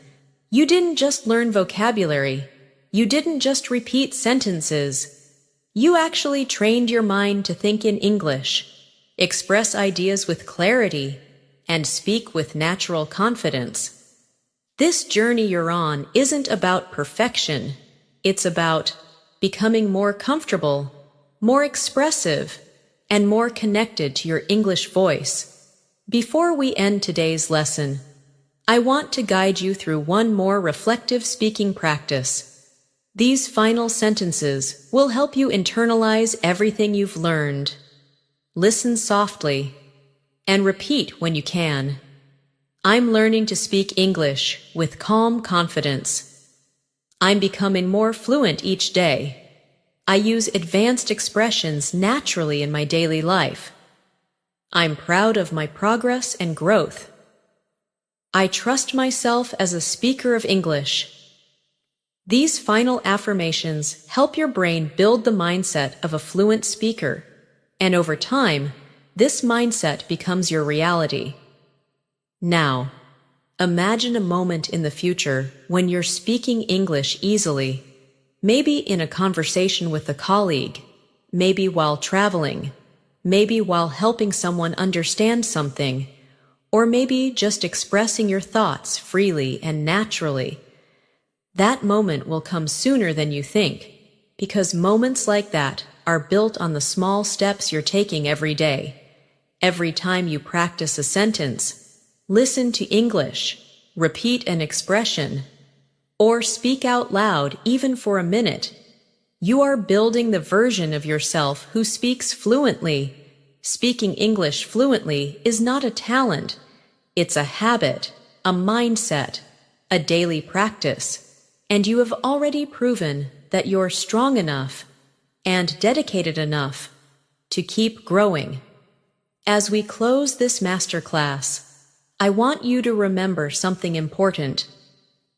You didn't just learn vocabulary. You didn't just repeat sentences. You actually trained your mind to think in English, express ideas with clarity, and speak with natural confidence. This journey you're on isn't about perfection. It's about becoming more comfortable, more expressive, and more connected to your English voice. Before we end today's lesson, I want to guide you through one more reflective speaking practice. These final sentences will help you internalize everything you've learned. Listen softly and repeat when you can. I'm learning to speak English with calm confidence. I'm becoming more fluent each day. I use advanced expressions naturally in my daily life. I'm proud of my progress and growth. I trust myself as a speaker of English. These final affirmations help your brain build the mindset of a fluent speaker, and over time, this mindset becomes your reality. Now, imagine a moment in the future when you're speaking English easily, maybe in a conversation with a colleague, maybe while traveling, maybe while helping someone understand something, or maybe just expressing your thoughts freely and naturally. That moment will come sooner than you think, because moments like that are built on the small steps you're taking every day. Every time you practice a sentence, listen to English, repeat an expression, or speak out loud even for a minute, you are building the version of yourself who speaks fluently. Speaking English fluently is not a talent. It's a habit, a mindset, a daily practice, and you have already proven that you're strong enough and dedicated enough to keep growing. As we close this masterclass, I want you to remember something important.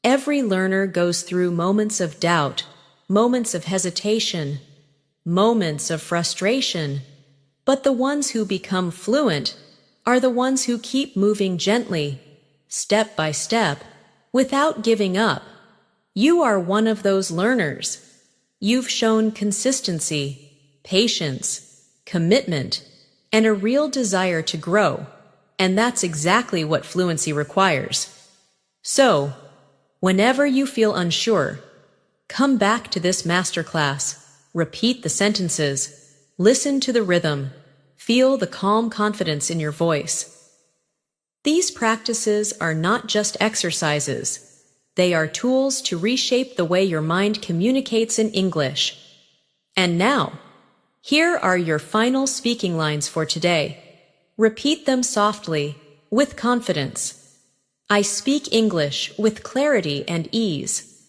Every learner goes through moments of doubt, moments of hesitation, moments of frustration, but the ones who become fluent are the ones who keep moving gently, step by step, without giving up. You are one of those learners. You've shown consistency, patience, commitment, and a real desire to grow, and that's exactly what fluency requires. So, whenever you feel unsure, come back to this masterclass, repeat the sentences, listen to the rhythm, feel the calm confidence in your voice. These practices are not just exercises. They are tools to reshape the way your mind communicates in English. And now, here are your final speaking lines for today. Repeat them softly, with confidence. I speak English with clarity and ease.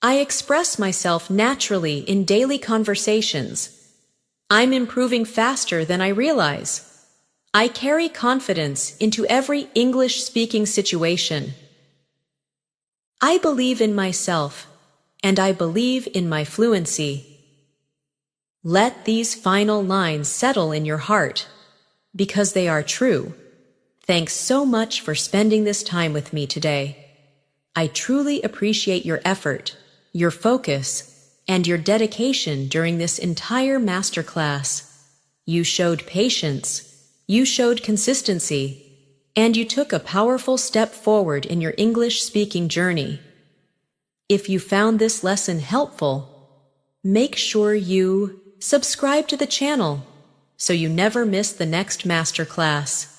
I express myself naturally in daily conversations. I'm improving faster than I realize. I carry confidence into every English-speaking situation. I believe in myself, and I believe in my fluency. Let these final lines settle in your heart, because they are true. Thanks so much for spending this time with me today. I truly appreciate your effort, your focus, and your dedication during this entire masterclass. You showed patience, you showed consistency, and you took a powerful step forward in your English-speaking journey. If you found this lesson helpful, make sure you subscribe to the channel so you never miss the next masterclass.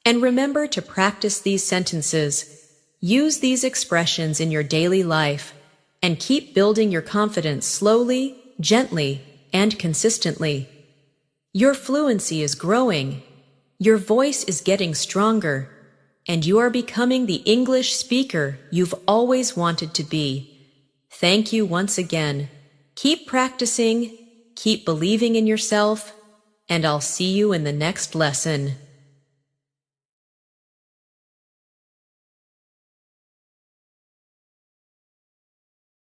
And remember to practice these sentences, use these expressions in your daily life, and keep building your confidence slowly, gently, and consistently. Your fluency is growing. Your voice is getting stronger, and you are becoming the English speaker you've always wanted to be. Thank you once again. Keep practicing, keep believing in yourself, and I'll see you in the next lesson.